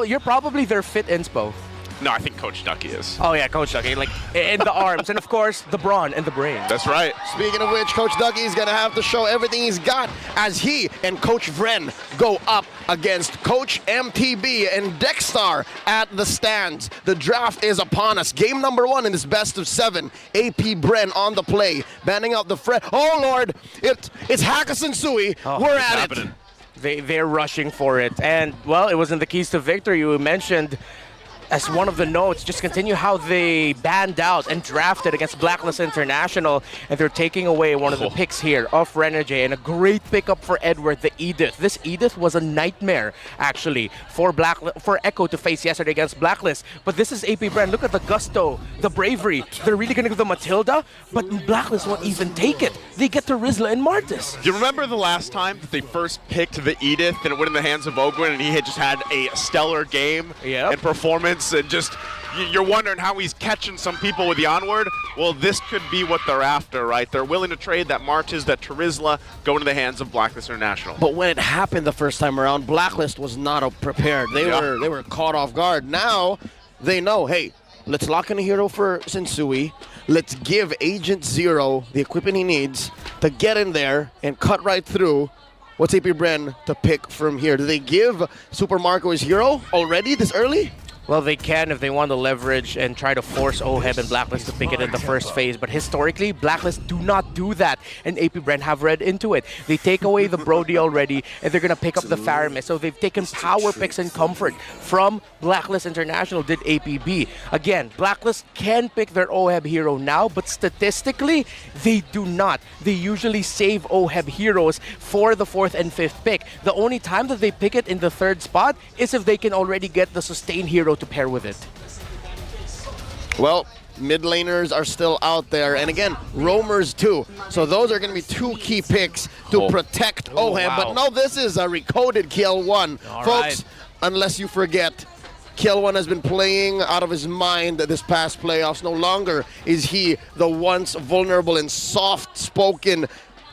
You're probably their fit inspo. No, I think Coach Ducky is. Oh yeah, Coach Ducky, like in the arms, and of course the brawn and the brain. That's right. Speaking of which, Coach Ducky's gonna have to show everything he's got as he and Coach Vren go up against Coach MTB and Dexstar at the stands. The draft is upon us. Game number 1 in this best of 7. AP Bren on the play, banning out the Fred. Oh Lord, it's Hackison Sui. We're at it. They're rushing for it, and well, it was in the keys to victory you mentioned. As one of the notes, just continue how they banned out and drafted against Blacklist International, and they're taking away one of the picks here of Renegade, and a great pickup for Edward, the Edith. This Edith was a nightmare, actually, for Echo to face yesterday against Blacklist. But this is AP Brand. Look at the gusto, the bravery. They're really going to give them Matilda, but Blacklist won't even take it. They get to Rizla and Martis. Do you remember the last time that they first picked the Edith and it went in the hands of Ogwin, and he had just had a stellar game and performance? And just, you're wondering how he's catching some people with the onward. Well, this could be what they're after, right? They're willing to trade that Marches, that Terizla, go into the hands of Blacklist International. But when it happened the first time around, Blacklist was not prepared. They were caught off guard. Now they know, hey, let's lock in a hero for Sensui. Let's give Agent Zero the equipment he needs to get in there and cut right through. What's AP Bren to pick from here? Do they give Super Marco his hero already this early? Well, they can if they want to leverage and try to force OHEB and Blacklist to pick it in the first phase. But historically, Blacklist do not do that. And AP Brent have read into it. They take away the Brody already, and they're going to pick up the Faramis. So they've taken power picks and comfort from Blacklist International, did APB. Again, Blacklist can pick their OHEB hero now, but statistically, they do not. They usually save OHEB heroes for the 4th and 5th pick. The only time that they pick it in the 3rd spot is if they can already get the sustain hero to pair with it. Well, mid laners are still out there, and again, roamers too. So those are going to be 2 key picks to protect OHEB. Wow. But no, this is a recoded KL1. Folks, unless you forget, KL1 has been playing out of his mind this past playoffs. No longer is he the once vulnerable and soft-spoken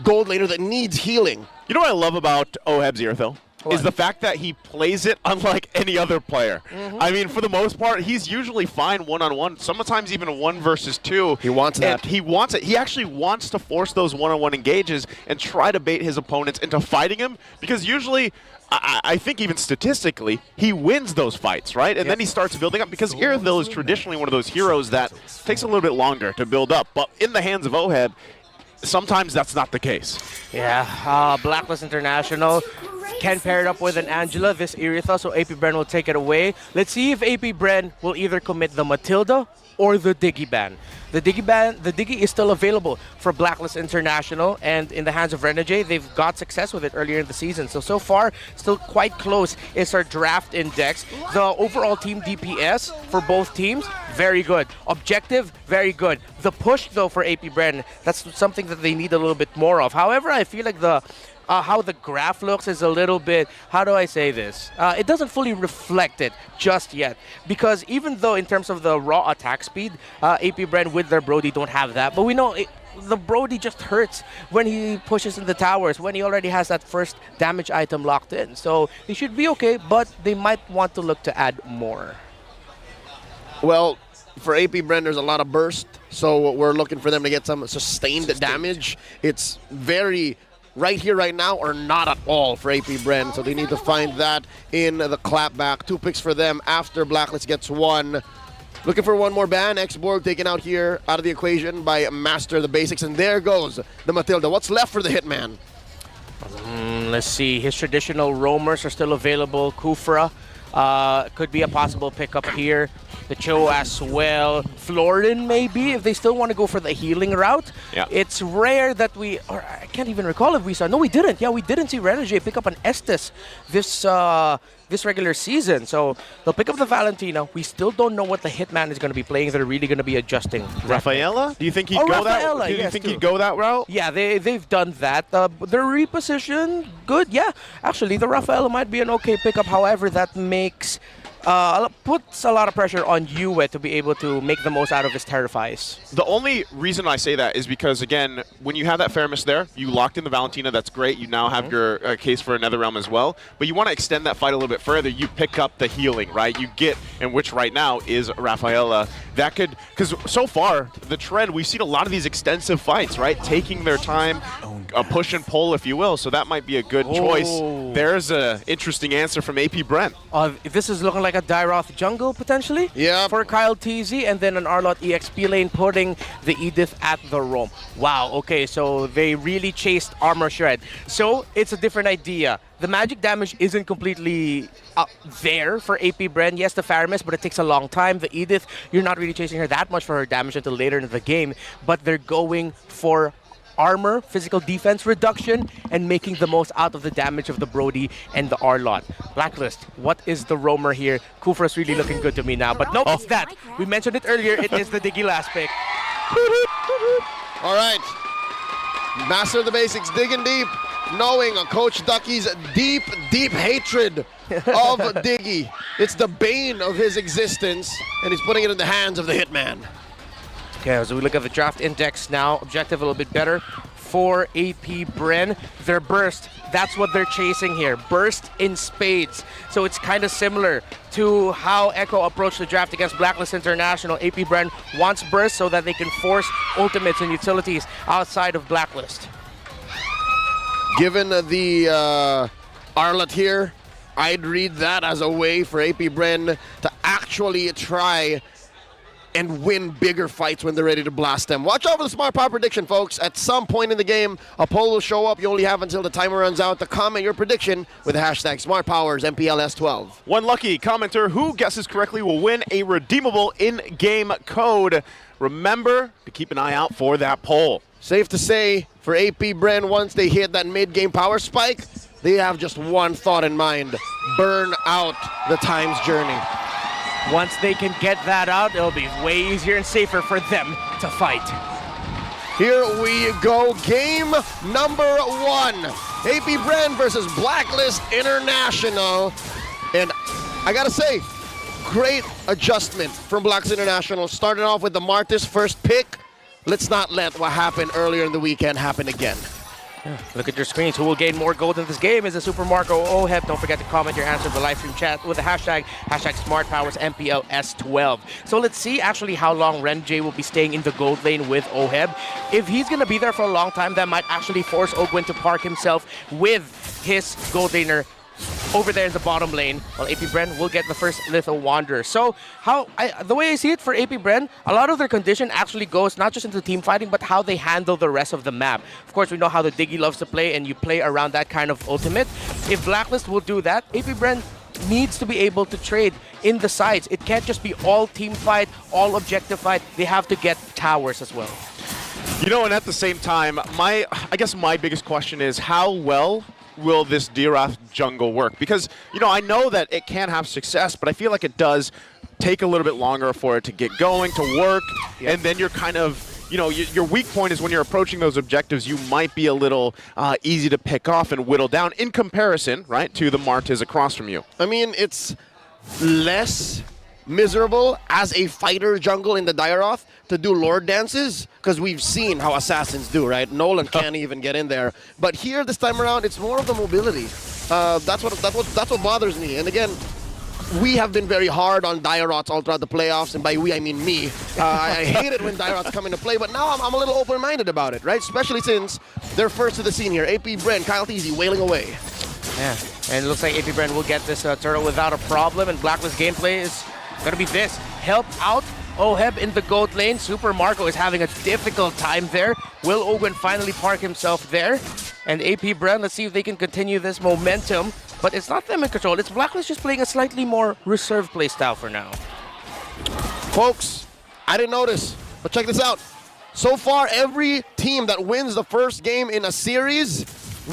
gold laner that needs healing. You know what I love about OHEB's Earthil? Is the fact that he plays it unlike any other player. I mean, for the most part, he's usually fine one-on-one, sometimes even a 1 versus 2. He wants that. He wants it. He actually wants to force those one-on-one engages and try to bait his opponents into fighting him, because usually, I think even statistically, he wins those fights, right? And then he starts building up, because Earthil is traditionally one of those heroes that takes a little bit longer to build up. But in the hands of OHEB, sometimes that's not the case. Yeah, Blacklist International can pair it up with an Angela, this Iritha, so AP Bren will take it away. Let's see if AP Bren will either commit the Matilda or the Diggy ban. The Diggy is still available for Blacklist International, and in the hands of Renegade, they've got success with it earlier in the season. So far, still quite close is our draft index. The overall team DPS for both teams, very good. Objective, very good. The push, though, for AP Bren, that's something that they need a little bit more of. However, I feel like the how the graph looks is a little bit, how do I say this? It doesn't fully reflect it just yet, because even though in terms of the raw attack speed, AP Bren with their Brody don't have that, but we know the Brody just hurts when he pushes in the towers, when he already has that first damage item locked in. So they should be okay, but they might want to look to add more. Well, for AP Bren, there's a lot of burst, so we're looking for them to get some sustained damage. It's very right here, right now, or not at all for AP Bren. So they need to find that in the clapback. 2 picks for them after Blacklist gets 1. Looking for 1 more ban. X-Borg taken out here, out of the equation by Master the Basics. And there goes the Matilda. What's left for the Hitman? Let's see. His traditional roamers are still available. Kufra could be a possible pickup here. The Cho as well. Florin maybe, if they still want to go for the healing route. Yeah. It's rare that or I can't even recall if we saw. No, we didn't. Yeah, we didn't see Renegade pick up an Estes this regular season. So they'll pick up the Valentina. We still don't know what the Hitman is going to be playing. They're really going to be adjusting. Rafaela? Do you think he'd go that? Do you think he'd go that route? Yeah, they've done that. Their reposition, good. Yeah, actually, the Rafaela might be an okay pickup. However, that makes puts a lot of pressure on Yue to be able to make the most out of his Terrifies. The only reason I say that is because, again, when you have that Faramis there, you locked in the Valentina, that's great. You now have your case for another realm as well. But you want to extend that fight a little bit further. You pick up the healing, right? You get, and which right now is Rafaela. That could, because so far, the trend, we've seen a lot of these extensive fights, right? Taking their time, a push and pull, if you will. So that might be a good choice. There's an interesting answer from AP Brent. This is looking like a Dyroth jungle, potentially? Yeah. For Kyle TZ, and then an Arlott EXP lane putting the Edith at the roam. Wow, okay, so they really chased Armor Shred. So it's a different idea. The magic damage isn't completely there for AP Bren. Yes, the Faramis, but it takes a long time. The Edith, you're not really chasing her that much for her damage until later in the game, but they're going for armor, physical defense reduction, and making the most out of the damage of the Brody and the Arlott. Blacklist, what is the roamer here? Kufra's really looking good to me now, but nope, it's that. We mentioned it earlier, it is the Diggy last pick. All right. Master of the basics, digging deep, knowing Coach Ducky's deep, deep hatred of Diggy. It's the bane of his existence, and he's putting it in the hands of the Hitman. Okay, so we look at the draft index now. Objective a little bit better for AP Bren. Their burst, that's what they're chasing here. Burst in spades. So it's kind of similar to how Echo approached the draft against Blacklist International. AP Bren wants burst so that they can force ultimates and utilities outside of Blacklist. Given the Arlott here, I'd read that as a way for AP Bren to actually try and win bigger fights when they're ready to blast them. Watch out for the Smart Power prediction, folks. At some point in the game, a poll will show up. You only have until the timer runs out to comment your prediction with the hashtag SmartPowers Mpl-Ph S12. One lucky commenter who guesses correctly will win a redeemable in-game code. Remember to keep an eye out for that poll. Safe to say, for AP Bren, once they hit that mid-game power spike, they have just one thought in mind: burn out the Time's Journey. Once they can get that out, it'll be way easier and safer for them to fight. Here we go, game number 1. AP Bren versus Blacklist International. And I gotta say, great adjustment from Blacklist International. Starting off with the Martis first pick. Let's not let what happened earlier in the weekend happen again. Look at your screens. Who will gain more gold in this game? Is it Super Marco Oheb? Don't forget to comment your answer in the live stream chat with the hashtag SmartPowers Mpl S12. So let's see actually how long Renjay will be staying in the gold lane with Oheb. If he's going to be there for a long time, that might actually force Ogwin to park himself with his gold laner over there in the bottom lane, while AP Bren will get the first Lethal Wanderer. So the way I see it for AP Bren, a lot of their condition actually goes not just into team fighting, but how they handle the rest of the map. Of course, we know how the Diggy loves to play, and you play around that kind of ultimate. If Blacklist will do that, AP Bren needs to be able to trade in the sides. It can't just be all team fight, all objective fight. They have to get towers as well. You know, and at the same time, I guess my biggest question is how well will this Dyroth jungle work? Because, you know, I know that it can have success, but I feel like it does take a little bit longer for it to get going, to work, and then you're kind of, you know, your weak point is when you're approaching those objectives, you might be a little easy to pick off and whittle down in comparison, right, to the Martis across from you. I mean, it's less miserable as a fighter jungle in the Dyroth to do Lord dances, because we've seen how assassins do, right? Nolan can't even get in there. But here, this time around, it's more of the mobility. That's what bothers me. And again, we have been very hard on Dyroths all throughout the playoffs, and by we, I mean me. I hate it when Dyroths come into play, but now I'm a little open-minded about it, right? Especially since they're first to the scene here. AP Bren, Kyle TZ wailing away. Yeah, and it looks like AP Bren will get this turtle without a problem, and Blacklist gameplay is going to be this. Help out Oheb in the gold lane. Super Marco is having a difficult time there. Will Ogwin finally park himself there? And AP Bren, let's see if they can continue this momentum. But it's not them in control. It's Blacklist just playing a slightly more reserved play style for now. Folks, I didn't notice, but check this out. So far, every team that wins the first game in a series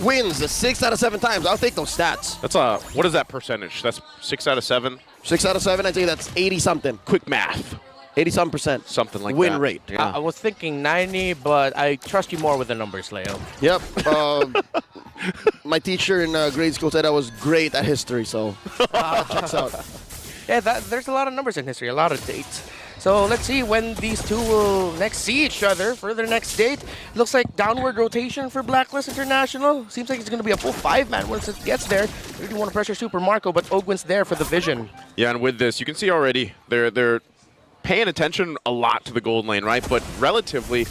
wins 6 out of 7 times. I'll take those stats. That's what is that percentage? That's 6 out of 7? 6 out of 7, I'd say that's 80-something. Quick math. 80-some%. Something like win that. rate. Yeah. I was thinking 90, but I trust you more with the numbers, Leo. Yep. My teacher in grade school said I was great at history, so checks out. Yeah, there's a lot of numbers in history, a lot of dates. So let's see when these two will next see each other for their next date. Looks like downward rotation for Blacklist International. Seems like it's going to be a full 5-man once it gets there. They really want to pressure Super Marco, but Ogwin's there for the vision. Yeah, and with this, you can see already they're paying attention a lot to the gold lane, right? But relatively,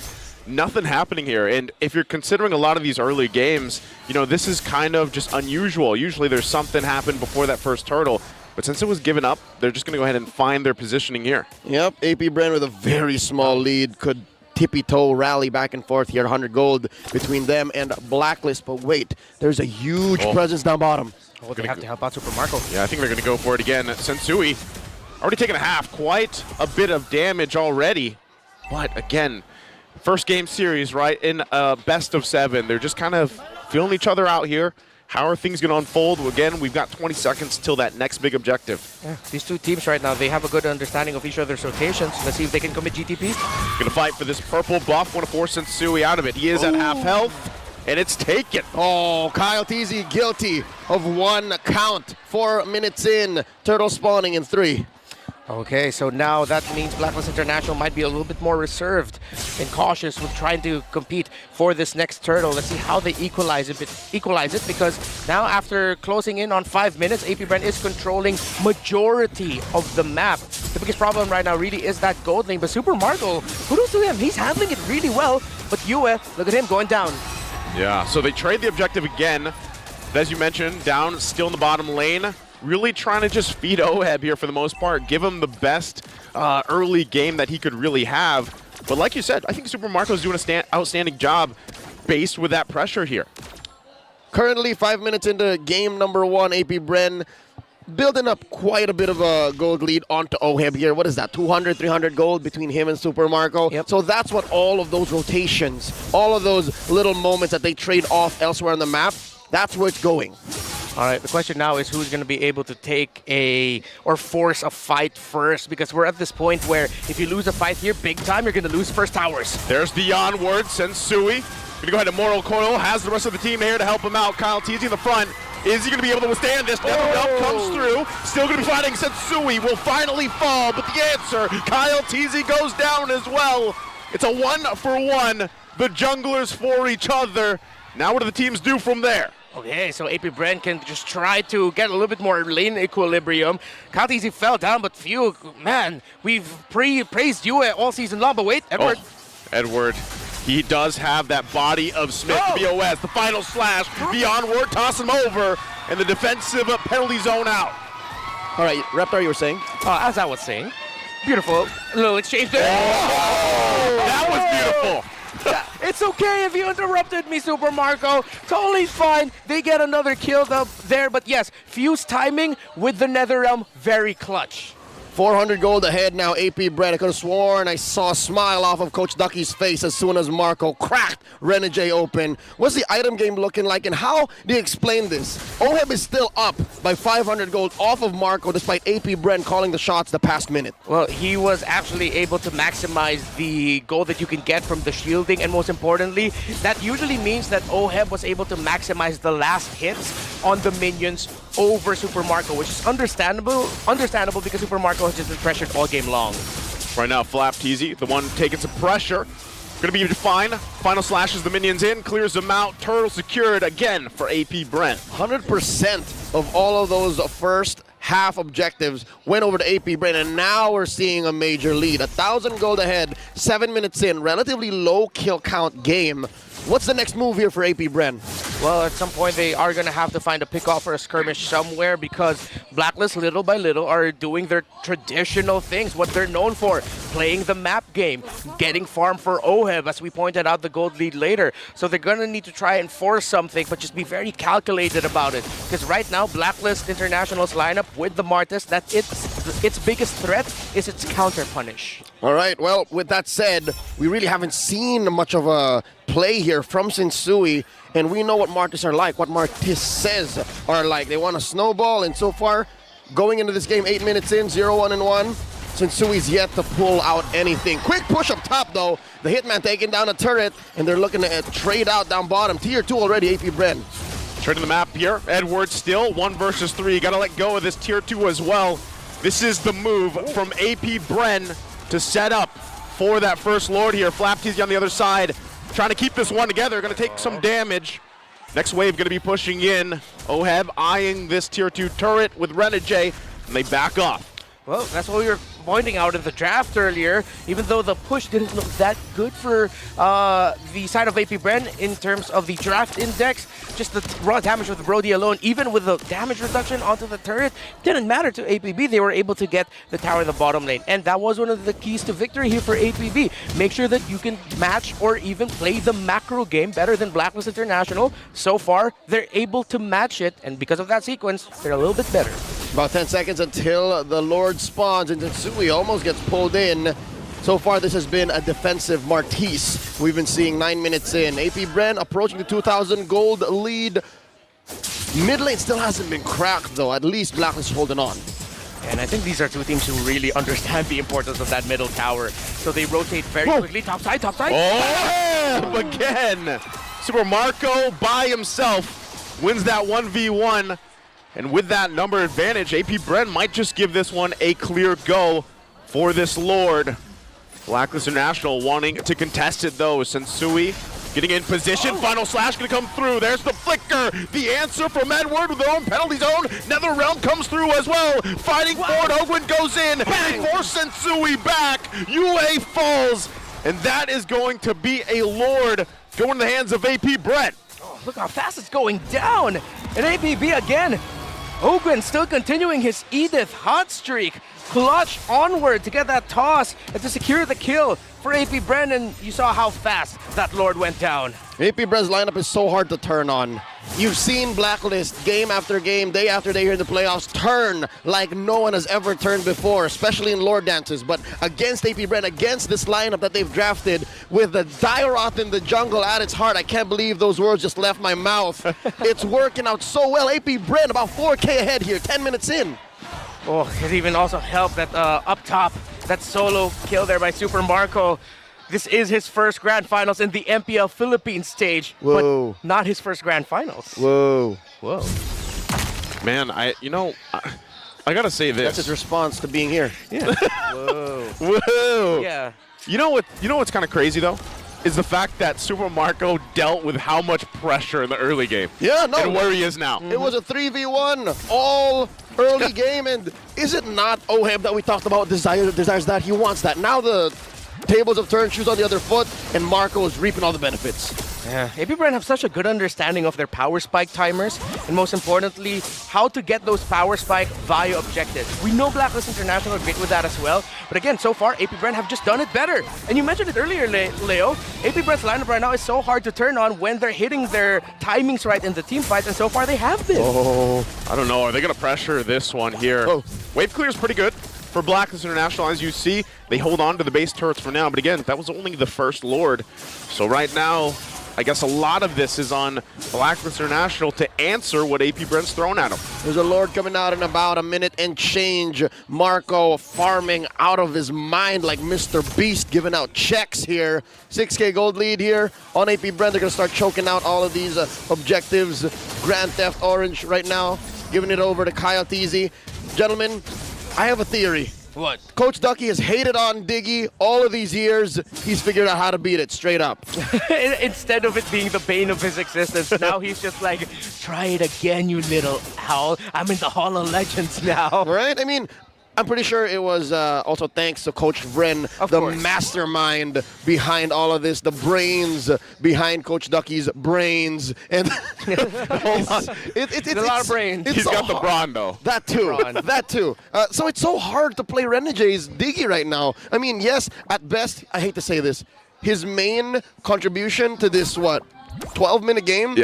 nothing happening here. And if you're considering a lot of these early games, you know, this is kind of just unusual. Usually there's something happen before that first turtle. But since it was given up, they're just going to go ahead and find their positioning here. Yep, AP Bren with a very small lead could tippy-toe rally back and forth here. 100 gold between them and Blacklist. But wait, there's a huge presence down bottom. Oh, they have to help out Super Marco. Yeah, I think they're going to go for it again. Sensui already taken a half. Quite a bit of damage already. But again, first game series, right, in a best of 7. They're just kind of feeling each other out here. How are things going to unfold? Well, again, we've got 20 seconds till that next big objective. Yeah, these two teams right now, they have a good understanding of each other's rotations. Let's see if they can commit GTP. Going to fight for this purple buff. Want to force Sensui out of it. He is at half health, and it's taken. Oh, Kyle TZ guilty of 1 count. 4 minutes in. Turtle spawning in 3. Okay, so now that means Blacklist International might be a little bit more reserved and cautious with trying to compete for this next turtle. Let's see how they equalize it because now after closing in on 5 minutes, AP Bren is controlling majority of the map. The biggest problem right now really is that gold lane, but Super Marco, kudos to him, he's handling it really well. But Yue, look at him going down. Yeah, so they trade the objective again. As you mentioned, down still in the bottom lane. Really trying to just feed Oheb here for the most part, give him the best early game that he could really have. But like you said, I think Super Marco's doing an outstanding job based with that pressure here. Currently 5 minutes into game number 1, AP Bren building up quite a bit of a gold lead onto Oheb here. What is that, 200, 300 gold between him and Super Marco? Yep. So that's what all of those rotations, all of those little moments that they trade off elsewhere on the map, that's where it's going. All right, the question now is who's going to be able to take or force a fight first, because we're at this point where if you lose a fight here big time, you're going to lose first towers. There's the onward, Sensui. Going to go ahead and Mortal Coil, has the rest of the team here to help him out. Kyle TZ in the front. Is he going to be able to withstand this? Never comes through. Still going to be fighting. Sensui will finally fall, but the answer, Kyle TZ goes down as well. It's a 1-for-1. The junglers for each other. Now what do the teams do from there? Okay, so AP Bren can just try to get a little bit more lane equilibrium. Kyle TZ fell down, but phew, man, we've praised you all season long, but wait, Edward. Oh, Edward, he does have that body of Smith, BOS, the final slash, the onward, toss him over, and the defensive penalty zone out. All right, Reptar, you were saying? As I was saying, beautiful little exchange there. That was beautiful. It's okay if you interrupted me, Super Marco. Totally fine. They get another kill up there, but yes, Fuse timing with the Netherrealm, very clutch. 400 gold ahead now, AP Bren. I could have sworn I saw a smile off of Coach Ducky's face as soon as Marco cracked Renegade open. What's the item game looking like, and how do you explain this? Oheb is still up by 500 gold off of Marco despite AP Bren calling the shots the past minute. Well, he was actually able to maximize the gold that you can get from the shielding, and most importantly, that usually means that Oheb was able to maximize the last hits on the minions over Super Marco, which is understandable because Super Marco has just been pressured all game long. Right now, Flap TZ, the one taking some pressure. Going to be fine. Final slashes the minions in, clears them out. Turtle secured again for AP Bren. 100% of all of those first half objectives went over to AP Bren, and now we're seeing a major lead. 1,000 gold ahead, 7 minutes in, relatively low kill count game. What's the next move here for AP Bren? Well, at some point they are going to have to find a pick-off or a skirmish somewhere, because Blacklist, little by little, are doing their traditional things, what they're known for, playing the map game, getting farm for Oheb, as we pointed out the gold lead later. So they're going to need to try and force something, but just be very calculated about it. Because right now, Blacklist International's lineup with the Martis, that its biggest threat is its counter-punish. All right, well, with that said, we really haven't seen much of a play here from Sensui, and we know what Martis are like, what Martis says are like. They want to snowball, and so far, going into this game 8 minutes in, 0-1-1, Sensui's yet to pull out anything. Quick push up top, though. The Hitman taking down a turret, and they're looking to trade out down bottom. Tier 2 already, AP Bren. Trading the map here. Edward still 1 versus 3. Got to let go of this tier 2 as well. This is the move from AP Bren to set up for that first Lord here. Flapteasy on the other side, trying to keep this one together. Going to take some damage. Next wave going to be pushing in. Oheb eyeing this tier 2 turret with Renegade, and they back off. Well, that's what we were pointing out in the draft earlier. Even though the push didn't look that good for the side of AP Bren in terms of the draft index, just the raw damage of the Brody alone, even with the damage reduction onto the turret, didn't matter to APB. They were able to get the tower in the bottom lane. And that was one of the keys to victory here for APB. Make sure that you can match or even play the macro game better than Blacklist International. So far, they're able to match it. And because of that sequence, they're a little bit better. About 10 seconds until the Lord spawns, and Tensui almost gets pulled in. So far, this has been a defensive Martise. We've been seeing 9 minutes in. AP Bren approaching the 2,000 gold lead. Mid lane still hasn't been cracked, though. At least Blacklist is holding on. And I think these are two teams who really understand the importance of that middle tower. So they rotate very quickly. Top side, top side. Oh, again. Super Marco by himself wins that 1v1. And with that number advantage, AP Bren might just give this one a clear go for this Lord. Blacklist International wanting to contest it though. Sensui getting in position. Final Slash going to come through. There's the flicker. The answer from Edward with their own penalty zone. NetherRealm comes through as well. Fighting forward. Ogwin goes in. They force Sensui back. UA falls. And that is going to be a Lord going in the hands of AP Bren. Oh, look how fast it's going down. And APB again. Ogwin still continuing his Edith hot streak. Clutch onward to get that toss and to secure the kill for AP Bren, and you saw how fast that Lord went down. AP Bren's lineup is so hard to turn on. You've seen Blacklist game after game, day after day here in the playoffs turn like no one has ever turned before, especially in Lord dances. But against AP Bren, against this lineup that they've drafted with the Dairoth in the jungle at its heart, I can't believe those words just left my mouth. It's working out so well. AP Bren about 4K ahead here, 10 minutes in. Oh, it even also helped that up top, that solo kill there by Super Marco. This is his first Grand Finals in the MPL Philippines stage, Whoa. but not his first Grand Finals. Whoa. Whoa. Man, I gotta say this. That's his response to being here. Yeah. Whoa. Whoa. Yeah. You know what's kind of crazy though? Is the fact that Super Marco dealt with how much pressure in the early game. Yeah, no. And where he is now. It was a 3v1 all early game, and is it not Oheb that we talked about desires that? He wants that. Now the tables have turned, shoes on the other foot, and Marco is reaping all the benefits. Yeah, AP Bren have such a good understanding of their power spike timers, and most importantly, how to get those power spike via objectives. We know Blacklist International are great with that as well, but again, so far, AP Bren have just done it better. And you mentioned it earlier, Leo, AP Bren's lineup right now is so hard to turn on when they're hitting their timings right in the team fights, and so far they have been. Oh, I don't know. Are they going to pressure this one here? Oh. Wave clear is pretty good for Blacklist International. As you see, they hold on to the base turrets for now, but again, that was only the first Lord. So right now, I guess a lot of this is on Blacklist International to answer what AP Bren's thrown at him. There's a Lord coming out in about a minute and change. Marco farming out of his mind like Mr. Beast, giving out checks here. 6K gold lead here on AP Bren. They're going to start choking out all of these objectives. Grand Theft Orange right now, giving it over to Kyle Teasy. Gentlemen, I have a theory. What? Coach Ducky has hated on Diggy all of these years. He's figured out how to beat it straight up. Instead of it being the bane of his existence, now he's just like, try it again, you little owl. I'm in the Hall of Legends now. Right? I mean, I'm pretty sure it was also thanks to Coach Vren, Of the course. mastermind behind all of this, the brains behind Coach Ducky's brains. And hold on. It's a lot of brains. It's He's so got the hard. brawn, though. That too. Brawn. That too. So it's so hard to play Renegade's Diggy right now. I mean, yes, at best, I hate to say this, his main contribution to this, 12-minute game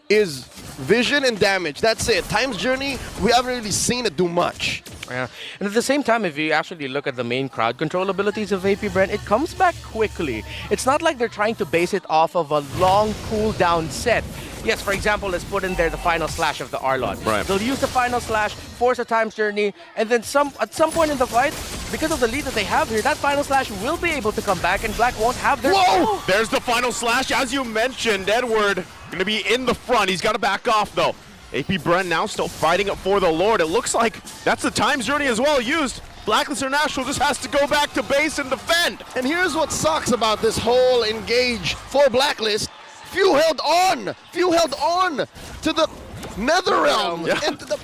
is vision and damage. That's it. Time's Journey, we haven't really seen it do much. Yeah. And at the same time, if you actually look at the main crowd control abilities of AP Bren, it comes back quickly. It's not like they're trying to base it off of a long cooldown set. Yes, for example, let's put in there the final slash of the Arlot. Right. They'll use the final slash, force a time's journey, and then at some point in the fight, because of the lead that they have here, that final slash will be able to come back, and Black won't have their... Whoa! There's the final slash. As you mentioned, Edward going to be in the front. He's got to back off, though. AP Bren now still fighting it for the Lord. It looks like that's the Times Journey as well used. Blacklist International just has to go back to base and defend. And here's what sucks about this whole engage for Blacklist. Few held on to the Netherrealm. Yeah. Into the,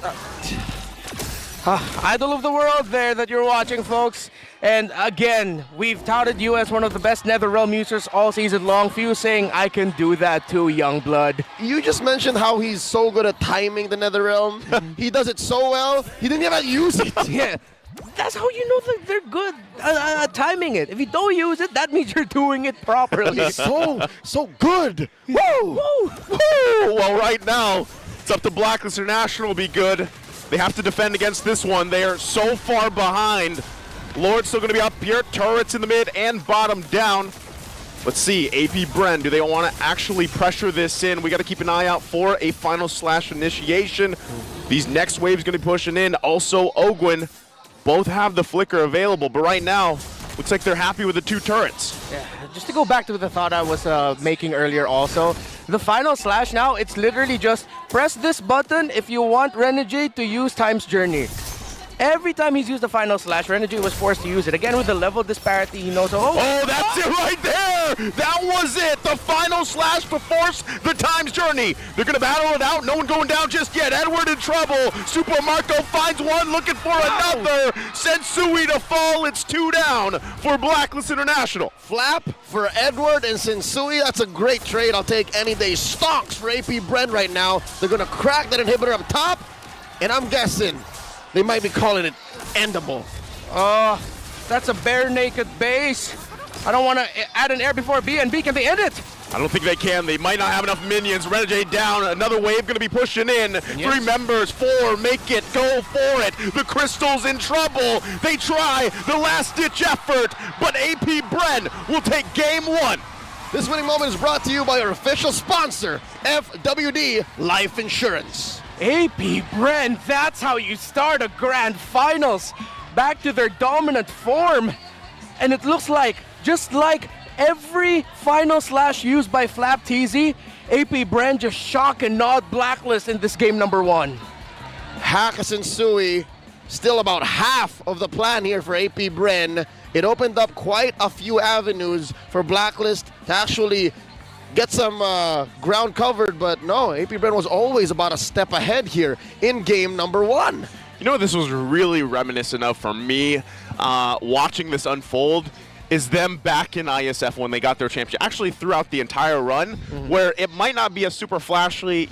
Idol of the world there that you're watching, folks. And again, we've touted you as one of the best Netherrealm users all season long. Few saying, I can do that too, young blood. you just mentioned how he's so good at timing the Netherrealm. He does it so well, he didn't even use it. Yeah, that's how you know that they're good at timing it. If you don't use it, that means you're doing it properly. so good. Woo! Woo! Woo! Well, right now, it's up to Blacklist International to be good. They have to defend against this one. They are so far behind. Lord's still going to be up here. Turrets in the mid and bottom down. Let's see, AP Bren, do they want to actually pressure this in? We got to keep an eye out for a final slash initiation. These next waves going to be pushing in. Also, Ogwin, both have the flicker available, but right now, looks like they're happy with the 2 turrets. Yeah, just to go back to the thought I was making earlier also, the final slash now, it's literally just press this button if you want Renegade to use Time's Journey. Every time he's used the final slash, Renegade was forced to use it. Again, with the level disparity, he knows, Oh, that's it right there! That was it! The final slash to force the Time's Journey. They're going to battle it out. No one going down just yet. Edward in trouble. Super Marco finds one, looking for another. Sends Sui to fall. It's 2 down for Blacklist International. Flap for Edward and Sensui. That's a great trade. I'll take any day. Stonks for AP Bren right now. They're going to crack that inhibitor up top, and I'm guessing they might be calling it endable. that's a bare naked base. I don't want to add an air before B, and B, can they end it? I don't think they can. They might not have enough minions. Renegade down. Another wave going to be pushing in. Yes. 3 members. 4. Make it. Go for it. The Crystal's in trouble. They try the last-ditch effort, but AP Bren will take game 1. This winning moment is brought to you by our official sponsor, FWD Life Insurance. AP Bren, that's how you start a grand finals. Back to their dominant form. And it looks like, just like every final slash used by Flap TZ, AP Bren just shock and nod Blacklist in this game number 1. Hakas and Sui, still about half of the plan here for AP Bren. It opened up quite a few avenues for Blacklist to actually get some ground covered, but no, AP Bren was always about a step ahead here in game number 1. You know what this was really reminiscent of for me watching this unfold is them back in ISF when they got their championship. Actually, throughout the entire run, where it might not be a super flashy,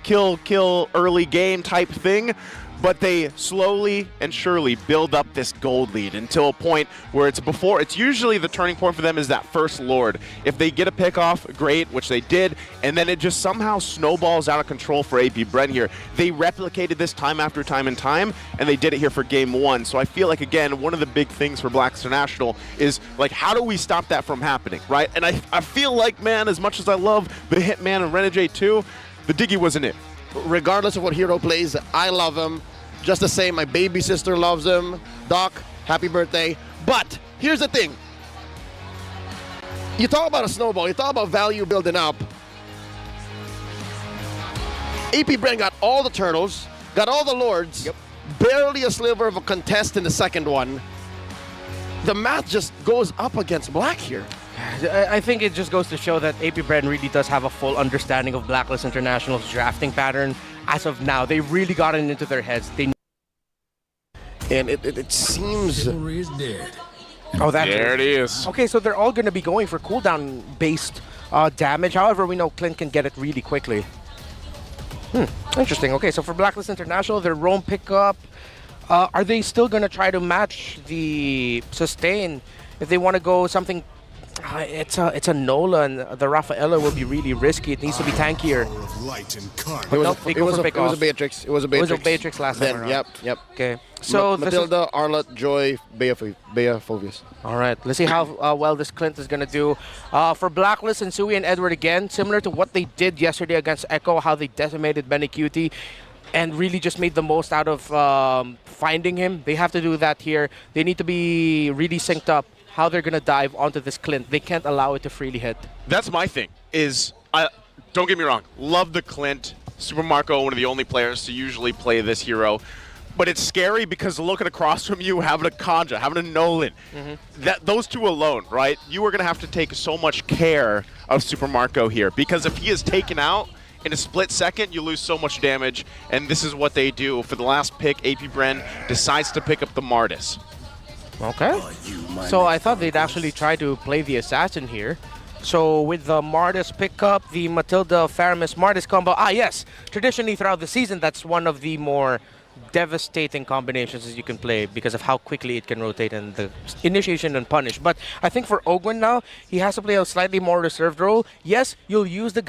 kill early game type thing, but they slowly and surely build up this gold lead until a point where it's usually the turning point for them is that first Lord. If they get a pick off, great, which they did, and then it just somehow snowballs out of control for AP Bren here. They replicated this time after time and time, and they did it here for game 1. So I feel like, again, one of the big things for Blacklist International is, like, how do we stop that from happening, right? And I feel like, man, as much as I love the Hitman and Renegade 2, the Diggy wasn't it. Regardless of what hero plays, I love him. Just the same, my baby sister loves him. Doc, happy birthday. But here's the thing. You talk about a snowball, you talk about value building up. AP Bren got all the turtles, got all the lords, barely a sliver of a contest in the second one. The math just goes up against Black here. I think it just goes to show that AP Bren really does have a full understanding of Blacklist International's drafting pattern. As of now, they really gotten into their heads. And it seems... Is dead. Oh, that There it is. Okay, so they're all going to be going for cooldown-based damage. However, we know Clint can get it really quickly. Interesting. Okay, so for Blacklist International, their roam pickup. Are they still going to try to match the sustain? If they want to go something... it's a Nola, and the Rafaela will be really risky. It needs to be tankier. It was a Beatrix. It was a Beatrix. It was a Beatrix last time around. Yep. Okay. So Matilda, Arlott, Joy, Bea Phovius. All right. Let's see how well this Clint is going to do. For Blacklist and Sui and Edward again, similar to what they did yesterday against Echo, how they decimated Benny Cutie and really just made the most out of finding him. They have to do that here. They need to be really synced up how they're going to dive onto this Clint. They can't allow it to freely hit. That's my thing, is, don't get me wrong, love the Clint Super Marco, one of the only players to usually play this hero. But it's scary because looking across from you, having a Kanja, having a Nolan, those two alone, right? You are going to have to take so much care of Super Marco here, because if he is taken out in a split second, you lose so much damage, and this is what they do. For the last pick, AP Bren decides to pick up the Martis. Okay. So I thought they'd actually try to play the Assassin here. So with the Martis pickup, the Matilda Faramis Martis combo, yes, traditionally throughout the season, that's one of the more devastating combinations as you can play because of how quickly it can rotate and the initiation and punish. But I think for Ogwin now, he has to play a slightly more reserved role. Yes, you'll use the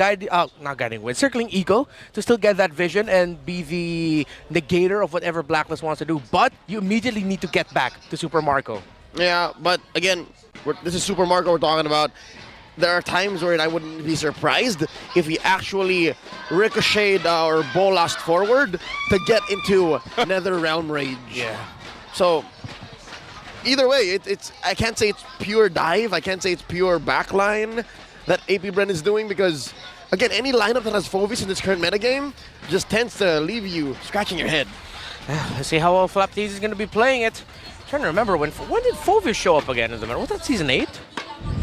not guiding wind, circling eagle to still get that vision and be the negator of whatever Blacklist wants to do. But you immediately need to get back to Super Marco. Yeah, but again, this is Super Marco we're talking about. There are times where I wouldn't be surprised if he actually ricocheted or bolasted forward to get into Nether Realm Rage. Yeah. So, either way, I can't say it's pure dive. I can't say it's pure backline that AP Bren is doing because, again, any lineup that has Phovis in this current metagame just tends to leave you scratching your head. Let's see how well Flaptease is going to be playing it. I'm trying to remember, when did Phovis show up again? Was that Season 8?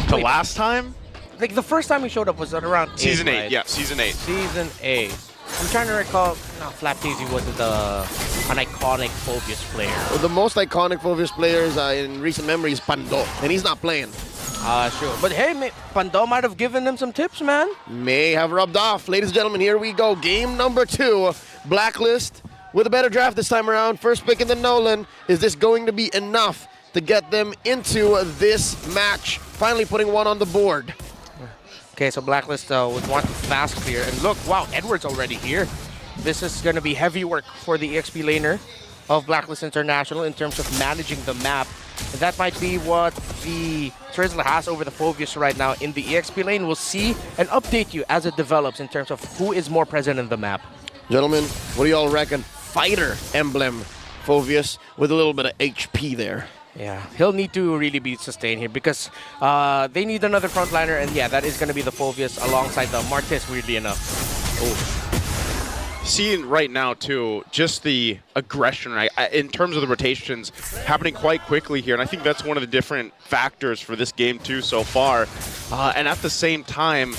The last time? Like the first time he showed up was at around Season 8, right? yeah, Season 8. Season 8. I'm trying to recall. No, Flaptease wasn't an iconic Phobius player. Well, the most iconic Phovis players in recent memory is Pando, and he's not playing. Sure. But hey, Pando might have given him some tips, man. May have rubbed off. Ladies and gentlemen, here we go. Game number 2. Blacklist with a better draft this time around. First pick in the Nolan. Is this going to be enough to get them into this match? Finally putting one on the board. Okay, so Blacklist would want to fast clear. And look, wow, Edward's already here. This is going to be heavy work for the EXP laner of Blacklist International in terms of managing the map. And that might be what the Trizzle has over the Phobius right now in the EXP lane. We'll see and update you as it develops in terms of who is more present in the map. Gentlemen, what do y'all reckon? Fighter emblem Phobius with a little bit of HP there. Yeah, he'll need to really be sustained here because they need another frontliner, and yeah, that is going to be the Phobius alongside the Martis, weirdly enough. Oh. Seeing right now, too, just the aggression in terms of the rotations happening quite quickly here, and I think that's one of the different factors for this game, too, so far. And at the same time,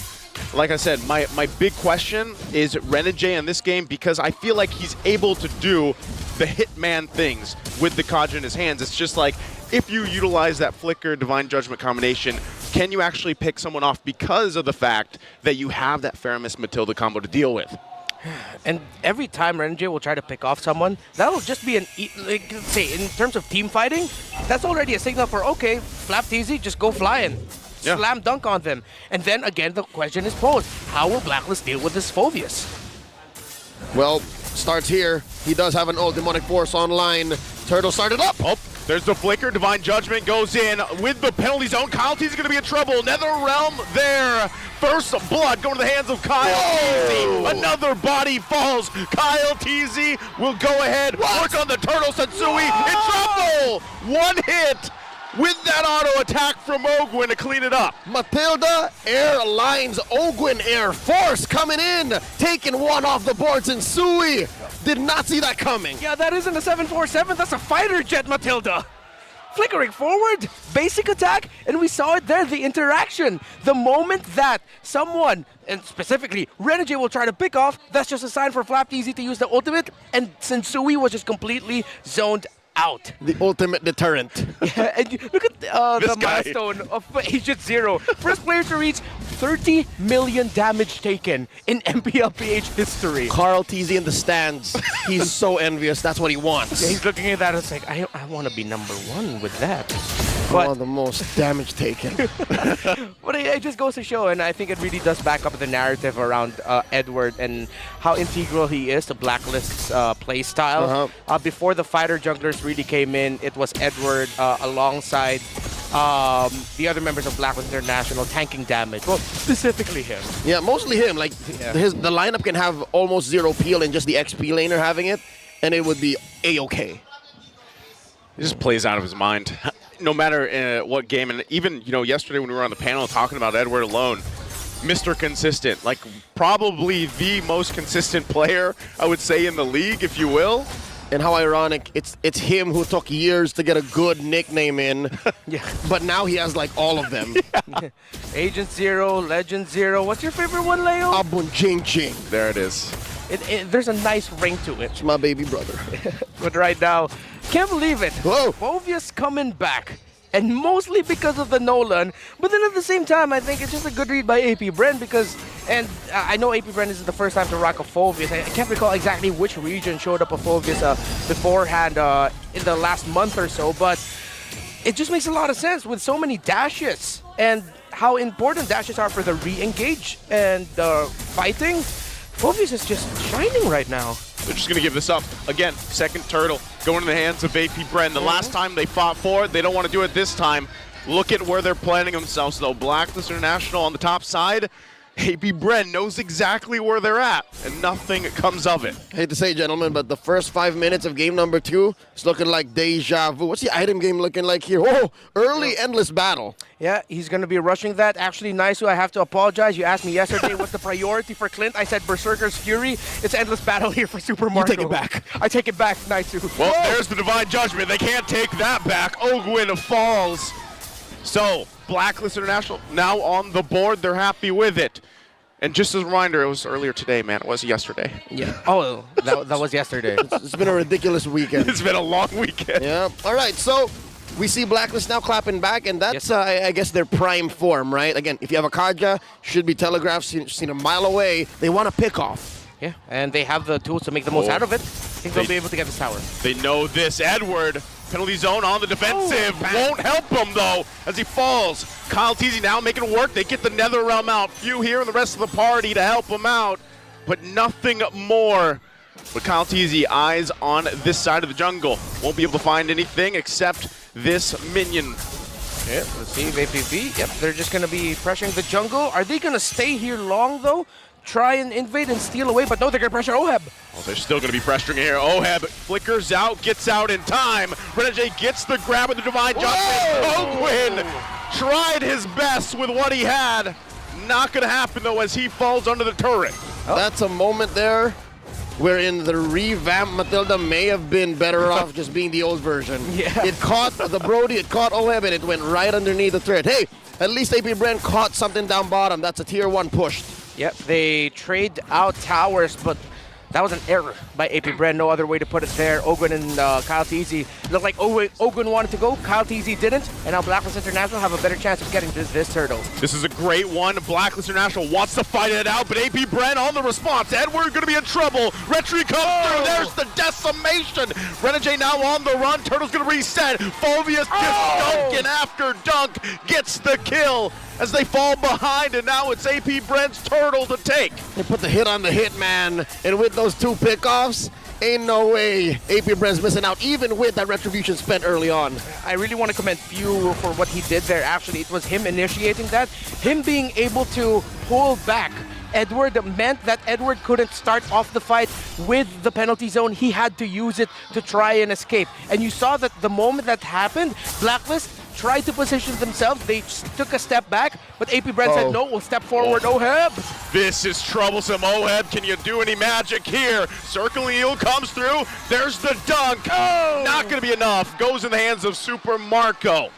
like I said, my big question is Renegade in this game because I feel like he's able to do the Hitman things with the Kaja in his hands. It's just like, if you utilize that Flicker Divine Judgment combination, can you actually pick someone off because of the fact that you have that Faramis Matilda combo to deal with? And every time Renegade will try to pick off someone, that'll just be say, in terms of team fighting, that's already a signal for, okay, Flaptease, just go flying. Yeah. Slam dunk on them. And then again, the question is posed, how will Blacklist deal with this Phobius? Well, starts here. He does have an old Demonic Force online. Turtle started up. Oh, there's the Flicker. Divine Judgment goes in with the penalty zone. Kyle T's going to be in trouble. Nether Realm there. First blood going to the hands of Kyle TZ. Another body falls. Kyle TZ will go ahead. Work on the Turtle. Satsui in trouble. One hit with that auto attack from Ogwin to clean it up. Matilda Airlines Ogwin Air Force coming in, taking one off the boards, and Sui did not see that coming. Yeah, that isn't a 747, that's a fighter jet, Matilda. Flickering forward, basic attack, and we saw it there, the interaction. The moment that someone, and specifically Renegade, will try to pick off, that's just a sign for Flaptease to use the ultimate, and Sensui was just completely zoned out. The ultimate deterrent. Yeah, and look at the milestone of Agent Zero. First player to reach 30 million damage taken in Mpl-Ph history. Carl TZ in the stands. He's so envious. That's what he wants. Yeah, he's looking at that and it's like, I want to be number 1 with that. But the most damage taken. But it just goes to show, and I think it really does back up the narrative around Edward and how integral he is to Blacklist's play style. Before the fighter junglers really came in, it was Edward alongside the other members of Blacklist International tanking damage. Well, specifically him. Yeah, mostly him. Like the lineup can have almost zero peel and just the XP laner having it, and it would be A-okay. He just plays out of his mind. No matter what game, and even yesterday when we were on the panel talking about Edward alone, Mr. Consistent, like probably the most consistent player, I would say, in the league, if you will. And how ironic, it's him who took years to get a good nickname in, Yeah. but now he has like all of them. Agent Zero, Legend Zero. What's your favorite one, Leo? Abun Ching Ching. There it is. There's a nice ring to it. It's my baby brother. But right now, can't believe it. Whoa. Phovius coming back. And mostly because of the Nolan. But then at the same time, I think it's just a good read by AP Bren because, and I know AP Bren is the first time to rock a Phovius. I can't recall exactly which region showed up a Phovius beforehand in the last month or so, but it just makes a lot of sense with so many dashes and how important dashes are for the re-engage and fighting. Phovius is just shining right now. They're just going to give this up. Again, second turtle going in the hands of AP Bren. The last time they fought for it, they don't want to do it this time. Look at where they're planning themselves, though. Blacklist International on the top side. AP Bren knows exactly where they're at, and nothing comes of it. Hate to say, gentlemen, but the first 5 minutes of game number 2 is looking like deja vu. What's the item game looking like here? Oh, early endless battle. Yeah, he's going to be rushing that. Actually, Naisu, I have to apologize. You asked me yesterday what's the priority for Clint. I said Berserker's Fury. It's endless battle here for Super Mario. take it back. I take it back, Naisu. Well, there's the Divine Judgment. They can't take that back. Ogwin falls. So, Blacklist International now on the board. They're happy with it. And just as a reminder, it was earlier today, man. It was yesterday. Yeah. Oh, that was yesterday. It's been a ridiculous weekend. It's been a long weekend. Yeah. All right, so we see Blacklist now clapping back, and that's, I guess, their prime form, right? Again, if you have a Kaja, should be telegraphed, seen a mile away. They want to pick off. Yeah, and they have the tools to make the most out of it. I think they'll be able to get this tower. They know this. Edward, penalty zone on the defensive. Won't help him, though, as he falls. Kyle Teasy now making it work. They get the Nether Realm out. Few here and the rest of the party to help him out, but nothing more. But Kyle Teasy, eyes on this side of the jungle. Won't be able to find anything except this minion. Yeah, let's see, APB. Yep, they're just going to be pressuring the jungle. Are they going to stay here long, though? Try and invade and steal away, but no, they're going to pressure Oheb. Oh, they're still going to be pressuring here. Oheb flickers out, gets out in time. Renegade gets the grab with the Divine Judgment. Ogwin tried his best with what he had. Not going to happen, though, as he falls under the turret. Oh. That's a moment there wherein the revamped Matilda may have been better off just being the old version. Yeah. It caught the Brody, it caught Oheb, and it went right underneath the turret. Hey, at least AP Bren caught something down bottom. That's a tier 1 push. Yep, they trade out towers, but that was an error by AP Bren. No other way to put it there. Ogwin and Kyle Teasy looked like Ogwin wanted to go. Kyle Teasy didn't, and now Blacklist International have a better chance of getting this turtle. This is a great one. Blacklist International wants to fight it out, but AP Bren on the response. Edward going to be in trouble. Retry comes through. There's the decimation. Renegade now on the run. Turtle's going to reset. Phovius just dunking after dunk. Gets the kill as they fall behind, and now it's AP Bren's turtle to take. They put the hit on the hit, man, and with those 2 pickoffs, ain't no way AP Bren's missing out, even with that retribution spent early on. I really want to commend Few for what he did there. Actually, it was him initiating that. Him being able to pull back Edward meant that Edward couldn't start off the fight with the penalty zone. He had to use it to try and escape. And you saw that the moment that happened, Blacklist tried to position themselves. They took a step back, but AP Bren said, no, we'll step forward, Oheb. This is troublesome. Oheb, can you do any magic here? Circling Eel comes through. There's the dunk. Not going to be enough. Goes in the hands of Super Marco.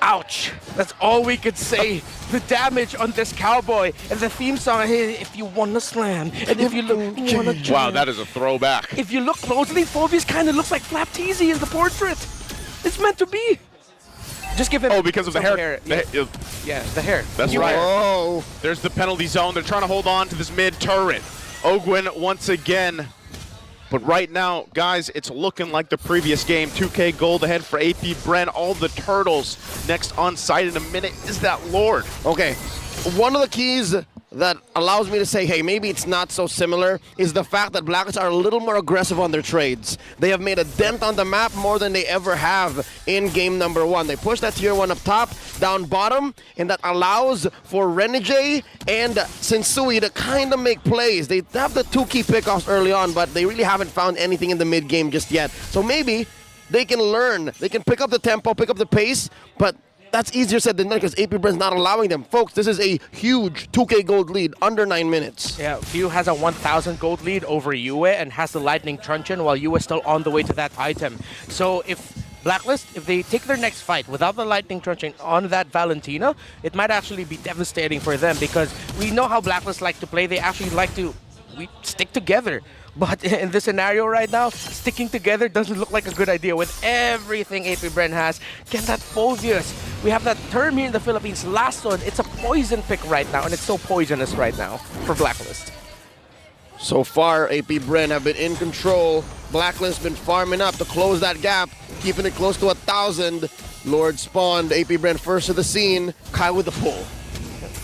Ouch. That's all we could say. The damage on this cowboy and the theme song, hey, if you want to slam, and if you look, you want to Wow, that is a throwback. If you look closely, Phovius kind of looks like Flap Teasy in the portrait. It's meant to be. Just give him. Oh, because of the hair. Yeah, the hair. That's New right. hair. Oh, There's the penalty zone. They're trying to hold on to this mid turret. Ogwin once again. But right now, guys, it's looking like the previous game. 2K gold ahead for AP Bren. All the turtles next on site in a minute is that Lord. okay. One of the keys that allows me to say, hey, maybe it's not so similar, is the fact that Blacklist are a little more aggressive on their trades. They have made a dent on the map more than they ever have in game number 1. They push that tier 1 up top, down bottom, and that allows for Renegade and Sensui to kind of make plays. They have the 2 key pickoffs early on, but they really haven't found anything in the mid game just yet. So maybe they can learn. They can pick up the tempo, pick up the pace, but that's easier said than done because AP Bren's not allowing them. Folks, this is a huge 2K gold lead, under 9 minutes. Yeah, Few has a 1,000 gold lead over Yue and has the Lightning Truncheon while Yue is still on the way to that item. So if Blacklist, if they take their next fight without the Lightning Truncheon on that Valentina, it might actually be devastating for them because we know how Blacklist like to play. They actually like to stick together. But in this scenario right now, sticking together doesn't look like a good idea with everything AP Bren has. Get that Phoveus. We have that term here in the Philippines, last one. It's a poison pick right now, and it's so poisonous right now for Blacklist. So far, AP Bren have been in control. Blacklist been farming up to close that gap, keeping it close to 1,000. Lord spawned. AP Bren first to the scene. Kai with the pull.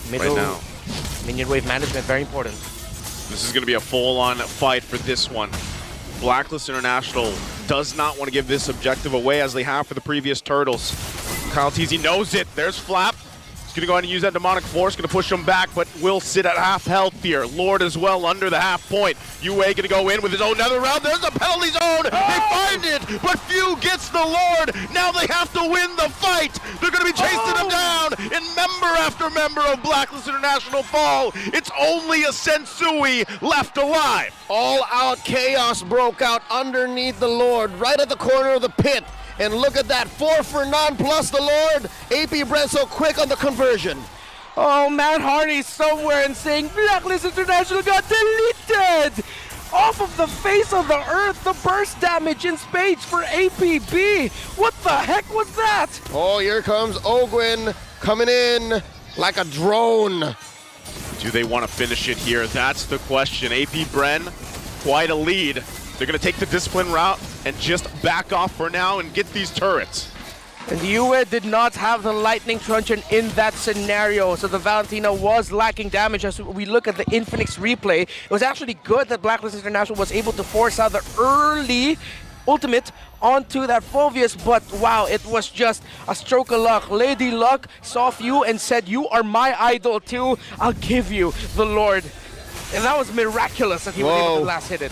Middle Right now. minion wave management, very important. This is going to be a full-on fight for this one. Blacklist International does not want to give this objective away as they have for the previous Turtles. Kyle Teasy knows it. There's Flap. He's going to go ahead and use that Demonic Force, going to push him back, but will sit at half health here. Lord as well under the half point. UA going to go in with his own nether round. There's a penalty zone. They find it, but Few gets the Lord. Now they have to win the fight. They're going to be chasing him down, and member after member of Blacklist International fall. It's only a Sensui left alive. All out chaos broke out underneath the Lord, right at the corner of the pit. And look at that, 4 for none plus the Lord. AP Bren so quick on the conversion. Oh, Matt Hardy's somewhere and saying Blacklist International got deleted! Off of the face of the earth, the burst damage in spades for APB. What the heck was that? Oh, here comes Ogwin coming in like a drone. Do they want to finish it here? That's the question. AP Bren, quite a lead. They're going to take the discipline route and just back off for now and get these turrets. And Yue did not have the Lightning Truncheon in that scenario, so the Valentina was lacking damage. As we look at the Infinix replay, it was actually good that Blacklist International was able to force out the early ultimate onto that Phoveus, but wow, it was just a stroke of luck. Lady Luck saw Few and said, "You are my idol too, I'll give you the Lord." And that was miraculous that he was able to last hit it.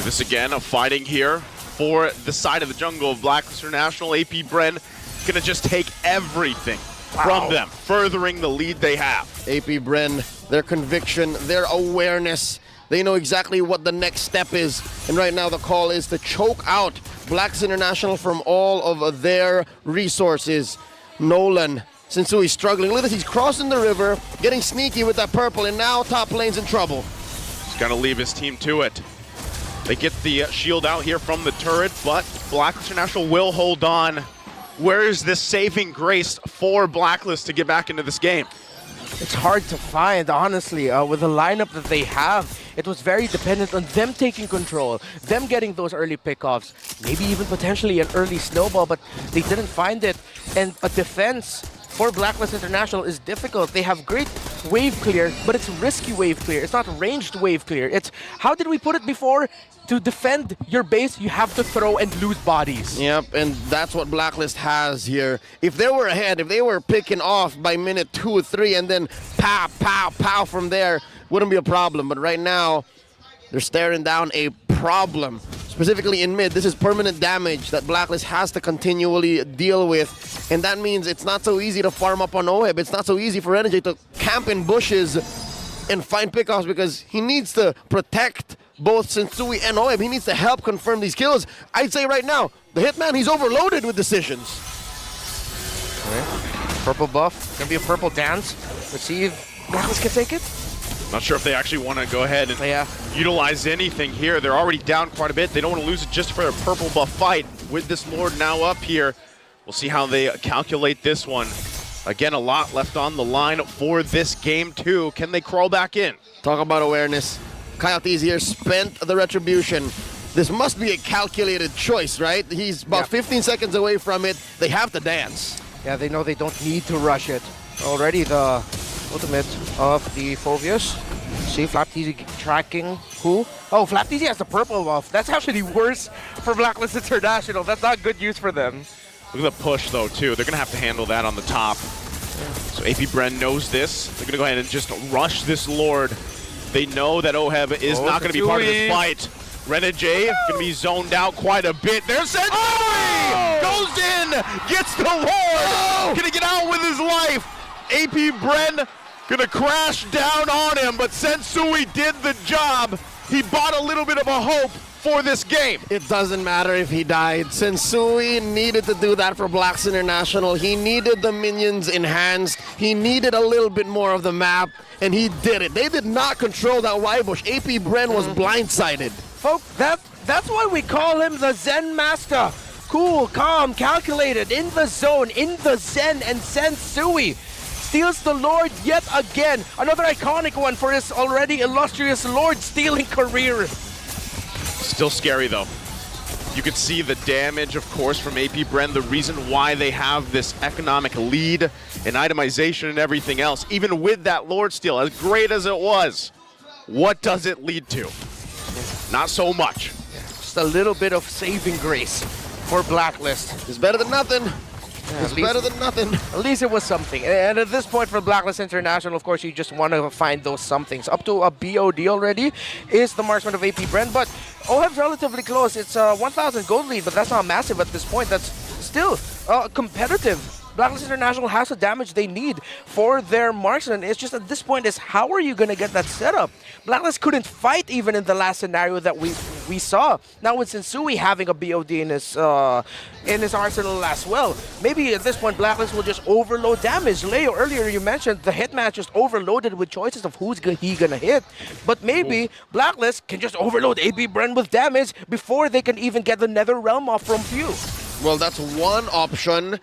This again, a fighting here for the side of the jungle of Blacklist International. AP Bren gonna just take everything from them, furthering the lead they have. AP Bren, their conviction, their awareness, they know exactly what the next step is. And right now the call is to choke out Blacklist International from all of their resources. Nolan, Sensui's struggling. Look at this, he's crossing the river, getting sneaky with that purple, and now top lane's in trouble. He's gonna leave his team to it. They get the shield out here from the turret, but Blacklist International will hold on. Where is this saving grace for Blacklist to get back into this game? It's hard to find, honestly. With the lineup that they have, it was very dependent on them taking control, them getting those early pickoffs, maybe even potentially an early snowball, but they didn't find it. And a defense for Blacklist International is difficult. They have great wave clear, but it's risky wave clear. It's not ranged wave clear. It's, how did we put it before? To defend your base, you have to throw and lose bodies. Yep, and that's what Blacklist has here. If they were ahead, if they were picking off by minute 2 or 3 and then pow, pow, pow from there, wouldn't be a problem. But right now, they're staring down a problem. Specifically in mid, this is permanent damage that Blacklist has to continually deal with. And that means it's not so easy to farm up on OEB. It's not so easy for Energy to camp in bushes and find pickoffs because he needs to protect both Sensui and OEB. He needs to help confirm these kills. I'd say right now, the Hitman, he's overloaded with decisions. Okay. Purple buff, gonna be a purple dance. Let's see if Blacklist can take it. Not sure if they actually want to go ahead and utilize anything here. They're already down quite a bit. They don't want to lose it just for a purple buff fight. With this Lord now up here, we'll see how they calculate this one. Again, a lot left on the line for this game too. Can they crawl back in? Talk about awareness. Coyotes here spent the retribution. This must be a calculated choice, right? He's about 15 seconds away from it. They have to dance. Yeah, they know they don't need to rush it. Already the ultimate of the Phoveus. See, Flapteezy tracking who? Oh, Flapteezy has the purple buff. That's actually worse for Blacklist International. That's not good use for them. Look at the push though too. They're gonna have to handle that on the top. So AP Bren knows this. They're gonna go ahead and just rush this Lord. They know that OHEB is not going to be part of this fight. Renegade going to be zoned out quite a bit. There's Sensui! goes in, gets the Lord, gonna get out with his life. AP Bren gonna crash down on him, but Sensui did the job. He bought a little bit of a hope for this game. It doesn't matter if he died. Sensui needed to do that for Blacks International. He needed the minions enhanced. He needed a little bit more of the map, and he did it. They did not control that Y bush. AP Bren was blindsided. Folks, that's why we call him the Zen Master. Cool, calm, calculated, in the zone, in the Zen, and Sensui steals the Lord yet again. Another iconic one for his already illustrious Lord stealing career. Still scary though. You could see the damage, of course, from AP Bren, the reason why they have this economic lead in itemization and everything else. Even with that Lord steal, as great as it was, what does it lead to? Not so much. Just a little bit of saving grace for Blacklist. It's better than nothing. It's better than nothing. At least it was something. And at this point for Blacklist International, of course, you just want to find those somethings. Up to a BOD already is the marksman of AP Bren, but OHEB's relatively close. It's a 1,000 gold lead, but that's not massive at this point. That's still competitive. Blacklist International has the damage they need for their marksman. It's just at this point is how are you going to get that setup? Blacklist couldn't fight even in the last scenario that we saw. Now with Sensui having a BOD in his arsenal as well, maybe at this point Blacklist will just overload damage. Leo, earlier you mentioned the hitman just overloaded with choices of who's he gonna hit, but maybe Blacklist can just overload AP Bren with damage before they can even get the Nether Realm off from Few. Well, that's one option.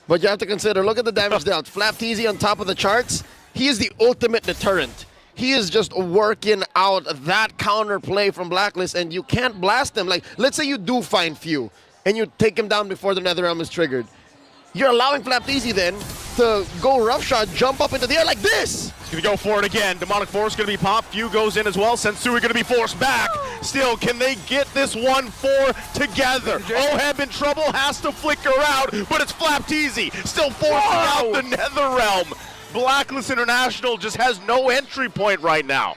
But you have to consider, look at the damage dealt. Flapteasy on top of the charts, he is the ultimate deterrent. He is just working out that counterplay from Blacklist, and you can't blast him. Like, let's say you do find Few, and you take him down before the Netherrealm is triggered. You're allowing Flapteasy then to go roughshot, jump up into the air like this. He's gonna go for it again. Demonic Force gonna be popped. Few goes in as well. Sensui gonna be forced back. Still, can they get this 1-4 together? OHEB in trouble, has to flicker out, but it's Flapteasy still forcing out the Netherrealm. Blacklist International just has no entry point right now.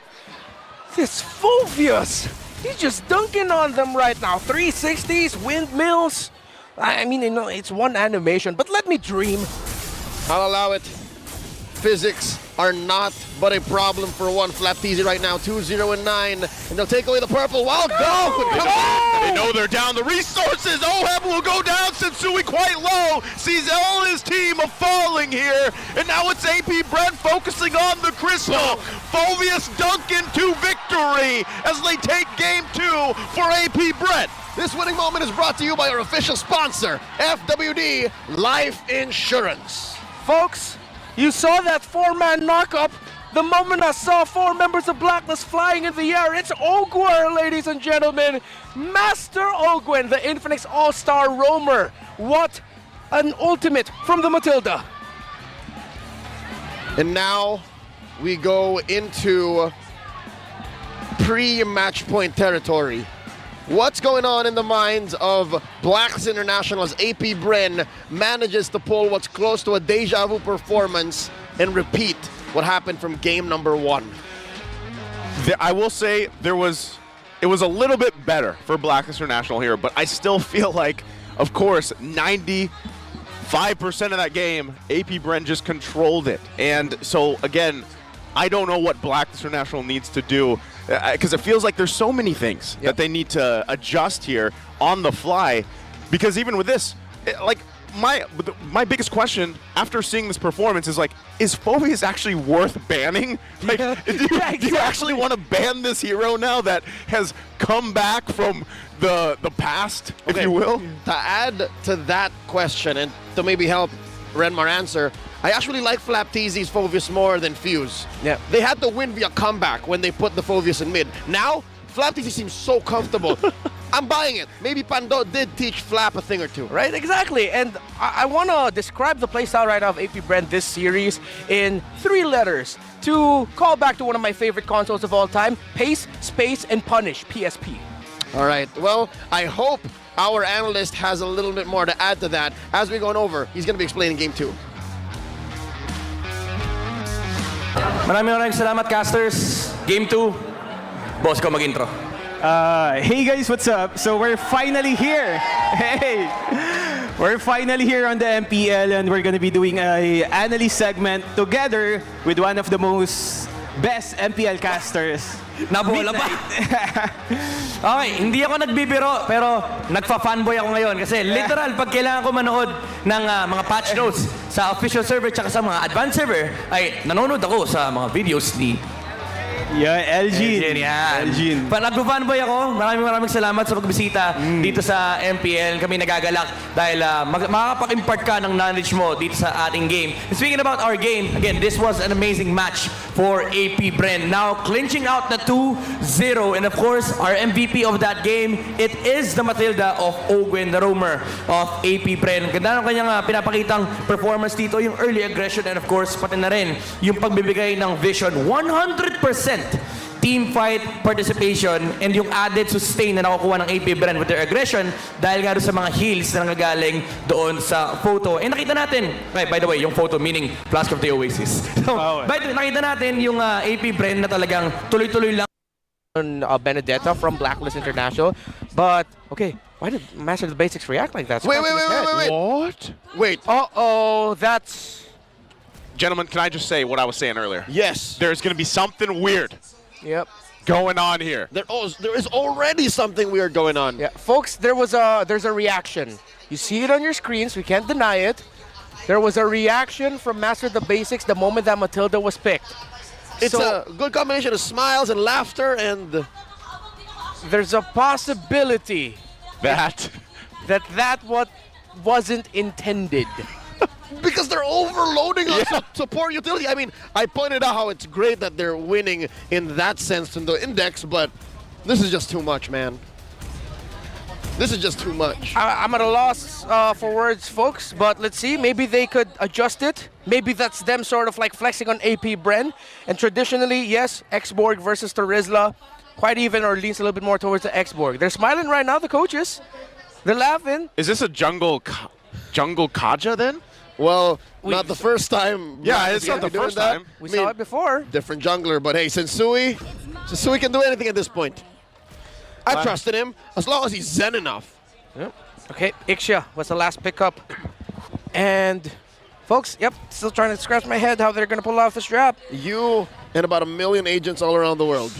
This Phobius, he's just dunking on them right now. 360s, windmills. I mean, you know, it's one animation, but let me dream. I'll allow it. Physics are not but a problem for one Flapteasy right now. 2-0 and 9, and they'll take away the purple. Wild go! They know they're down the resources. OHEB will go down. Sensui quite low. Sees all his team falling here, and now it's AP Bren focusing on the crystal. Phobius Duncan to victory as they take game 2 for AP Bren. This winning moment is brought to you by our official sponsor, FWD Life Insurance. Folks, you saw that 4-man knockup. The moment I saw 4 members of Blacklist flying in the air, it's Ogwer, ladies and gentlemen. Master Ogwen, the Infinix All-Star Roamer. What an ultimate from the Matilda. And now we go into pre-match point territory. What's going on in the minds of Blacks International as AP Bren manages to pull what's close to a deja vu performance and repeat what happened from game number 1? I will say it was a little bit better for Blacklist International here, but I still feel like, of course, 95% of that game, AP Bren just controlled it. And so, again, I don't know what Blacklist International needs to do, because it feels like there's so many things that they need to adjust here on the fly. Because even with this, like, my biggest question after seeing this performance is like, is Phobius actually worth banning? Like, do you actually want to ban this hero now that has come back from the past, if you will? To add to that question and to maybe help Renmar answer, I actually like Flapteasy's Phobius more than Fuse. Yeah. They had to win via comeback when they put the Phobius in mid. Now, Flapteasy seems so comfortable. I'm buying it. Maybe Pando did teach Flap a thing or two. Right, exactly. And I want to describe the playstyle right now of AP Bren this series in 3 letters to call back to one of my favorite consoles of all time: Pace, Space, and Punish, PSP. All right. Well, I hope our analyst has a little bit more to add to that. As we're going over, he's going to be explaining game 2. Maraming salamat, casters. Game 2, boss ko mag-intro. Hey guys, what's up? So we're finally here. Hey! We're finally here on the MPL and we're gonna be doing a analyst segment together with one of the most best MPL casters. Nabola pa. Okay, hindi ako nagbibiro, pero nagfa-fanboy ako ngayon kasi literal, pag kailangan ko manood ng mga patch notes sa official server tsaka sa mga advanced server, ay nanonood ako sa mga videos ni Yeah, Elgin. Elgin. Nagpo-fanboy ako. Maraming salamat sa pagbisita dito sa MPL. Kami nagagalak dahil makakapag-impart ka ng knowledge mo dito sa ating game. And speaking about our game, again, this was an amazing match for AP Bren. Now, clinching out the 2-0. And of course, our MVP of that game, it is the Matilda of Ogwen, the roamer of AP Bren. Ganda ng kanyang pinapakitang performance dito, yung early aggression and of course, pati na rin yung pagbibigay ng vision. 100% team fight participation and yung added sustain na nakukuha ng AP Bren with their aggression dahil nga doon sa mga heals na nanggagaling doon sa photo. And nakita natin, by the way, yung photo meaning Flask of the Oasis. So, by the way, nakita natin yung AP Bren na talagang tuloy-tuloy lang. Benedetta from Blacklist International. But, okay, why did Master of the Basics react like that? Wait. What? Wait. Uh-oh, that's... Gentlemen, can I just say what I was saying earlier? Yes. There's going to be something weird going on here. There is already something weird going on. Yeah, folks, there's a reaction. You see it on your screens. We can't deny it. There was a reaction from Master of the Basics the moment that Matilda was picked. It's a good combination of smiles and laughter, and there's a possibility That what wasn't intended. because they're overloading on support utility. I mean, I pointed out how it's great that they're winning in that sense in the index, but this is just too much, man. This is just too much. I'm at a loss for words, folks, but let's see. Maybe they could adjust it. Maybe that's them sort of like flexing on AP Bren. And traditionally, yes, X-Borg versus Terizla, quite even or leans a little bit more towards the X-Borg. They're smiling right now, the coaches. They're laughing. is this a jungle Kaja then? Well, not the first time. Yeah, it's not the doing first that. time. We saw it before. Different jungler, but hey, Sensui can do anything at this point. I trusted him as long as he's zen enough. Yep. Okay, Ixia was the last pickup. And folks, still trying to scratch my head how they're going to pull off this drop. You and about 1 million agents all around the world.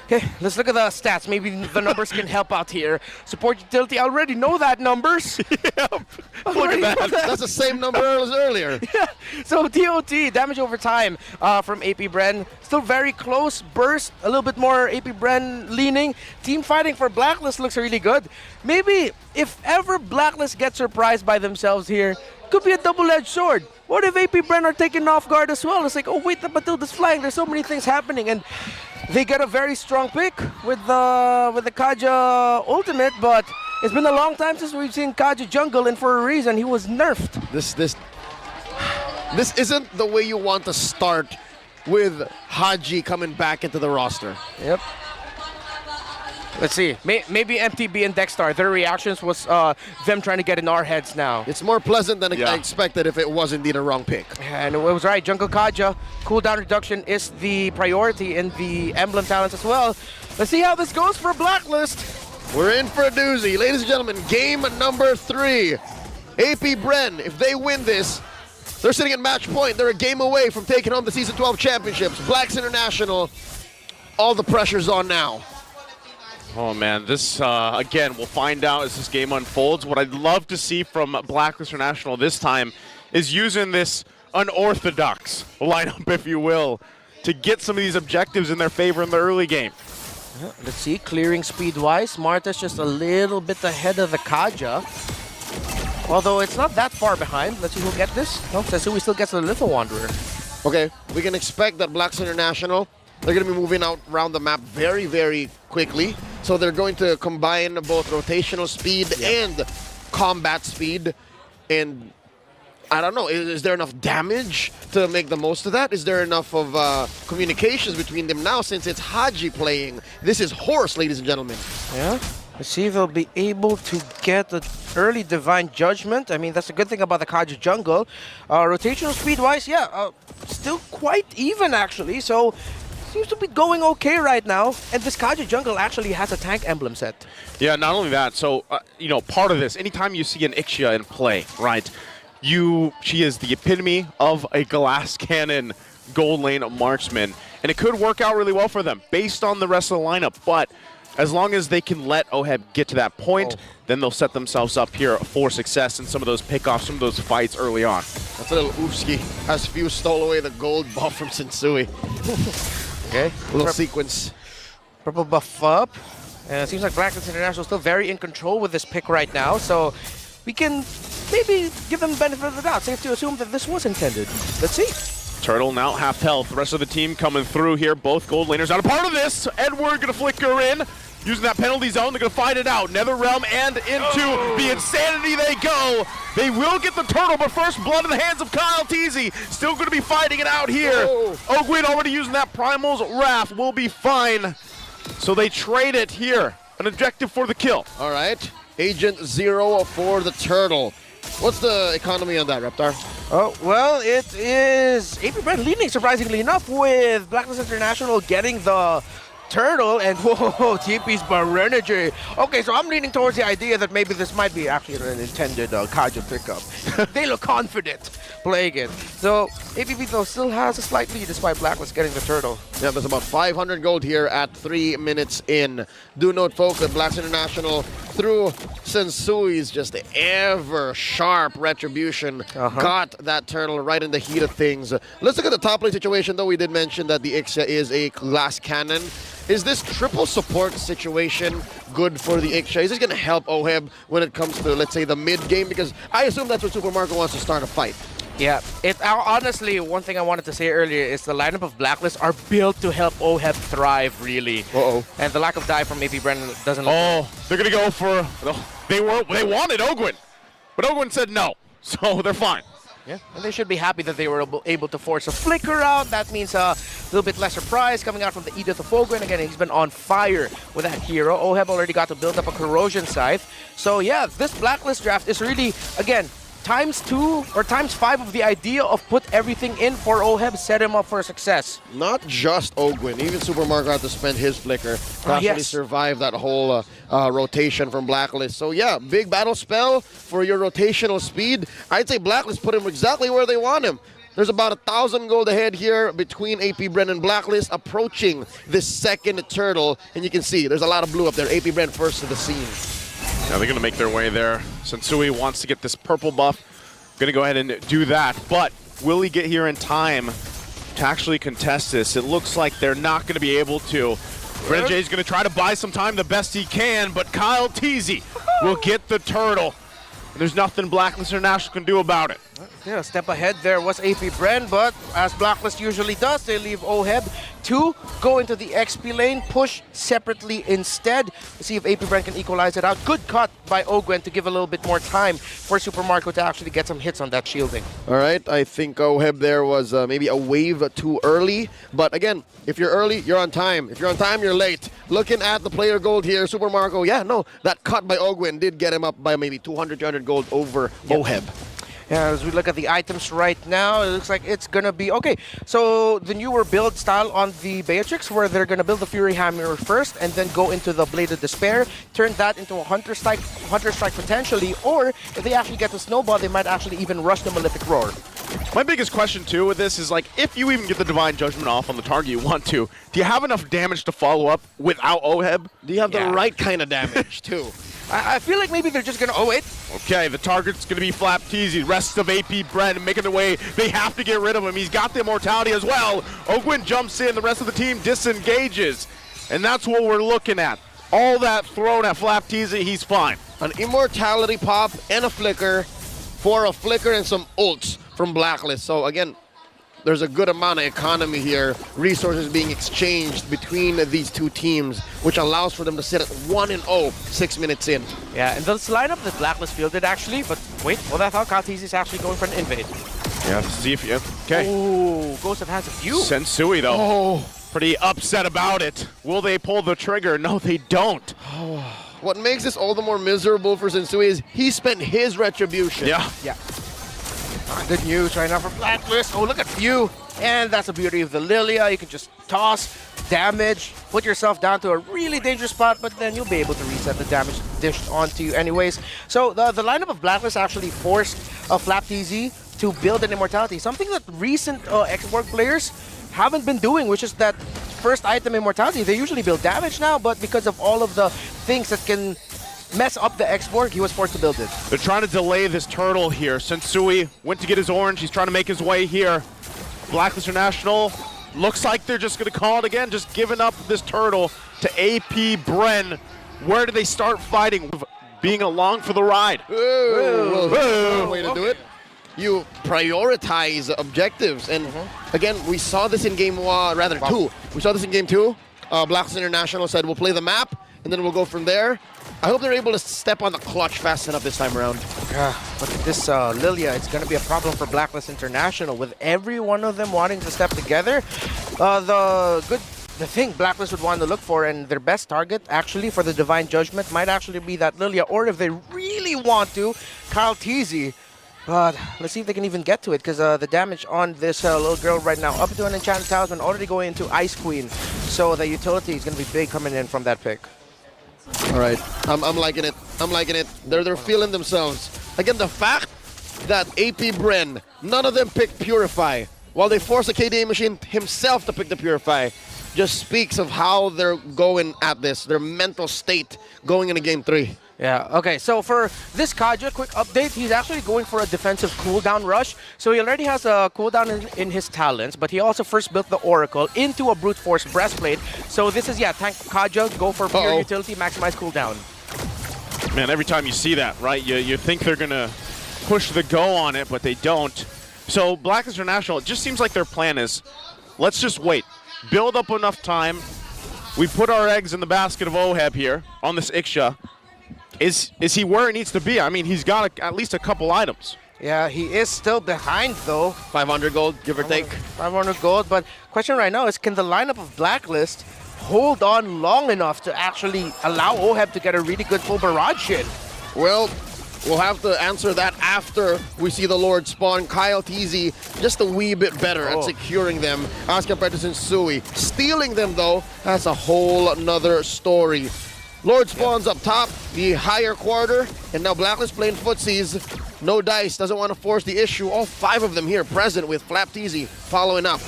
Okay, let's look at the stats. Maybe the numbers can help out here. Support utility, I already know that numbers. Look at that. That's the same number as earlier. Yeah. So TOT, damage over time from AP Bren. Still very close. Burst, a little bit more AP Bren leaning. Team fighting for Blacklist looks really good. Maybe if ever Blacklist gets surprised by themselves here, could be a double-edged sword. What if AP Bren are taken off guard as well? It's like, oh wait, the Matilda's flying. There's so many things happening, and they get a very strong pick with the Kaja ultimate, but it's been a long time since we've seen Kaja jungle, and for a reason, he was nerfed. This isn't the way you want to start with Haji coming back into the roster. Yep. Let's see. Maybe MTB and Dexstar, their reactions was them trying to get in our heads now. It's more pleasant than I expected if it was indeed a wrong pick. And it was right. Jungle Kaja, cooldown reduction is the priority in the emblem talents as well. Let's see how this goes for Blacklist. We're in for a doozy. Ladies and gentlemen, game number 3. AP Bren, if they win this, they're sitting at match point. They're a game away from taking home the Season 12 championships. Blacks International, all the pressure's on now. Oh man, this again, we'll find out as this game unfolds. What I'd love to see from Blacklist International this time is using this unorthodox lineup, if you will, to get some of these objectives in their favor in the early game. Let's see, clearing speed-wise, Marta's just a little bit ahead of the Kaja. Although it's not that far behind. Let's see who'll get this. No, Sensui still gets the Little Wanderer. Okay, we can expect that Blacks International, they're going to be moving out around the map very, very quickly. So they're going to combine both rotational speed and combat speed. And I don't know, is there enough damage to make the most of that? Is there enough of communications between them now since it's Haji playing? This is Horse, ladies and gentlemen. Yeah. Let's see if they'll be able to get an early Divine Judgment. I mean, that's a good thing about the Kaja jungle. Rotational speed-wise, still quite even, actually. So seems to be going okay right now. And this Kaji jungle actually has a tank emblem set. Yeah, not only that, so, you know, part of this, anytime you see an Ixia in play, right, she is the epitome of a glass cannon gold lane marksman. And it could work out really well for them based on the rest of the lineup. But as long as they can let OHEB get to that point, then they'll set themselves up here for success in some of those pickoffs, some of those fights early on. That's a little oofski. As Few stole away the gold buff from Sensui. Okay. Little sequence. Purple buff up. And it seems like Blacklist International is still very in control with this pick right now. So we can maybe give them the benefit of the doubt. Safe to assume that this was intended. Let's see. Turtle now half health. The rest of the team coming through here. Both gold laners not a part of this. Edward gonna flicker in. Using that penalty zone, they're gonna fight it out. Netherrealm and into the insanity they go. They will get the turtle, but first blood in the hands of Kyle Teasy. Still gonna be fighting it out here. Ogwin already using that Primal's Wrath, will be fine. So they trade it here. An objective for the kill. All right. Agent 0 for the turtle. What's the economy on that, Reptar? Oh, well, it is AP Brand leading, surprisingly enough, with Blacklist International getting the turtle and whoa, TP's Barenergy. Okay, so I'm leaning towards the idea that maybe this might be actually an intended Kaja pickup. They look confident playing it. So APB though still has a slight lead despite Blacklist getting the turtle. Yeah, there's about 500 gold here at 3 minutes in. Do note, folks, that Blacklist International, through Sensui's just ever sharp retribution, got that turtle right in the heat of things. Let's look at the top lane situation, though. We did mention that the Ixia is a glass cannon. Is this triple support situation good for the Ixia? Is this going to help OHEB when it comes to, let's say, the mid game? Because I assume that's what Super Marco wants to start a fight. Yeah, honestly, one thing I wanted to say earlier is the lineup of Blacklist are built to help OHEB thrive, really. And the lack of die from AP Brennan doesn't look they're going to go for... They wanted Ogwin, but Ogwin said no, so they're fine. Yeah, and they should be happy that they were able to force a flicker out. That means a little bit less surprise coming out from the Edith of Ogwin. Again, he's been on fire with that hero. OHEB already got to build up a corrosion scythe. So yeah, this Blacklist draft is really, again, ×2 or ×5 of the idea of put everything in for OHEB, set him up for success. Not just Ogwin, even Super Marco had to spend his flicker to actually survive that whole rotation from Blacklist. So yeah, big battle spell for your rotational speed. I'd say Blacklist put him exactly where they want him. There's about 1,000 gold ahead here between AP Bren and Blacklist, approaching this second turtle. And you can see there's a lot of blue up there. AP Bren first to the scene. Now they're going to make their way there. Sensui wants to get this purple buff. Going to go ahead and do that. But will he get here in time to actually contest this? It looks like they're not going to be able to. Renjay's going to try to buy some time the best he can, but Kyle Teasy will get the turtle. And there's nothing Blacklist International can do about it. Yeah, a step ahead there was AP Bren, but as Blacklist usually does, they leave OHEB to go into the XP lane, push separately instead to see if AP Bren can equalize it out. Good cut by Ogwen to give a little bit more time for Super Marco to actually get some hits on that shielding. All right, I think OHEB there was maybe a wave too early. But again, if you're early, you're on time. If you're on time, you're late. Looking at the player gold here, Super Marco, yeah, no, that cut by Ogwen did get him up by maybe 200, 300 gold over OHEB. Yeah, as we look at the items right now, it looks like it's going to be... Okay, so the newer build style on the Beatrix, where they're going to build the Fury Hammer first and then go into the Blade of Despair, turn that into a Hunter Strike potentially, or if they actually get the Snowball, they might actually even rush the Malefic Roar. My biggest question, too, with this is, like, if you even get the Divine Judgment off on the target you want to, do you have enough damage to follow up without OHEB? Do you have the right kind of damage, too? I feel like maybe they're just going to... Oh, wait. Okay, the target's going to be Flap Teasy. Rest of AP Bren making their way. They have to get rid of him. He's got the immortality as well. Ogwin jumps in. The rest of the team disengages. And that's what we're looking at. All that thrown at Flap Teasy, he's fine. An immortality pop and a flicker for a flicker and some ults from Blacklist. So, again, there's a good amount of economy here, resources being exchanged between these two teams, which allows for them to sit at 1-0 6 minutes in. Yeah, and this lineup that Blacklist fielded actually, but wait, well, I thought Katiz is actually going for an invade. Yeah, see if you... Okay. Oh, Ghost of has a few. Sensui, though, pretty upset about it. Will they pull the trigger? No, they don't. What makes this all the more miserable for Sensui is he spent his retribution. Yeah. Good news right now for Blacklist. Oh, look at Few. And that's the beauty of the Lilia. You can just toss, damage, put yourself down to a really dangerous spot, but then you'll be able to reset the damage dished onto you anyways. So the lineup of Blacklist actually forced Flap-TZ to build an immortality, something that recent X-Borg players haven't been doing, which is that first item immortality. They usually build damage now, but because of all of the things that can mess up the X-Borg, he was forced to build it. They're trying to delay this turtle here. Sensui went to get his orange. He's trying to make his way here. Blacklist International looks like they're just going to call it again, just giving up this turtle to AP Bren. Where do they start fighting? Being along for the ride. Well, way to do it. You prioritize objectives, and again, we saw this in game two. We saw this in game two. Blacklist International said we'll play the map, and then we'll go from there. I hope they're able to step on the clutch fast enough this time around. But this Lilia, it's going to be a problem for Blacklist International with every one of them wanting to step together. The thing Blacklist would want to look for, and their best target actually for the Divine Judgment might actually be that Lilia, or if they really want to, Kyle-TZ. But let's see if they can even get to it, because the damage on this little girl right now, up to an Enchanted Talisman, already going into Ice Queen. So the utility is going to be big coming in from that pick. All right, I'm liking it. I'm liking it. They're feeling themselves. Again, the fact that AP Bren, none of them picked Purify, while they force the KDA machine himself to pick the Purify, just speaks of how they're going at this, their mental state going into game 3. Yeah, okay, so for this Kaja, quick update, he's actually going for a defensive cooldown rush. So he already has a cooldown in his talents, but he also first built the Oracle into a Brute Force Breastplate. So this is, yeah, tank Kaja, go for pure utility, maximize cooldown. Man, every time you see that, right, you think they're going to push the go on it, but they don't. So Blacklist International, it just seems like their plan is, let's just wait. Build up enough time. We put our eggs in the basket of Oheb here on this Iksha. Is he where he needs to be? I mean, he's got at least a couple items. Yeah, he is still behind though. 500 gold, give or take. 500 gold, but question right now is, can the lineup of Blacklist hold on long enough to actually allow Oheb to get a really good full barrage in? Well, we'll have to answer that after we see the Lord spawn. Kyle-TZ just a wee bit better at securing them as compared to Sensui. Stealing them though, that's a whole nother story. Lord spawns up top, the higher quarter, and now Blacklist playing footsies. No dice, doesn't want to force the issue. All 5 of them here present with Flap-TZ following up.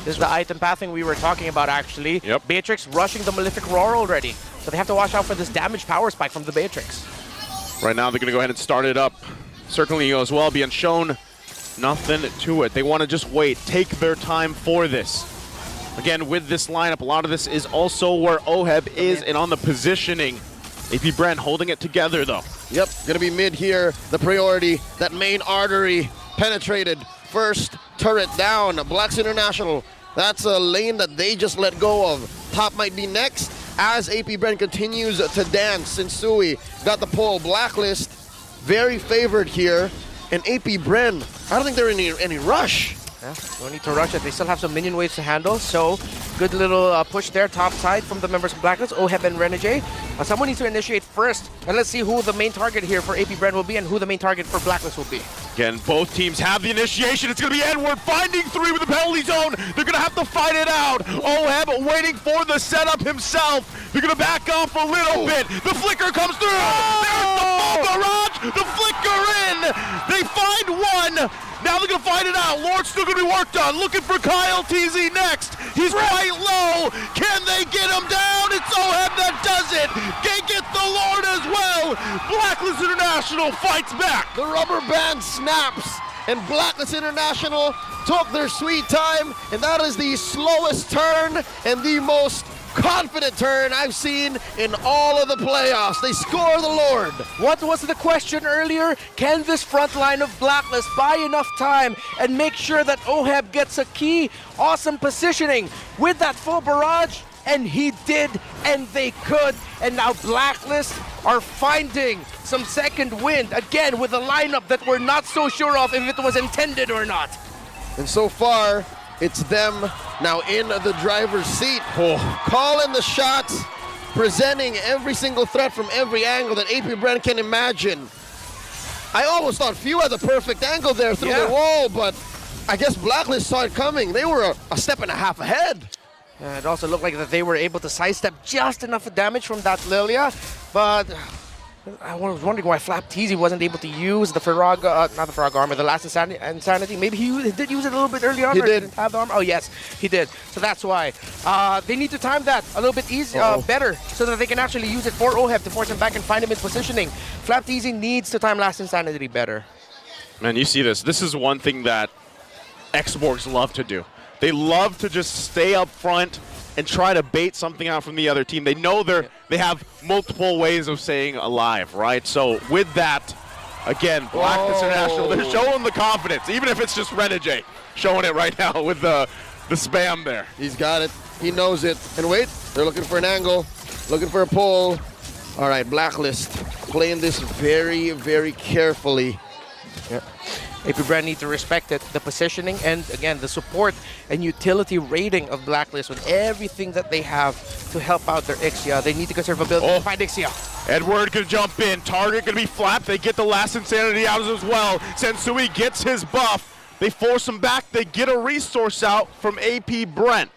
This is the item pathing we were talking about actually. Yep. Beatrix rushing the Malefic Roar already. So they have to watch out for this damage power spike from the Beatrix. Right now, they're going to go ahead and start it up. Circling as well, being shown nothing to it. They want to just wait, take their time for this. Again, with this lineup, a lot of this is also where Oheb is and on the positioning. AP Bren holding it together, though. Yep, gonna be mid here. The priority, that main artery penetrated. First turret down, Blacks International. That's a lane that they just let go of. Top might be next as AP Bren continues to dance. Sensui got the pull. Blacklist very favored here. And AP Bren, I don't think they're in any rush. Yeah, don't need to rush it. They still have some minion waves to handle, so good little push there, top side from the members of Blacklist, Oheb and Renegade. Someone needs to initiate first, and let's see who the main target here for AP Bren will be and who the main target for Blacklist will be. Again, both teams have the initiation. It's going to be Edward finding 3 with the penalty zone. They're going to have to fight it out. Oheb waiting for the setup himself. They're going to back off a little bit. The flicker comes through. There's the full barrage. The flicker in. They find 1. Now they're going to fight it out. Lord's still going to be worked on. Looking for Kyle-TZ next. He's right low. Can they get him down? It's Oheb that does it. They get the Lord as well. Blacklist International fights back. The rubber band snaps, and Blacklist International took their sweet time, and that is the slowest turn and the most confident turn I've seen in all of the playoffs. They score the Lord. What was the question earlier? Can this front line of Blacklist buy enough time and make sure that Oheb gets a key? Awesome positioning with that full barrage, and he did, and they could. And now Blacklist are finding some second wind, again with a lineup that we're not so sure of if it was intended or not. And so far, it's them now in the driver's seat, calling the shots, presenting every single threat from every angle that AP Bren can imagine. I almost thought Few had the perfect angle there through the wall, but I guess Blacklist saw it coming. They were a step and a half ahead. It also looked like that they were able to sidestep just enough damage from that Lilia, but I was wondering why Flapteasy wasn't able to use the Farag, not the Farag armor, the last Insanity. Maybe he did use it a little bit early on. He or did. Didn't have the armor. Oh yes, he did. So that's why they need to time that a little bit better, so that they can actually use it for Oheb to force him back and find him in positioning. Flapteasy needs to time last Insanity better. Man, you see this. This is one thing that Xborgs love to do. They love to just stay up front and try to bait something out from the other team. They know they have multiple ways of staying alive, right? So with that, again, Blackness International, they're showing the confidence, even if it's just Renegade showing it right now with the spam there. He's got it. He knows it. And wait, they're looking for an angle, looking for a pull. All right, Blacklist playing this very, very carefully. Yeah. AP Brand need to respect it, the positioning, and again, the support and utility rating of Blacklist with everything that they have to help out their Ixia. They need to conserve ability to find Ixia. Edward gonna jump in. Target gonna be flapped. They get the last Insanity out as well. Sensui gets his buff. They force him back. They get a resource out from AP Brent.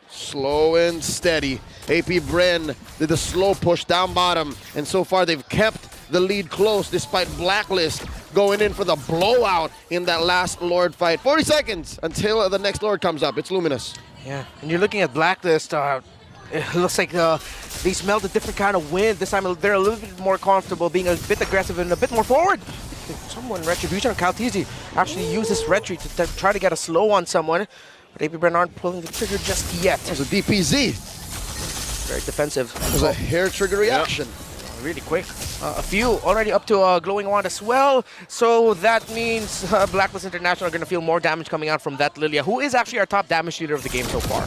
Slow and steady. AP Bren did the slow push down bottom, and so far they've kept the lead close despite Blacklist going in for the blowout in that last Lord fight. 40 seconds until the next Lord comes up. It's Luminous. Yeah, and you're looking at Blacklist. It looks like they smelled a different kind of wind. This time they're a little bit more comfortable, being a bit aggressive and a bit more forward. Someone, Retribution on Kaltizi, actually used this retreat to try to get a slow on someone. But AP Bren aren't pulling the trigger just yet. It was a DPZ. Very defensive. It was a hair trigger reaction. Really quick. A few already up to Glowing Wand as well. So that means Blacklist International are going to feel more damage coming out from that Lilia, who is actually our top damage leader of the game so far.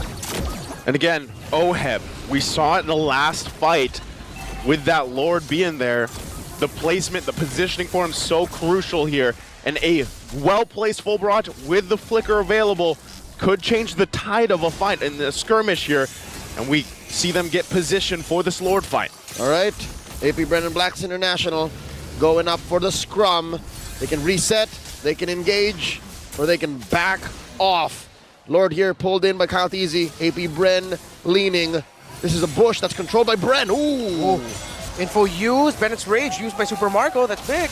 And again, Oheb, we saw it in the last fight with that Lord being there. The placement, the positioning for him so crucial here. And a well-placed full barrage with the flicker available could change the tide of a fight in the skirmish here. And we see them get positioned for this Lord fight. All right, AP Brennan Blacks International going up for the scrum. They can reset, they can engage, or they can back off. Lord here pulled in by Kaltizi. AP Bren leaning. This is a bush that's controlled by Bren. Ooh. Info used, Bennett's Rage used by Super Marco. That's big.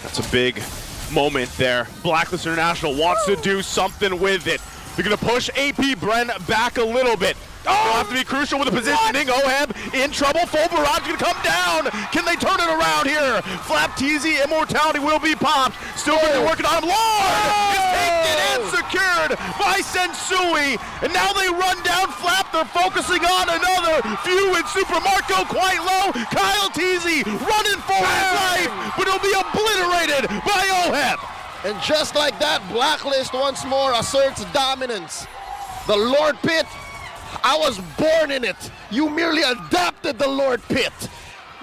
That's a big moment there. Blacklist International wants to do something with it. They're going to push AP Bren back a little bit. They'll have to be crucial with the positioning. Oheb in trouble. Full barrage going to come down. Can they turn it around here? Flapteasy, Immortality will be popped. Still going to be working on him. Lord is taken and secured by Sensui. And now they run down Flap. They're focusing on another few in Super Marco quite low. Kyle Teasy running for his life, but he'll be obliterated by Oheb. And just like that, Blacklist once more asserts dominance. The Lord Pit, I was born in it. You merely adapted the Lord Pit.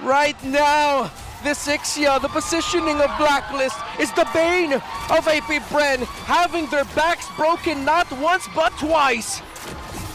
Right now, this Ixia, the positioning of Blacklist, is the bane of AP Bren, having their backs broken not once but twice.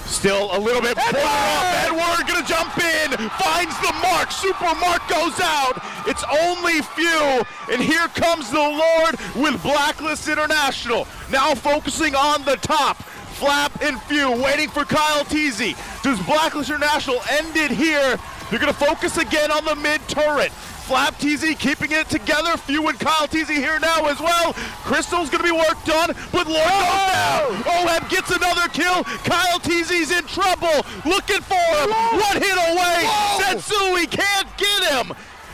Still a little bit further up. Edward gonna jump in, finds the mark. Super Mark goes out. It's only few, and here comes the Lord with Blacklist International. Now focusing on the top. Flap and Few waiting for Kyle Teasy. Does Blacklist International end it here? They're gonna focus again on the mid turret. Flap Teasy keeping it together. Few and Kyle Teasy here now as well. Crystal's gonna be worked on, but Lord goes down. Oheb gets another kill. Kyle Teasy's in trouble. Looking for him. One hit away. Sensui can't get him.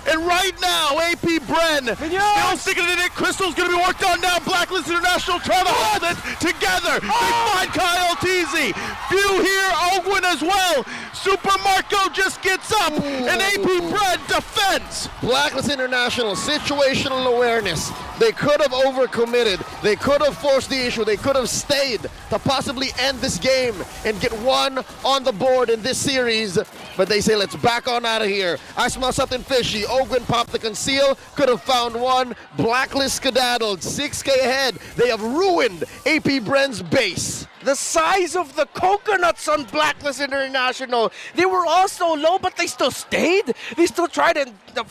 And right now, AP Bren still sticking it in. Crystal's going to be worked on now. Blacklist International trying to hold it together. They find Kyle Teasy. Few here, Ogwin as well. Super Marco just gets up, and AP Bren defends. Blacklist International, situational awareness. They could have overcommitted. They could have forced the issue. They could have stayed to possibly end this game and get one on the board in this series. But they say, let's back on out of here. I smell something fishy. Ogwin popped the conceal. Could have found one. Blacklist skedaddled. 6K ahead. They have ruined AP Bren's base. The size of the coconuts on Blacklist International. They were all so low, but they still stayed. They still tried to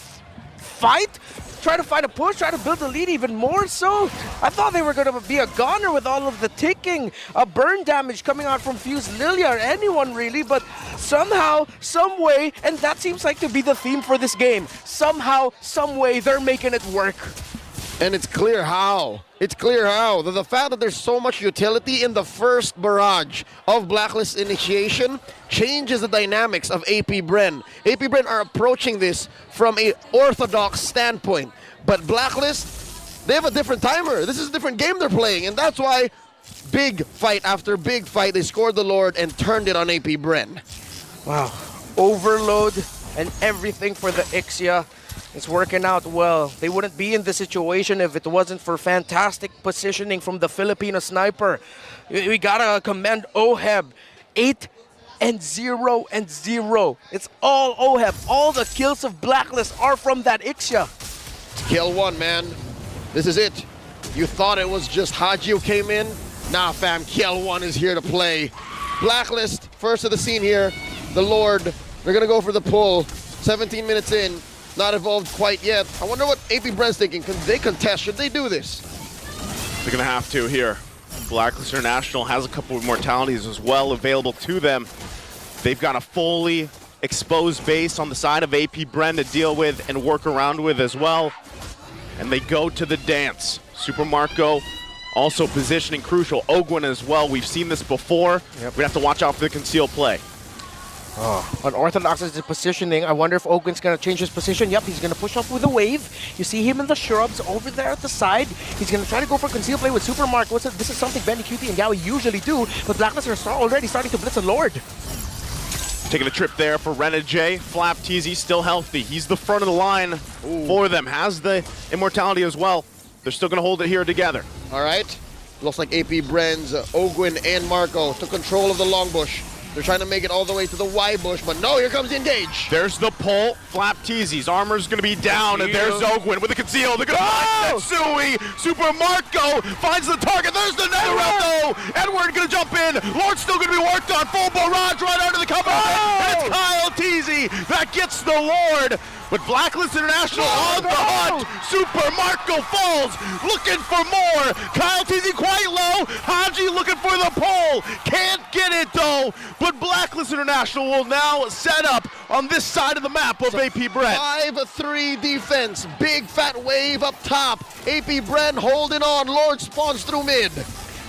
fight. try to find a push, try to build a lead even more so. I thought they were going to be a goner with all of the ticking, burn damage coming out from Fuse Lilia or anyone really, but somehow, some way, and that seems like to be the theme for this game. Somehow, some way, they're making it work. And it's clear how. It's clear how. The fact that there's so much utility in the first barrage of Blacklist initiation changes the dynamics of AP Bren. AP Bren are approaching this from a orthodox standpoint. But Blacklist, they have a different timer. This is a different game they're playing. And that's why big fight after big fight, they scored the Lord and turned it on AP Bren. Wow. Overload and everything for the Ixia. It's working out well. They wouldn't be in this situation if it wasn't for fantastic positioning from the Filipino sniper. We gotta commend Oheb. 8-0-0. It's all Oheb. All the kills of Blacklist are from that Ixia. Kill one, man. This is it. You thought it was just Haji who came in? Nah, fam. Kill one is here to play. Blacklist, first of the scene here. The Lord, they're gonna go for the pull. 17 minutes in. Not evolved quite yet. I wonder what AP Bren's thinking. Can they contest? Should they do this? They're going to have to here. Blacklist International has a couple of mortalities as well available to them. They've got a fully exposed base on the side of AP Bren to deal with and work around with as well. And they go to the dance. Super Marco also positioning crucial. Ogwin as well. We've seen this before. Yep. We have to watch out for the concealed play. Unorthodox is the positioning. I wonder if Ogwin's going to change his position. Yep, he's going to push up with a wave. You see him in the shrubs over there at the side. He's going to try to go for concealed play with Super Marco. This is something Benny QT and Yowie usually do, but Blacklist are already starting to blitz a Lord. Taking a trip there for Renajay. Flap TZ still healthy. He's the front of the line for them. Has the immortality as well. They're still going to hold it here together. All right. Looks like AP Bren's Ogwin and Marco took control of the long bush. They're trying to make it all the way to the Y bush, but no, here comes the engage. There's the pull. Flap TZ's armor's going to be down, and there's Ogwin with the conceal. They're going to find Setsui. Super Marco finds the target. There's the netherrail, though. Edward going to jump in. Lord's still going to be worked on. Full barrage right under the cover. And it's Kyle TZ that gets the Lord. But Blacklist International on the hunt. Super Marco falls, looking for more. Kyle TZ quite low. Haji looking for the pull. Can't get it though. But Blacklist International will now set up on this side of the map of AP Bren. 5-3 defense. Big fat wave up top. AP Bren holding on. Lord spawns through mid.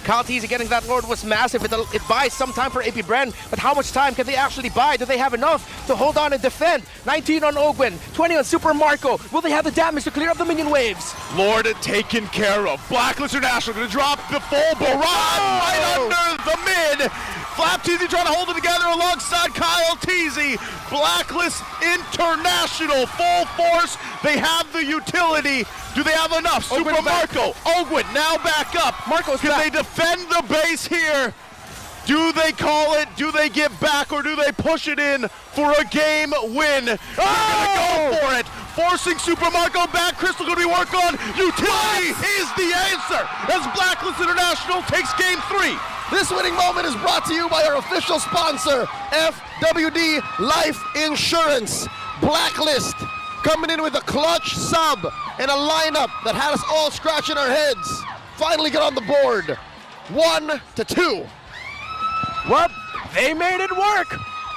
Kyle TZ getting that Lord was massive. It buys some time for AP Bren, but how much time can they actually buy? Do they have enough to hold on and defend? 19 on Ogwin, 20 on Super Marco. Will they have the damage to clear up the minion waves? Lord taken care of. Blacklist International going to drop the full barrage right under the mid. Flap TZ trying to hold it together alongside Kyle TZ. Blacklist International, full force. They have the utility. Do they have enough? Super Marco, Ogwin now back up. Marco's Can back. they defend the base here? Do they call it? Do they get back? Or do they push it in for a game win? They're gonna go for it. Forcing Super Marco back. Crystal gonna be worked on. Utility is the answer as Blacklist International takes game 3. This winning moment is brought to you by our official sponsor, FWD Life Insurance. Blacklist coming in with a clutch sub and a lineup that had us all scratching our heads. Finally get on the board. 1-2. Well, they made it work,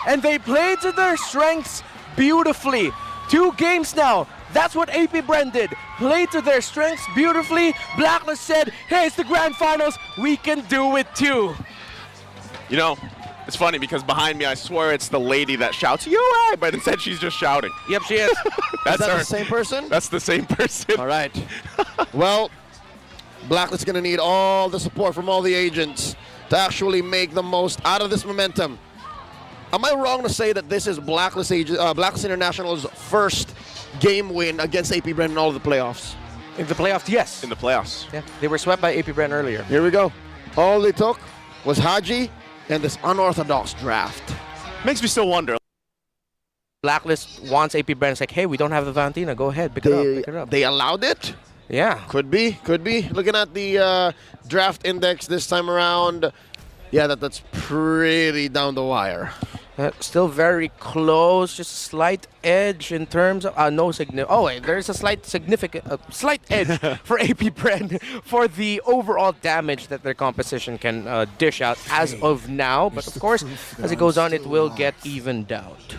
and they played to their strengths beautifully. 2 games now. That's what AP Bren did. Played to their strengths beautifully. Blacklist said, hey, it's the grand finals. We can do it too. You know, it's funny because behind me, I swear it's the lady that shouts, UA, but instead she's just shouting. Yep, she is. That's Is that her. the same person? That's the same person. All right. Well, Blacklist is going to need all the support from all the agents to actually make the most out of this momentum. Am I wrong to say that this is Blacklist International's first game win against AP Bren in all of the playoffs? In the playoffs, yes. In the playoffs. Yeah, they were swept by AP Bren earlier. Here we go. All they took was Haji and this unorthodox draft. Makes me still wonder. Blacklist wants AP Bren. It's like, hey, we don't have the Valentina. Go ahead, pick it up. They allowed it? Yeah. Could be. Looking at the draft index this time around, yeah, that's pretty down the wire. Still very close, just a slight edge in terms of no significant. Oh wait, there's a slight edge for AP Bren for the overall damage that their composition can dish out as of now. But of course, as it goes on, it will get evened out.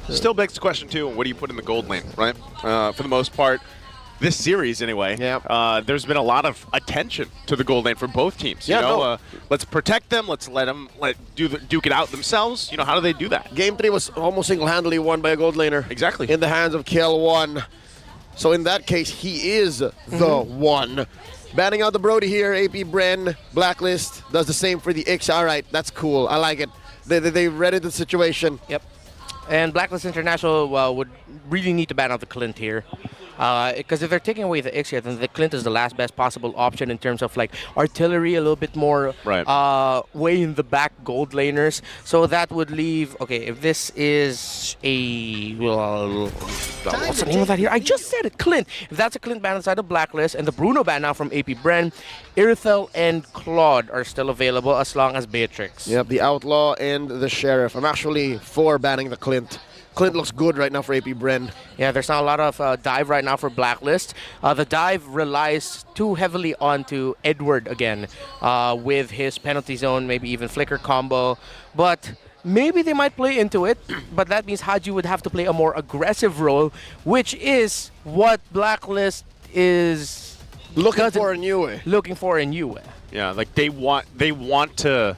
Still begs the question too, what do you put in the gold lane, right? For the most part, this series anyway, there's been a lot of attention to the gold lane for both teams. You know, let's protect them. Let's let them duke it out themselves. You know, how do they do that? Game 3 was almost single-handedly won by a gold laner. Exactly. In the hands of KL1. So in that case, he is the one. Banning out the Brody here, AP Bren, Blacklist, does the same for the Ix. All right, that's cool. I like it. They read the situation. Yep. And Blacklist International would really need to ban out the Clint here. Because if they're taking away the Ix here, then the Clint is the last best possible option in terms of like artillery, a little bit more way in the back gold laners. So that would leave, okay, if this is a, what's the name of that here? I just said it, Clint. If that's a Clint ban inside of Blacklist and the Bruno ban now from AP Bren, Irithel and Claude are still available as long as Beatrix. Yep, the Outlaw and the Sheriff. I'm actually for banning the Clint. Clint looks good right now for AP Bren. Yeah, there's not a lot of dive right now for Blacklist. The dive relies too heavily onto Edward again with his penalty zone, maybe even flicker combo. But maybe they might play into it, but that means Haji would have to play a more aggressive role, which is what Blacklist is looking for in Yue. Looking for in Yue. Yeah, like they want to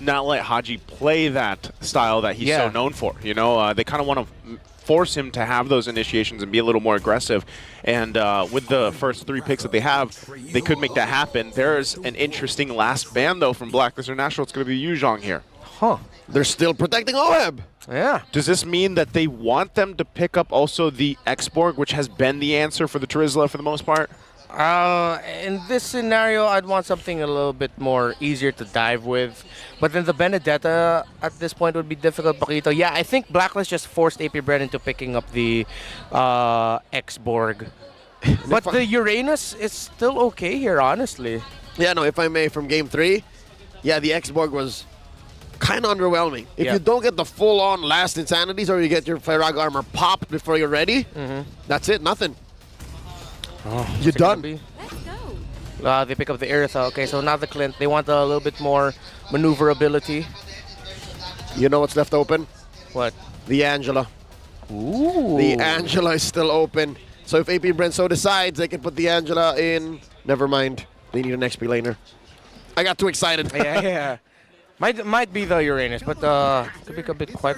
not let Haji play that style that he's so known for. You know, they kind of want to force him to have those initiations and be a little more aggressive. And with the first 3 picks that they have, they could make that happen. There's an interesting last ban, though, from Blacklist International. It's going to be Yuzhong here. Huh. They're still protecting Oheb. Yeah. Does this mean that they want them to pick up also the X-Borg, which has been the answer for the Terizla for the most part? In this scenario, I'd want something a little bit more easier to dive with. But then the Benedetta at this point would be difficult, Paquito. Yeah, I think Blacklist just forced AP Bren into picking up the X-Borg. But the Uranus is still okay here, honestly. Yeah, no, if I may, from Game 3, yeah, the X-Borg was kind of underwhelming. If you don't get the full-on last Insanities or you get your Firag armor popped before you're ready, that's it, nothing. Oh, you're done. They pick up the Irithel. Okay, so now the Clint. They want a little bit more maneuverability. You know what's left open? What? The Angela. Ooh. The Angela is still open. So if AP Bren so decides, they can put the Angela in. Never mind. They need an XP laner. I got too excited. Yeah. Might be the Uranus, but could be a bit quite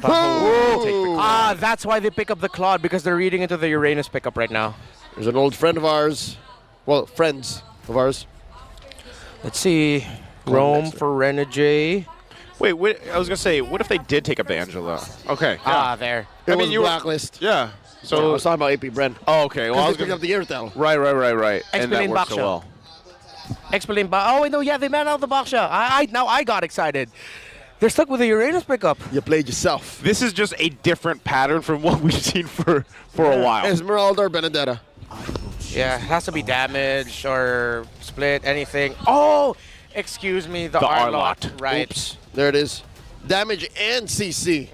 that's why they pick up the Claude, because they're reading into the Uranus pickup right now. There's an old friend of ours. Well, friends of ours. Let's see. Rome for Renegade. Wait, I was going to say, what if they did take up the Angela? Okay. Yeah. There. It was Blacklist. Yeah. So I was talking about AP Bren. Oh, okay. Well, I was picking up the Irithel. Right. And that Explain worked so Baksha. well. Explain Oh, wait, no, yeah, they man out the Baksha. Now I got excited. They're stuck with the Uranus pickup. You played yourself. This is just a different pattern from what we've seen for a while. Esmeralda or Benedetta? Yeah, it has to be damage or split, anything. Oh, excuse me, the Arlot. Right. Oops. There it is. Damage and CC.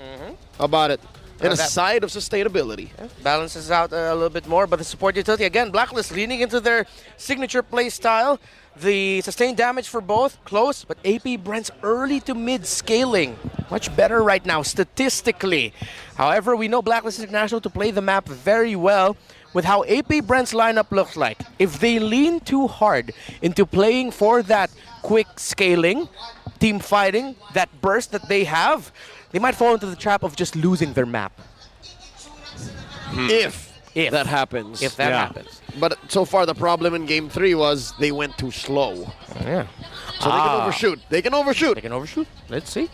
How about it? And a side of sustainability. Yeah, balances out a little bit more, but the support utility, again, Blacklist leaning into their signature play style. The sustained damage for both, close, but AP Bren's early to mid scaling. Much better right now, statistically. However, we know Blacklist International to play the map very well with how AP Bren's lineup looks like. If they lean too hard into playing for that quick scaling, team fighting, that burst that they have, they might fall into the trap of just losing their map. If that happens. If that happens. But so far, the problem in Game 3 was they went too slow. Yeah. So they can overshoot. They can overshoot. Let's see.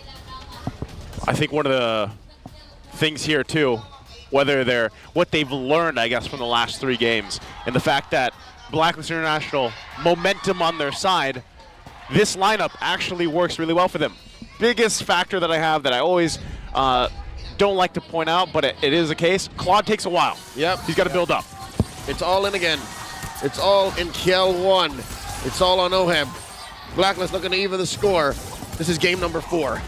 I think one of the things here, too, what they've learned, I guess, from the last 3 games, and the fact that Blacklist International, momentum on their side, this lineup actually works really well for them. Biggest factor that I have that I always don't like to point out, but it is the case, Claude takes a while. Yep. He's got to build up. It's all in again. It's all in KL1. It's all on Oheb. Blacklist looking to even the score. This is game number 4.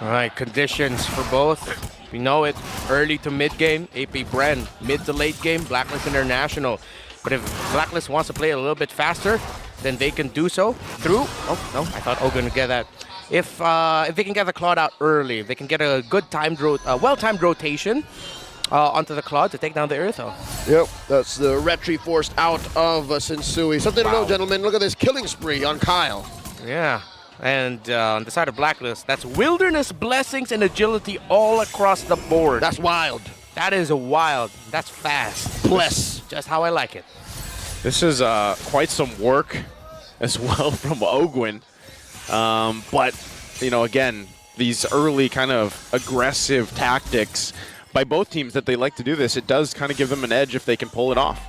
All right, conditions for both. We know it. Early to mid game, AP Bren. Mid to late game, Blacklist International. But if Blacklist wants to play a little bit faster, then they can do so through. Oh no, I thought Ogun would get that. If they can get the Claude out early, they can get a good timed, well-timed rotation onto the Claude to take down the Eartho. Yep, that's the retry forced out of Sensui. Something to know, gentlemen. Look at this killing spree on Kyle. Yeah. And on the side of Blacklist, that's Wilderness, Blessings, and Agility all across the board. That's wild. That is wild. That's fast. Bless. Just how I like it. This is quite some work as well from Ogwin. But, you know, again, these early kind of aggressive tactics by both teams that they like to do this, it does kind of give them an edge if they can pull it off.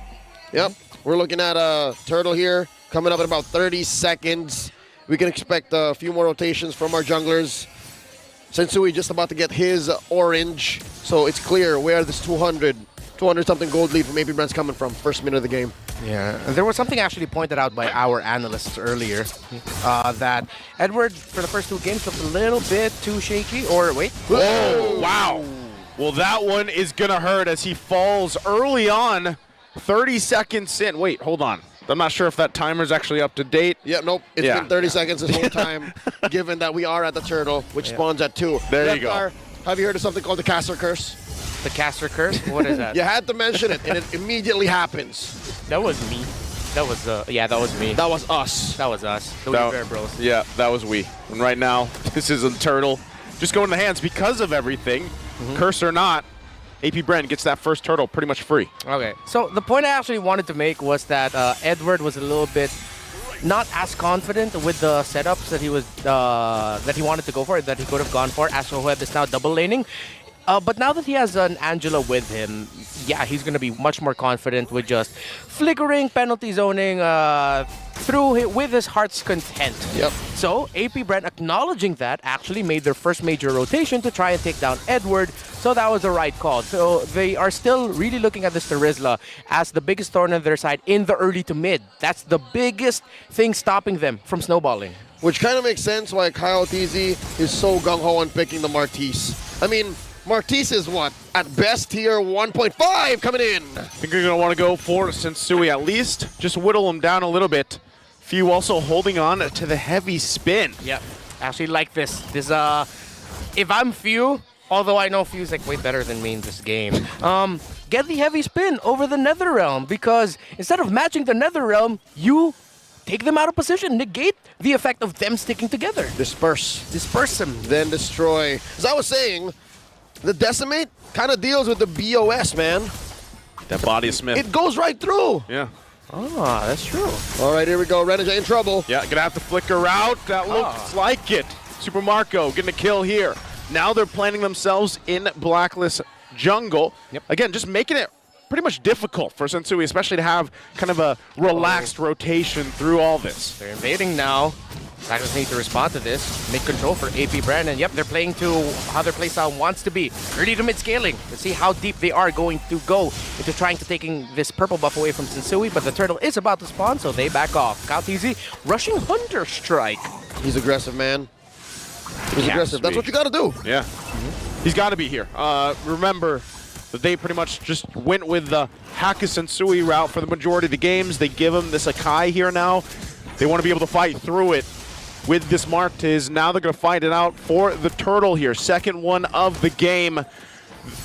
Yep, we're looking at a Turtle here coming up in about 30 seconds. We can expect a few more rotations from our junglers. Sensui just about to get his orange, so it's clear where this 200-something gold lead from AP Brent's coming from. First minute of the game. Yeah, and there was something actually pointed out by our analysts earlier that Edward, for the first 2 games, looked a little bit too shaky. Or wait. Oh, wow. Well, that one is going to hurt as he falls early on, 30 seconds in. Wait, hold on. I'm not sure if that timer's actually up to date. Yeah, nope. It's been 30 seconds this whole time, given that we are at the Turtle, which spawns at 2. There you go. Have you heard of something called the Caster Curse? The Caster Curse? What is that? You had to mention it, and it immediately happens. That was me. That was, yeah, that was me. That was us. That was us. The That- Bear Bros. Yeah, that was we. And right now, this is a Turtle just going in the hands because of everything. Curse or not, AP Bren gets that first Turtle pretty much free. Okay, so the point I actually wanted to make was that Edward was a little bit not as confident with the setups that he was that he wanted to go for, that he could have gone for. Astroheb is now double laning. But now that he has an Angela with him, yeah, he's going to be much more confident with just flickering, penalty zoning with his heart's content. Yep. So AP Brent, acknowledging that, actually made their first major rotation to try and take down Edward. So that was the right call. So they are still really looking at this Terizla as the biggest thorn on their side in the early to mid. That's the biggest thing stopping them from snowballing. Which kind of makes sense why Kyle TZ is so gung-ho on picking the Martise. I mean, Martise is what? At best tier 1.5 coming in. I think you're going to want to go for Sensui at least. Just whittle him down a little bit. Few also holding on to the heavy spin. Yeah, actually like this. If I'm Few, although I know Few's like way better than me in this game, get the heavy spin over the Netherrealm, because instead of matching the Netherrealm, you take them out of position, negate the effect of them sticking together. Disperse them. Then destroy. As I was saying, the Decimate kind of deals with the BOS, man. That body of Smith. It goes right through. Yeah. Ah, that's true. All right, here we go. Renegade in trouble. Yeah, gonna have to flicker out. That looks like it. Super Marco getting a kill here. Now they're planting themselves in Blacklist jungle. Yep. Again, just making it pretty much difficult for Sensui, especially to have kind of a relaxed rotation through all this. They're invading now. Blacklist need to respond to this. Make control for AP Brandon. Yep, they're playing to how their playstyle wants to be. Early to mid scaling. Let's see how deep they are going to go into trying to taking this purple buff away from Sensui, but the turtle is about to spawn, so they back off. Kyle TZ rushing Hunter Strike. He's aggressive, man. He's Has aggressive. to That's be. what you got to do. Yeah. He's got to be here. Remember that they pretty much just went with the Haka Sensui route for the majority of the games. They give him this Akai here now. They want to be able to fight through it with this Martiz. Now they're going to fight it out for the Turtle here. Second one of the game.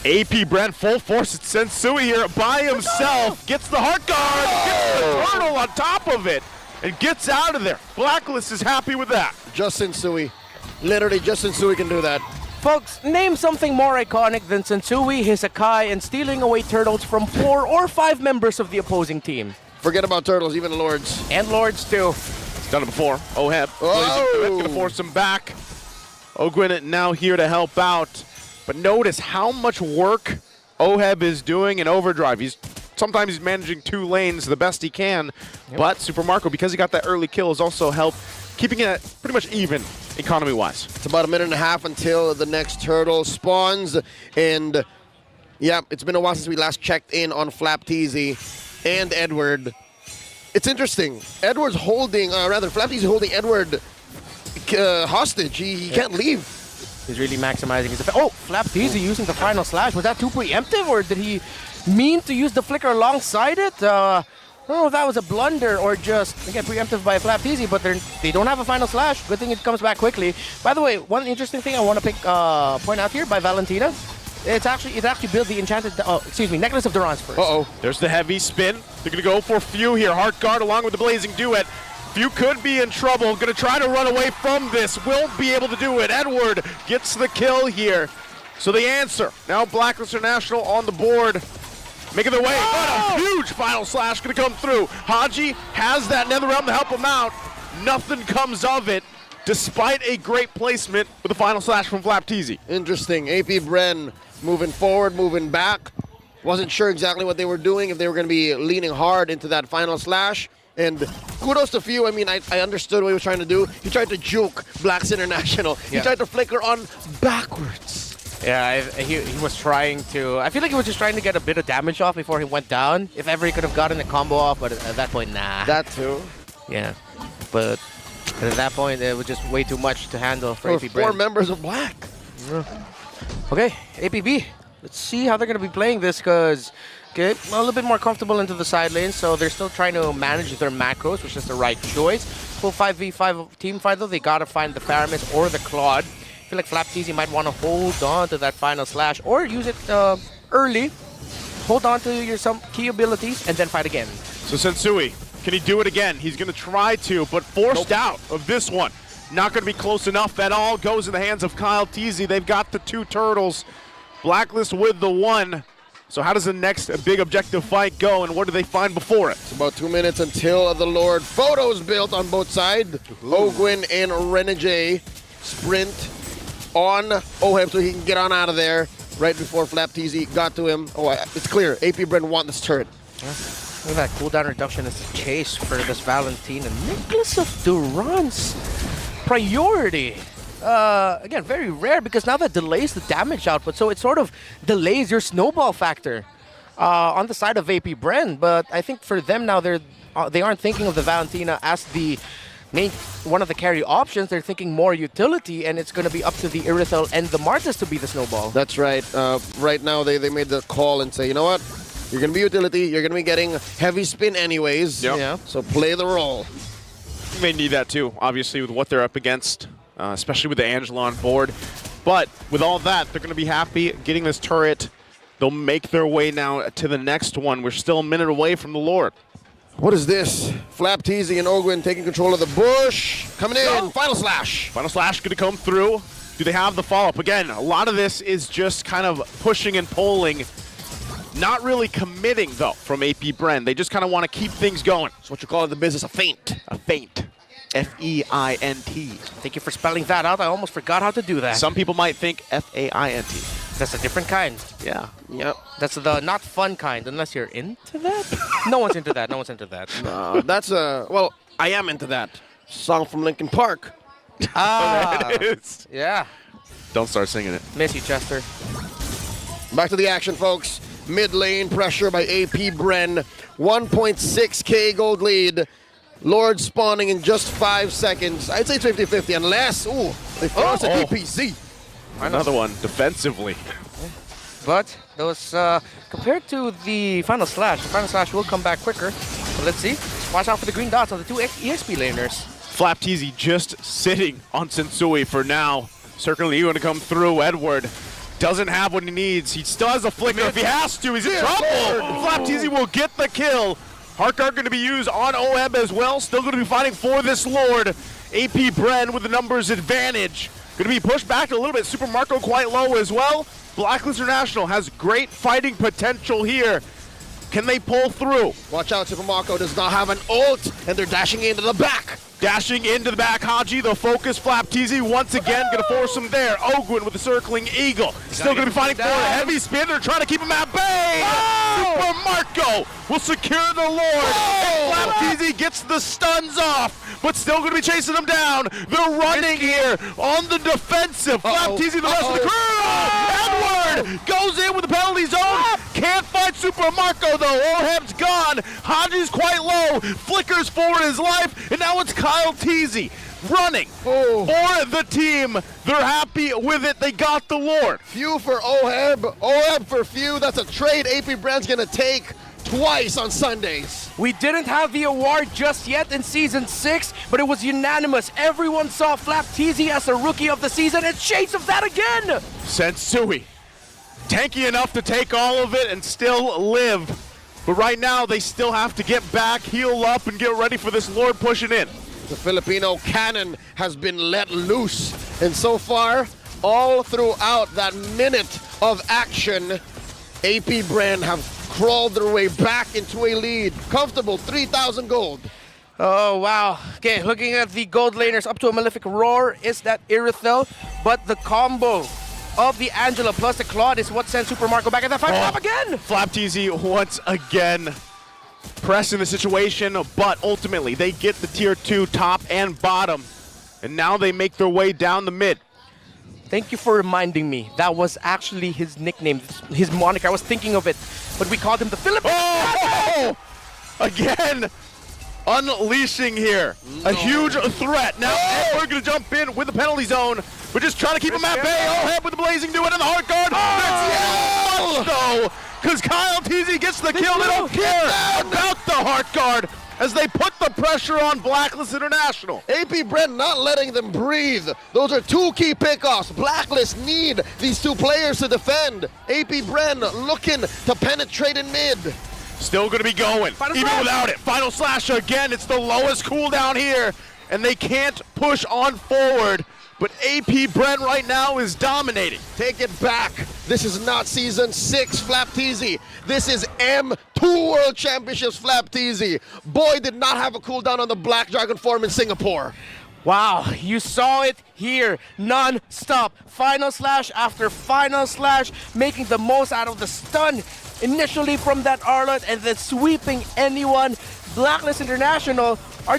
AP Brent full force at Sensui here by himself. Gets the heart guard, gets the Turtle on top of it, and gets out of there. Blacklist is happy with that. Just Sensui. Literally, just Sensui can do that. Folks, name something more iconic than Sensui, his Akai, and stealing away turtles from 4 or 5 members of the opposing team. Forget about Turtles, even Lords. And Lords too. Done it before. Oheb plays into it, gonna force him back. Ogwin now here to help out. But notice how much work Oheb is doing in Overdrive. Sometimes he's managing 2 lanes the best he can. Yep. But Super Marco, because he got that early kill, has also helped keeping it pretty much even economy-wise. It's about a minute and a half until the next turtle spawns. And yeah, it's been a while since we last checked in on Flap TZ and Edward. It's interesting. Edward's holding, Flap TZ holding Edward hostage. He can't leave. He's really maximizing his effect. Oh, Mpl-Ph using the final slash. Was that too preemptive, or did he mean to use the flicker alongside it? I don't know if that was a blunder or just, again, preemptive by Mpl-Ph, but they don't have a final slash. Good thing it comes back quickly. By the way, one interesting thing I want to point out here by Valentina, it actually built the enchanted, Necklace of Durance first. Uh-oh. There's the heavy spin. They're going to go for Few here. Heart Guard along with the Blazing Duet. Few could be in trouble. Going to try to run away from this. Won't be able to do it. Edward gets the kill here. So the answer. Now Blacklist International on the board. Making their way. What a huge final slash going to come through. Haji has that Netherrealm to help him out. Nothing comes of it, despite a great placement with a final slash from Mpl-Ph. Interesting. AP Bren moving forward, moving back. Wasn't sure exactly what they were doing, if they were going to be leaning hard into that final slash. And kudos to Few. I mean, I understood what he was trying to do. He tried to juke Blacks International. Yeah. He tried to flicker on backwards. Yeah, he was trying to, I feel like he was just trying to get a bit of damage off before he went down. If ever he could have gotten a combo off, but at that point, nah. That too. Yeah, but at that point, it was just way too much to handle for AP Four Bren. members of Black. Okay, APB. Let's see how they're going to be playing this, because a little bit more comfortable into the side lane, so they're still trying to manage their macros, which is the right choice. Full 5v5 team fight, though, they got to find the Pyramids or the Claude. I feel like Mpl-Ph might want to hold on to that final slash, or use it early, hold on to your some key abilities, and then fight again. So Sensui, can he do it again? He's going to try to, but forced out of this one. Not going to be close enough at all. Goes in the hands of Kyle Teasy. They've got the two turtles. Blacklist with the one. So how does the next big objective fight go, and what do they find before it? It's about 2 minutes until the Lord. Photos built on both sides. Ogwin and Renegade sprint on Oheb so he can get on out of there right before Mpl-Ph got to him. Oh, it's clear. AP Bren won this turret. Look at that cooldown reduction is the chase for this Valentina. Necklace of Durance priority. Again, very rare, because now that delays the damage output, so it sort of delays your snowball factor on the side of AP Bren. But I think for them now, they aren't thinking of the Valentina as the one of the carry options. They're thinking more utility, and it's going to be up to the Irithel and the Martis to be the snowball. That's right. Right now, they made the call and say, you know what? You're going to be utility. You're going to be getting heavy spin anyways. Yep. Yeah. So play the role. You may need that too, obviously, with what they're up against, especially with the Angela on board. But with all that, they're going to be happy getting this turret. They'll make their way now to the next one. We're still a minute away from the Lord. What is this? Mpl-Ph and Ogwin taking control of the bush. Coming in. Final slash. Final slash going to come through. Do they have the follow-up? Again, a lot of this is just kind of pushing and pulling. Not really committing, though, from AP Bren. They just kind of want to keep things going. It's what you call in the business a feint. A feint. F-E-I-N-T. Thank you for spelling that out. I almost forgot how to do that. Some people might think F-A-I-N-T. That's a different kind. Yeah. Yep. That's the not fun kind, unless you're into that. No one's into that. No one's into that. That's well, I am into that. Song from Linkin Park. Ah, It is. yeah. Don't start singing it. Miss you, Chester. Back to the action, folks. Mid lane pressure by AP Bren. 1.6k gold lead. Lord spawning in just 5 seconds. I'd say it's 50-50 unless, they force a DPZ. Another one defensively. But those, compared to the final slash will come back quicker. So let's see. Watch out for the green dots on the two EXP laners. Mpl-Ph just sitting on Sensui for now. Certainly going to come through. Edward doesn't have what he needs. He still has a flicker. If he has to, he's in trouble. Mpl-Ph will get the kill. Heart Guard going to be used on Oheb as well. Still going to be fighting for this Lord. AP Bren with the numbers advantage. Going to be pushed back a little bit. Super Marco quite low as well. Blacklist International has great fighting potential here. Can they pull through? Watch out, Super Marco does not have an ult, and they're dashing into the back. Dashing into the back, Haji, the focus, Mpl-Ph once again, going to force him there. Ogwin with the circling eagle. Still going to be fighting for a heavy spin. They're trying to keep him at bay. Super Marco will secure the Lord. Mpl-Ph gets the stuns off, but still going to be chasing him down. They're running here on the defensive. Mpl-Ph, the rest of the crew. Edward goes in with the penalty zone. Can't fight Super Marco, though. Oheb's gone. Haji's quite low. Flickers for his life, and now it's Kyle Teasy running Oh. for the team. They're happy with it. They got the Lord. Few for Oheb. Oheb for few. That's a trade AP Brand's going to take twice on Sundays. We didn't have the award just yet in Season 6, but it was unanimous. Everyone saw Mpl-Ph as a Rookie of the Season, and shades of that again! Sensui, tanky enough to take all of it and still live. But right now, they still have to get back, heal up, and get ready for this Lord pushing in. The Filipino cannon has been let loose. And so far, all throughout that minute of action, AP Brand have crawled their way back into a lead. Comfortable 3,000 gold. Oh, wow. Okay, looking at the gold laners, up to a Malefic Roar is that Irithel, but the combo of the Angela plus the Claude is what sends Super Marco back at that fight. Flap again! Mpl-Ph once again pressing the situation, but ultimately they get the tier 2 top and bottom, and now they make their way down the mid. Thank you for reminding me. That was actually his nickname, his moniker. I was thinking of it, but we called him the Philippines. Oh! Again, unleashing here. A huge threat. Now we're going to jump in with the penalty zone. We're just trying to keep him at bay. Oheb with the blazing duet and the hard guard. That's much though, because Kyle TZ gets the kill. They don't care about the heart guard as they put the pressure on Blacklist International. AP Brand not letting them breathe. Those are two key pickoffs. Blacklist need these two players to defend. AP Brand looking to penetrate in mid. Still going to be going, even without it. Final slash again. It's the lowest cooldown here, and they can't push on forward. But AP Brent right now is dominating. Take it back. This is not Season 6 Mpl-Ph. This is M2 World Championships Mpl-Ph. Boy did not have a cooldown on the Black Dragon form in Singapore. Wow, you saw it here, non-stop. Final slash after final slash, making the most out of the stun. Initially from that Arlot and then sweeping anyone. Blacklist International are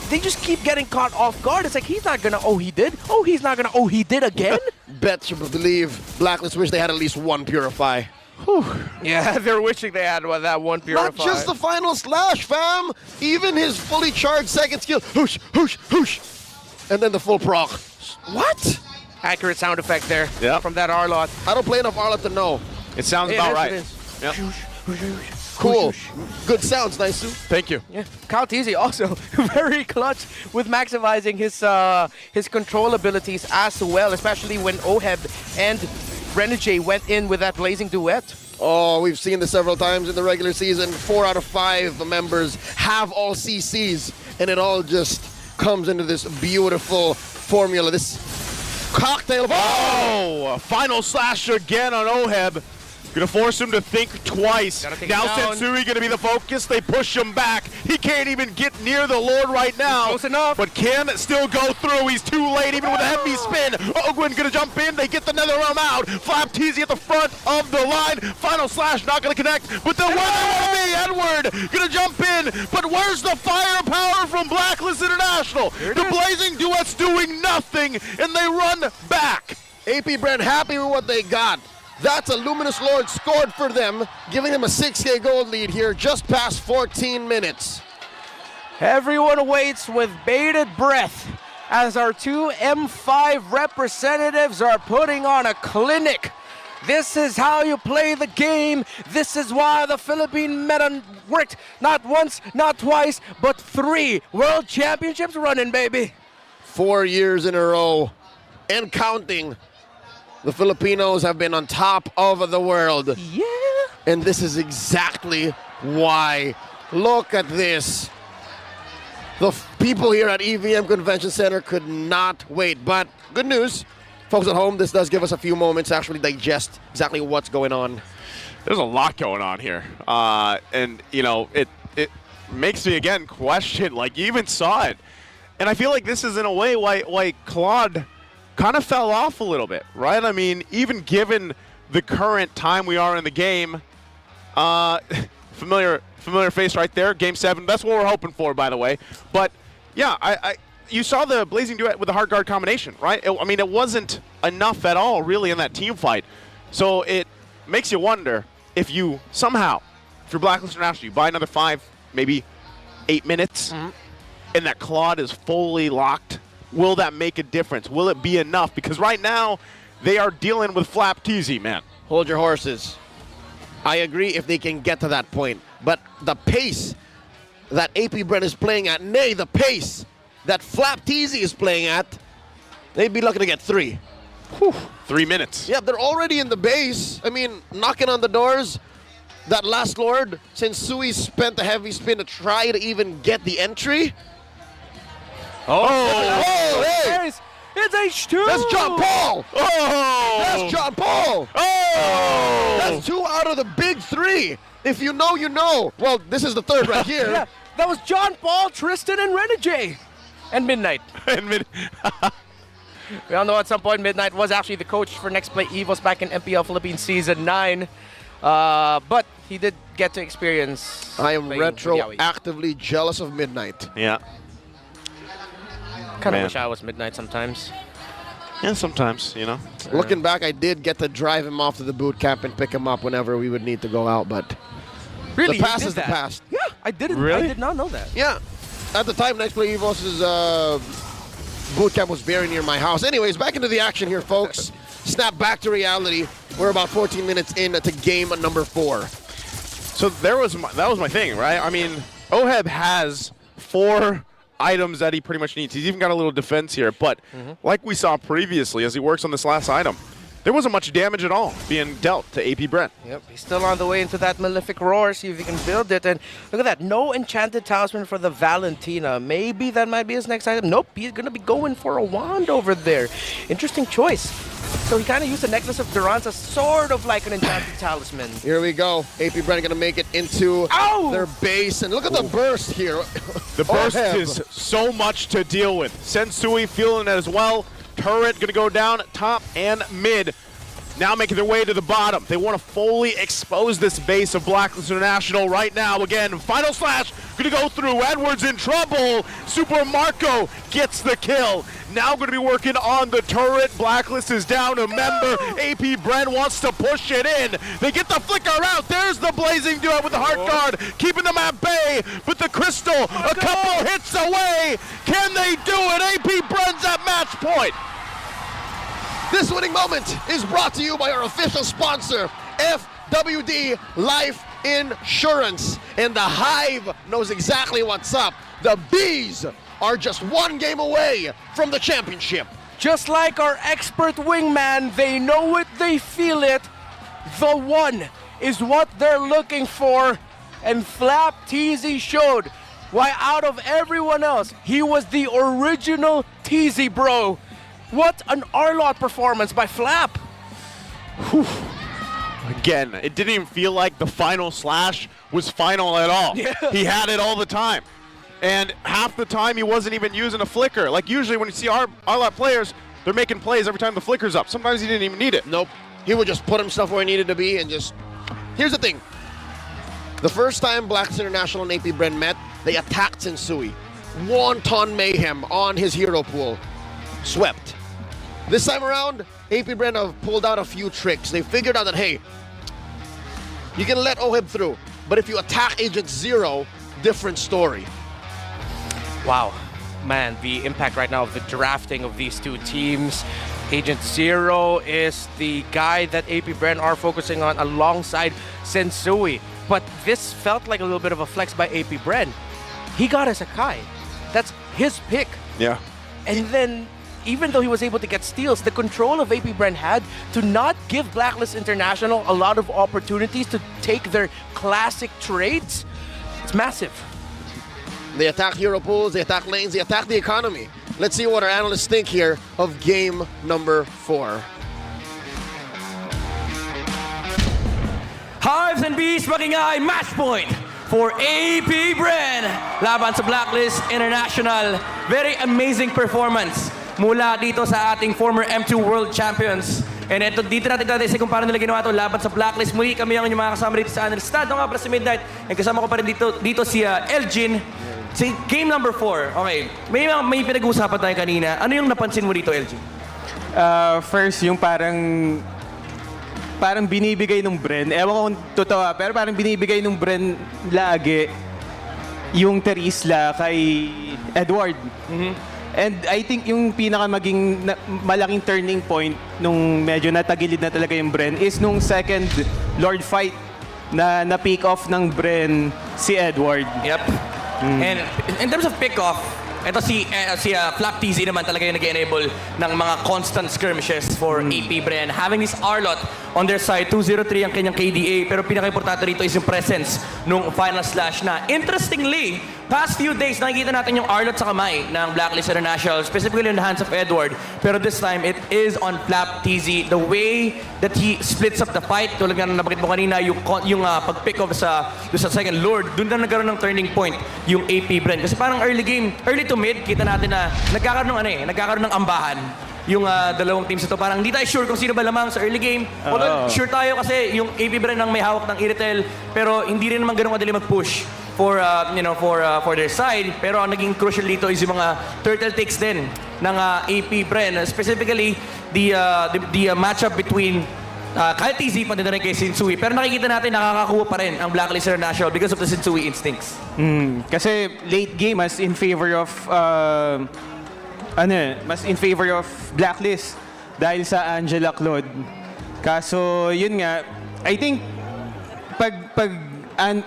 they just keep getting caught off guard. It's like, he's not gonna, oh, he did? Oh, he's not gonna, oh, he did again? Bet you believe Blacklist wish they had at least one Purify. Whew. Yeah, they're wishing they had that one Purify. Not just the final slash, fam. Even his fully charged second skill. Whoosh, whoosh, whoosh. And then the full proc. What? Accurate sound effect there from that Arlot. I don't play enough Arlot to know. It sounds about right. It is. Yep. Cool. Good sounds, nice. Thank you. Yeah, Kyle TZ also very clutch with maximizing his control abilities as well, especially when Oheb and Renegade went in with that blazing duet. Oh, we've seen this several times in the regular season. 4 out of 5 members have all CCs, and it all just comes into this beautiful formula, this cocktail of... Oh! Final slash again on Oheb. Gonna force him to think twice. Now Sensui gonna be the focus. They push him back. He can't even get near the Lord right now. Close enough. But can still go through. He's too late even with a heavy spin. Ogwin gonna jump in. They get the nether realm out. Mpl-Ph at the front of the line. Final slash not gonna connect. But then where they want to be, Edward gonna jump in. But where's the firepower from Blacklist International? The blazing duet's doing nothing and they run back. AP Brand happy with what they got. That's a Luminous Lord scored for them, giving them a 6K gold lead here just past 14 minutes. Everyone waits with bated breath as our two M5 representatives are putting on a clinic. This is how you play the game. This is why the Philippine meta worked not once, not twice, but 3 world championships running, baby. 4 years in a row and counting. The Filipinos have been on top of the world. Yeah. And this is exactly why. Look at this. The people here at EVM Convention Center could not wait. But good news, folks at home, this does give us a few moments to actually digest exactly what's going on. There's a lot going on here. And, you know, it makes me, again, question, like, you even saw it. And I feel like this is, in a way, why Claude kind of fell off a little bit, right? I mean, even given the current time we are in the game, familiar face right there, Game 7. That's what we're hoping for, by the way. But yeah, you saw the blazing duet with the hard guard combination, right? I mean, it wasn't enough at all, really, in that team fight. So it makes you wonder if you somehow, if you're Blacklist International, you buy another 5, maybe 8 minutes, and that Claude is fully locked will that make a difference? Will it be enough? Because right now, they are dealing with Flap TZ, man. Hold your horses. I agree if they can get to that point. But the pace that AP Bren is playing at, nay, the pace that Flap TZ is playing at, they'd be lucky to get 3. Whew. 3 minutes. Yeah, they're already in the base. I mean, knocking on the doors. That last Lord, since Sui spent a heavy spin to try to even get the entry. Oh, Hey! it's H2. That's John Paul! Oh! That's John Paul! Oh! That's 2 out of the big 3. If you know, you know. Well, this is the 3rd right here. Yeah, that was John Paul, Tristan, and Renegade. And Midnight. We all know at some point Midnight was actually the coach for Next Play Evos back in MPL Philippines Season 9. But he did get to experience. I am playing with Yaoi. retroactively jealous of Midnight. Yeah. Kind of Man. wish I was Midnight sometimes. Yeah, sometimes, you know. Looking back, I did get to drive him off to the boot camp and pick him up whenever we would need to go out, but Really, the you past did is the that? past. Yeah, I didn't. Really? I did not know that. Yeah. At the time, Next Play Evos' boot camp was very near my house. Anyways, back into the action here, folks. Snap back to reality. We're about 14 minutes into game number 4. So that was my thing, right? I mean, Oheb has 4 items that he pretty much needs. He's even got a little defense here, but like we saw previously as he works on this last item, there wasn't much damage at all being dealt to AP Brent. Yep, he's still on the way into that Malefic Roar, see if he can build it. And look at that, no Enchanted Talisman for the Valentina. Maybe that might be his next item. Nope, he's going to be going for a wand over there. Interesting choice. So he kind of used the Necklace of Durance as sort of like an Enchanted Talisman. Here we go. AP Brent going to make it into Ow! their base. And look at the burst here. The burst Oheb. is so much to deal with. Sensui feeling it as well. Turret going to go down top and mid. Now making their way to the bottom. They want to fully expose this base of Blacklist International right now. Again, final slash going to go through. Edwards in trouble. Super Marco gets the kill. Now going to be working on the turret. Blacklist is down a member. AP Brent wants to push it in. They get the flicker out. There's the Blazing Duet with the Heart Guard, keeping them at bay. But the Crystal, a couple hits away. Can they do it? AP Brent's at match point. This winning moment is brought to you by our official sponsor, FWD Life Insurance. And the Hive knows exactly what's up. The Bees are just 1 game away from the championship. Just like our expert wingman, they know it, they feel it. The one is what they're looking for. And Flap TZ showed why out of everyone else, he was the original TZ bro. What an R-Lot performance by Flap. Whew. Again, it didn't even feel like the final slash was final at all. Yeah. He had it all the time. And half the time he wasn't even using a flicker. Like usually when you see R-Lot players, they're making plays every time the flicker's up. Sometimes he didn't even need it. Nope. He would just put himself where he needed to be and just... Here's the thing. The first time Blacks International and AP Brent met, they attacked Sensui. Wanton mayhem on his hero pool. Swept. This time around, AP Brent have pulled out a few tricks. They figured out that, hey, you can let Oheb through, but if you attack Agent Zero, different story. Wow, man, the impact right now of the drafting of these two teams. Agent Zero is the guy that AP Brent are focusing on alongside Sensui. But this felt like a little bit of a flex by AP Brent. He got a Sakai. That's his pick. Yeah. And then, even though he was able to get steals, the control of AP Brent had to not give Blacklist International a lot of opportunities to take their classic trades. It's massive. They attack hero pools, they attack lanes, they attack the economy. Let's see what our analysts think here of game number 4. Hives and Bees magingay match point for AP Brent laban sa Blacklist International. Very amazing performance mula dito sa ating former M2 World Champions. And ito, dito natin tataysin kung paano nila ginawa ito laban sa Blacklist. Muli kami ang inyong mga kasama dito sa Analistado nga para sa Midnight. And kasama ko pa rin dito si Elgin. Si game number 4. Okay, may pinag-uusapan tayo kanina. Ano yung napansin mo dito, Elgin? First, yung parang binibigay ng Bren. Ewan ko kung totoo, pero parang binibigay ng Bren lagi yung Terisla kay Edward. And I think yung malaking turning point nung medyo natagilid na talaga yung Bren is nung second Lord fight na pick off ng Bren si Edward. Yep. And in terms of pick-off, ito si Flap TZ naman talaga yung nag-enable ng mga constant skirmishes for AP Bren. Having this Arlot on their side, 203 ang kanyang KDA, pero pinaka-importante rito is yung presence nung final slash na. Interestingly, past few days, nakikita natin yung Arlot sa kamay ng Blacklist International, specifically in the hands of Edward. Pero this time, it is on Flap TZ. The way that he splits up the fight, tulad nga na nabanggit mo kanina, yung pag-pick off sa second Lord, dun na nagkaroon ng turning point yung AP Bren. Kasi parang early to mid, kita natin na nagkakaroon ng ambahan yung dalawang teams ito. Parang hindi tayo sure kung sino ba lamang sa early game. Although sure tayo kasi yung AP Bren ang may hawak ng Iritel, pero hindi rin naman ganun kadali mag-push for their side. Pero ang naging crucial dito is yung mga turtle takes din ng AP Bren. Specifically, the matchup between Kyle TZ pati na rin kay Shinsui. Pero nakikita natin nakakakuha pa rin ang Blacklist International because of the Shinsui instincts. Kasi late game mas in favor of Blacklist dahil sa Angela Claude. Kaso yun nga, I think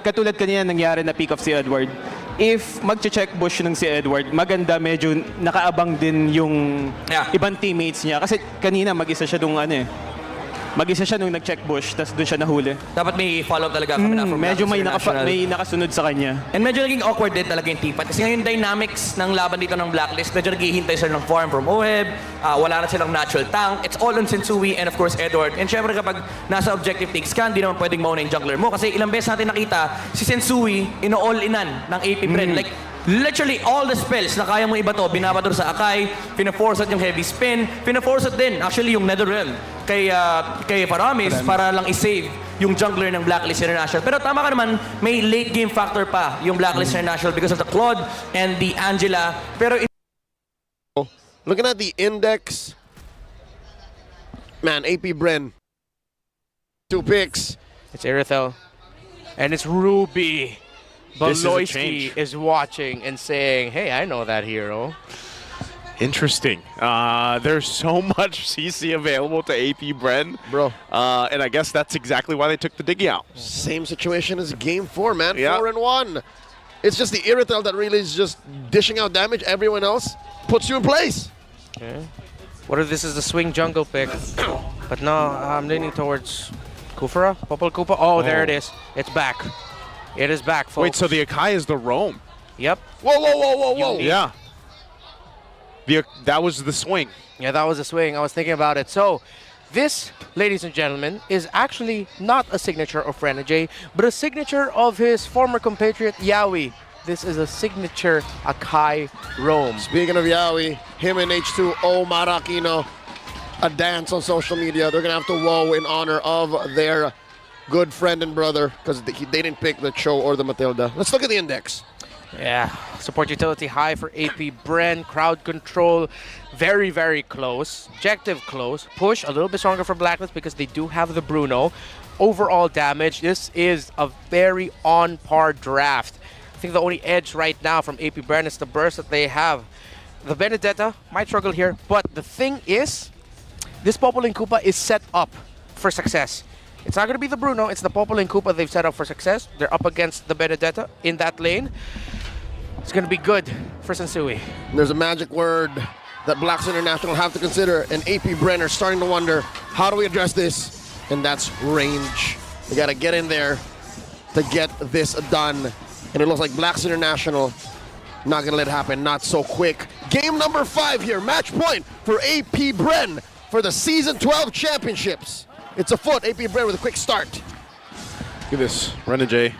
katulad kanina nangyari na pick off si Edward, if magche-check bush ng si Edward, maganda medyo nakaabang din yung ibang teammates niya. Kasi kanina mag-isa siya nung nag-check bush, tapos doon siya nahuli. Dapat may follow-up talaga kami na from medyo may International. nakasunod sa kanya. And medyo naging awkward din talaga yung teamfight. Kasi ngayon dynamics ng laban dito ng Blacklist, medyo naghihintay sila ng farm from Oheb, wala na silang natural tank. It's all on Shinsui and of course Edward. And syempre kapag nasa objective takes ka, hindi naman pwedeng mauna yung jungler mo. Kasi ilang beses natin nakita si Shinsui ino-all-inan ng AP Bren. Like, literally all the spells na kaya mong ibato, binabato sa Akai, pina-force yung heavy spin, pina-force din actually yung Netherrealm kay Paramis para lang i-save yung jungler ng Blacklist International. Pero tama ka naman, may late game factor pa yung Blacklist International because of the Claude and the Angela. Pero looking at the index, man, AP Bren, 2 picks. It's Irithel. And it's Ruby. Baloyski is watching and saying, hey, I know that hero. Interesting. There's so much CC available to AP Bren. Bro. And I guess that's exactly why they took the Diggy out. Same situation as game 4, man. Yeah. 4-1. It's just the Irithel that really is just dishing out damage. Everyone else puts you in place. Okay. What if this is the swing jungle pick? But no, I'm leaning towards Kufra, Popol Kupa. Oh, there it is. It's back. It is back, folks. Wait, so the Akai is the roam? Yep. Whoa. Yeah. That was the swing. Yeah, that was a swing. I was thinking about it. So, this, ladies and gentlemen, is actually not a signature of Renegade, but a signature of his former compatriot, Yawi. This is a signature Akai roam. Speaking of Yawi, him and H2O Marakino, a dance on social media. They're going to have to woe in honor of their good friend and brother because they didn't pick the Cho or the Matilda. Let's look at the index. Yeah, support utility high for AP Bren. Crowd control very, very close. Objective close. Push a little bit stronger for Blacklist because they do have the Bruno. Overall damage, this is a very on-par draft. I think the only edge right now from AP Bren is the burst that they have. The Benedetta might struggle here, but the thing is, this Popol and Koopa is set up for success. It's not going to be the Bruno, it's the Popol and Koopa they've set up for success. They're up against the Benedetta in that lane. It's going to be good for Shinsui. There's a magic word that Blacks International have to consider, and AP Bren are starting to wonder, how do we address this? And that's range. We got to get in there to get this done. And it looks like Blacks International not going to let it happen, not so quick. Game number 5 here, match point for AP Bren for the Season 12 Championships. It's afoot, AP Bren with a quick start. Look at this, Renegade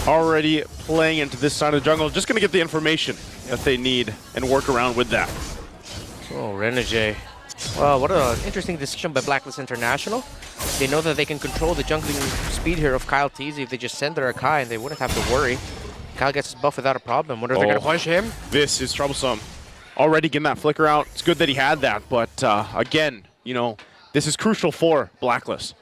already playing into this side of the jungle. Just going to get the information that they need and work around with that. Oh, Renegade. Well, what an interesting decision by Blacklist International. They know that they can control the jungling speed here of Kyle TZ if they just send their Akai and they wouldn't have to worry. Kyle gets his buff without a problem. Wonder if they're going to punish him? This is troublesome. Already getting that flicker out. It's good that he had that, but again, you know, this is crucial for Blacklist.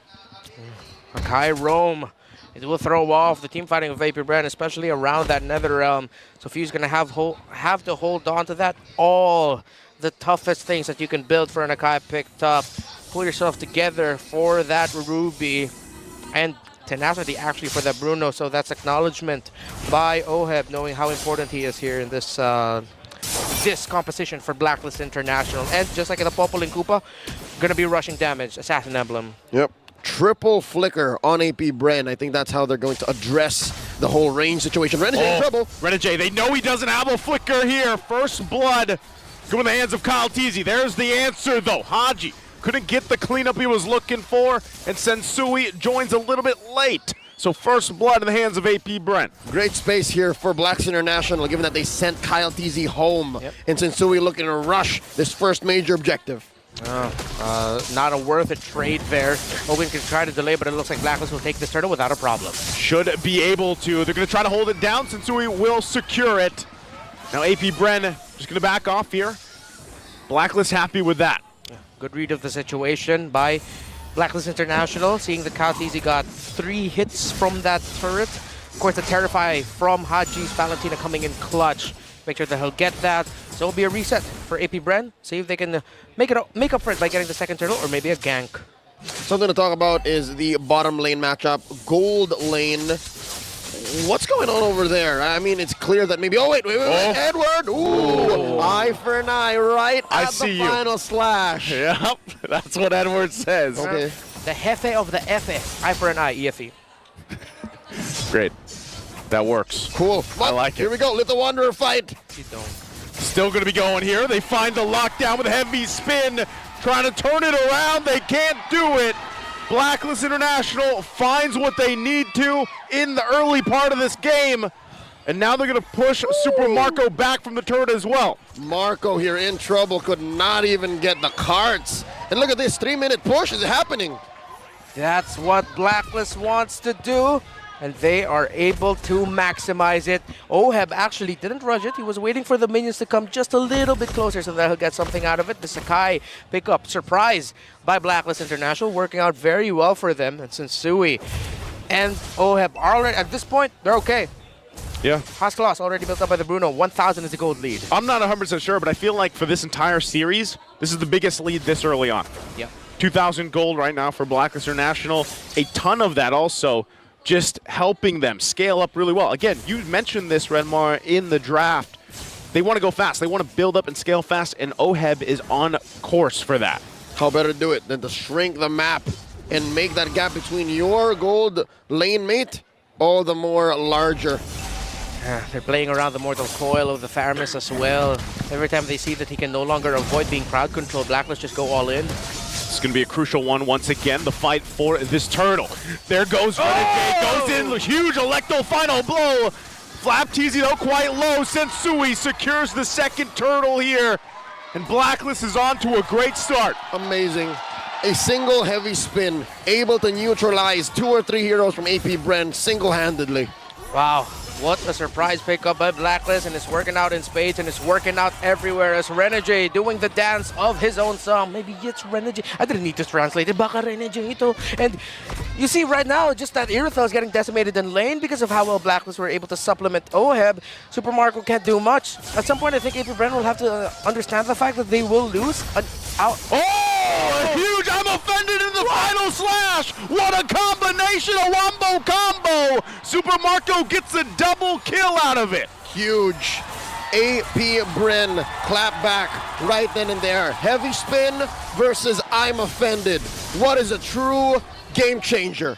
Akai roam It will throw off the team fighting of AP Brand, especially around that Nether Realm. So Fuse going to have to hold on to that. All the toughest things that you can build for an Akai picked up. Pull yourself together for that Ruby. And tenacity actually for that Bruno. So that's acknowledgement by Oheb, knowing how important he is here in this composition for Blacklist International. And just like in the Popol and Koopa, going to be rushing damage. Assassin Emblem. Yep. Triple flicker on AP Bren. I think that's how they're going to address the whole range situation. Renegade in trouble. Renegade, they know he doesn't have a flicker here. First blood going in the hands of Kyle Teasy. There's the answer, though. Haji couldn't get the cleanup he was looking for, and Sensui joins a little bit late. So first blood in the hands of AP Brent. Great space here for Blacks International, given that they sent Kyle Teasy home. Yep. And Sensui looking to rush this first major objective. Not a worth it trade there. Owen can try to delay, but it looks like Blacklist will take this turtle without a problem. Should be able to. They're going to try to hold it down. Sensui will secure it. Now AP Bren just going to back off here. Blacklist happy with that. Good read of the situation by Blacklist International, seeing that Kautizi got 3 hits from that turret. Of course, the Terrify from Haji's Valentina coming in clutch. Make sure that he'll get that. So it'll be a reset for AP Bren. See if they can make up for it by getting the second turtle or maybe a gank. Something to talk about is the bottom lane matchup. Gold lane. What's going on over there? I mean, it's clear that maybe... Oh, wait, Edward! Ooh! Eye for an eye right at the final slash. Yep, that's what Edward says. Okay. The Jefe of the F. Eye for an eye, EFE. Great. That works. Cool. I like it. Here we go. Let the Wanderer fight. Still going to be going here. They find the lockdown with a heavy spin. Trying to turn it around. They can't do it. Blacklist International finds what they need to in the early part of this game. And now they're going to push Super Marco back from the turret as well. Marco here in trouble. Could not even get the carts. And look at this. 3-minute push is happening. That's what Blacklist wants to do. And they are able to maximize it. Oheb actually didn't rush it. He was waiting for the minions to come just a little bit closer so that he'll get something out of it. The Sakai pickup, surprise by Blacklist International, working out very well for them. And Sensui and Oheb are already, at this point, they're okay. Yeah. Haskell already built up by the Bruno. 1,000 is the gold lead. I'm not 100% sure, but I feel like for this entire series, this is the biggest lead this early on. Yep. 2,000 gold right now for Blacklist International. A ton of that also just helping them scale up really well. Again, you mentioned this, Redmar, in the draft. They want to go fast. They want to build up and scale fast, and Oheb is on course for that. How better to do it than to shrink the map and make that gap between your gold lane mate all the more larger. They're playing around the Mortal Coil of the Faramis as well. Every time they see that he can no longer avoid being crowd controlled, Blacklist just go all in. It's going to be a crucial one once again, the fight for this turtle. There goes Renegade, goes in, huge Electo final blow. Flap Teasy though quite low. Sensui secures the second turtle here. And Blacklist is on to a great start. Amazing. A single heavy spin, able to neutralize 2 or 3 heroes from AP Bren single-handedly. Wow. What a surprise pickup by Blacklist, and it's working out in spades, and it's working out everywhere as Renegade doing the dance of his own song. Maybe it's Renegade. I didn't need to translate it. Baka Renegade ito. And you see right now, just that Irithel is getting decimated in lane because of how well Blacklist were able to supplement Oheb. Super Marco can't do much. At some point, I think AP Bren will have to understand the fact that they will lose. Huge! I'm offended in the final slash! What a combination! A wombo combo! Super Marco gets a double kill out of it. Huge. AP Bren clap back right then and there. Heavy spin versus I'm offended. What is a true game changer?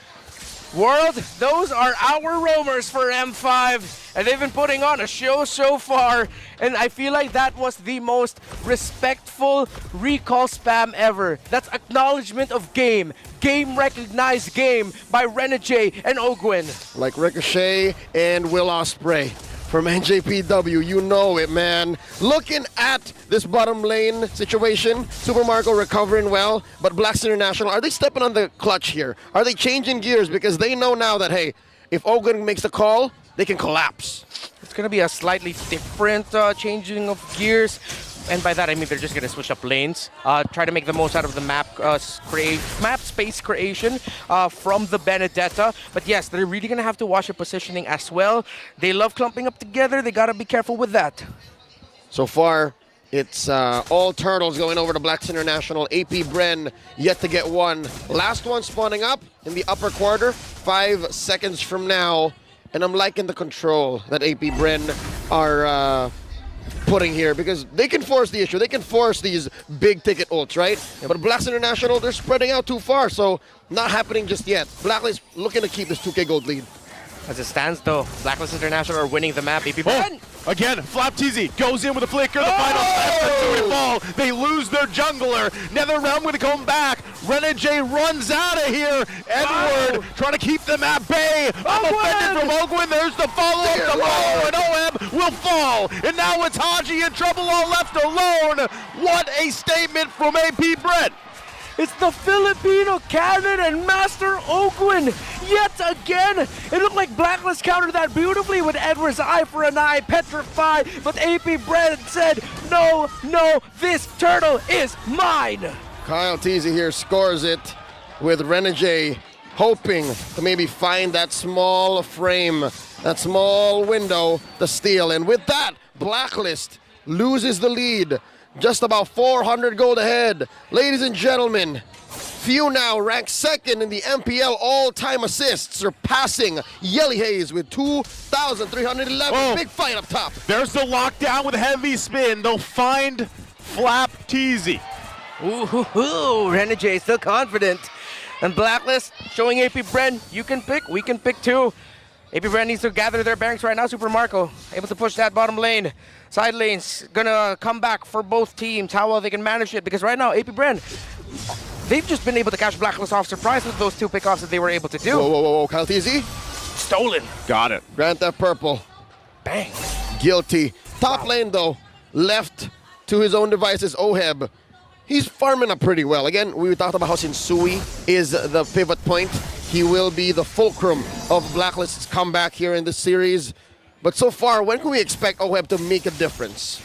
World, those are our roamers for M5, and they've been putting on a show so far, and I feel like that was the most respectful recall spam ever. That's acknowledgement of game recognized game by Renegade and Ogwin. Like Ricochet and Will Ospreay from NJPW, you know it, man. Looking at this bottom lane situation, Super Marco recovering well, but Blacks International, are they stepping on the clutch here? Are they changing gears? Because they know now that, hey, if Ogwin makes the call, they can collapse. It's going to be a slightly different changing of gears. and by that I mean they're just going to switch up lanes, try to make the most out of the map space creation from the Benedetta. But yes, they're really going to have to watch their positioning as well. They love clumping up together. They got to be careful with that. So far, it's all turtles going over to Blacks International. AP Bren yet to get one. Last one spawning up in the upper quarter, 5 seconds from now. And I'm liking the control that AP Bren are putting here because they can force the issue. They can force these big ticket ults, right? But Blacks International, they're spreading out too far, so not happening just yet. Blacklist looking to keep this 2K gold lead. As it stands, though, Blacklist International are winning the map. AP Bren. Again, Flap TZ goes in with a flicker. The final step fall. They lose their jungler. NetherRealm going to come back. Renegade runs out of here. Edward trying to keep them at bay. Offended from Ogwin. There's the follow-up. The follow, and OM will fall. And now it's Haji in trouble, all left alone. What a statement from AP Bren. It's the Filipino cannon and Master Ogwin yet again. It looked like Blacklist countered that beautifully with Edward's eye for an eye, petrified. But AP Bren said, no, no, this turtle is mine. Kyle Teasy here scores it with Renegade hoping to maybe find that small frame, that small window to steal. And with that, Blacklist loses the lead. Just about 400 gold ahead. Ladies and gentlemen, Few now ranks second in the MPL all-time assists, surpassing Yelly Hayes with 2,311. Oh. Big fight up top. There's the lockdown with heavy spin. They'll find Flap TZ. Ooh, Renegade still confident. And Blacklist showing AP Bren, you can pick, we can pick too. AP Bren needs to gather their bearings right now. Super Marco able to push that bottom lane. Side lanes gonna come back for both teams. How well they can manage it, because right now AP Bren, they've just been able to catch Blacklist off surprise with those two pickoffs that they were able to do. Whoa, whoa, whoa, whoa. Kyle TZ. Stolen. Got it. Grand Theft Purple. Bang. Guilty. Top lane though, left to his own devices, Oheb. He's farming up pretty well. Again, we talked about how Shinsui is the pivot point. He will be the fulcrum of Blacklist's comeback here in this series. But so far, when can we expect Oheb to make a difference?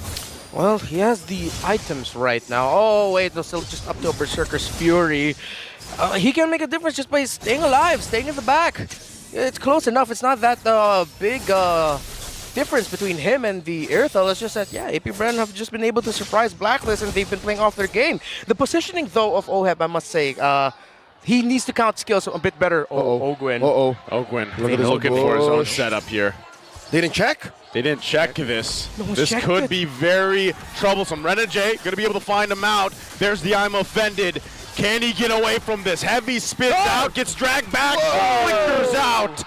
Well, he has the items right now. Oh, wait, no, still just up to a Berserker's Fury. He can make a difference just by staying alive, staying in the back. It's close enough. It's not that big difference between him and the Earthel. It's just that, yeah, AP Bren have just been able to surprise Blacklist, and they've been playing off their game. The positioning, though, of Oheb, I must say, he needs to count skills a bit better. Ogwin. Ogwin looking for his own setup here. They didn't check? They didn't check this. No one This checked could it. be very troublesome. Renegade gonna be able to find him out. There's the I'm offended. Can he get away from this? Heavy spins out, gets dragged back, flickers out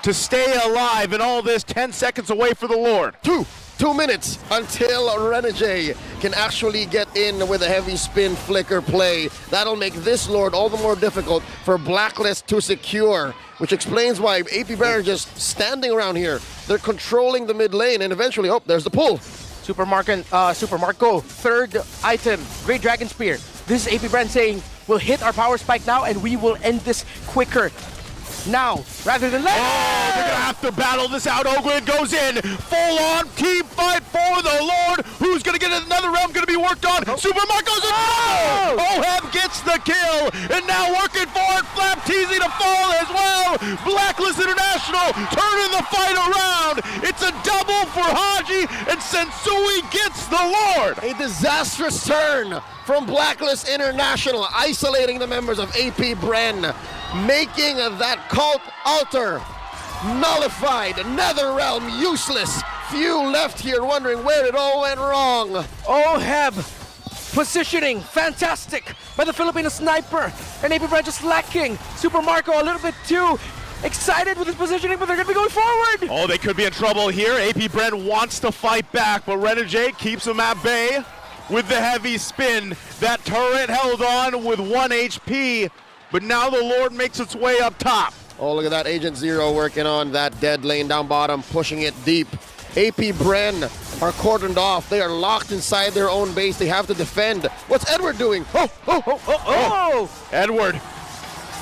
to stay alive, and all this 10 seconds away for the Lord. 2 minutes until Renegade can actually get in with a heavy spin flicker play. That'll make this Lord all the more difficult for Blacklist to secure, which explains why AP Bren are just standing around here. They're controlling the mid lane, and eventually, oh, there's the pull. Super Marco, third item, Great Dragon Spear. This is AP Bren saying, we'll hit our power spike now and we will end this quicker now rather than later. Oh, they're gonna have to battle this out. Ogwin goes in, full on team fight for the Lord. Who's gonna get another realm gonna be worked on? Super Marco's in. Oheb gets the kill, and now working for it. Flap TZ to fall as well. Blacklist International turning the fight around. It's a double for Haji, and Sensui gets the Lord. A disastrous turn from Blacklist International, isolating the members of AP Bren, making that cult altar nullified, NetherRealm useless. Few left here wondering where it all went wrong. Oheb, positioning, fantastic by the Filipino sniper, and AP Bren just lacking. Super Marco a little bit too excited with his positioning, but they're gonna be going forward. Oh, they could be in trouble here. AP Bren wants to fight back, but Renegade keeps him at bay with the heavy spin. That turret held on with 1 HP, but now the Lord makes its way up top. Oh, look at that Agent Zero working on that dead lane down bottom, pushing it deep. AP Bren are cordoned off. They are locked inside their own base. They have to defend. What's Edward doing? Oh! Edward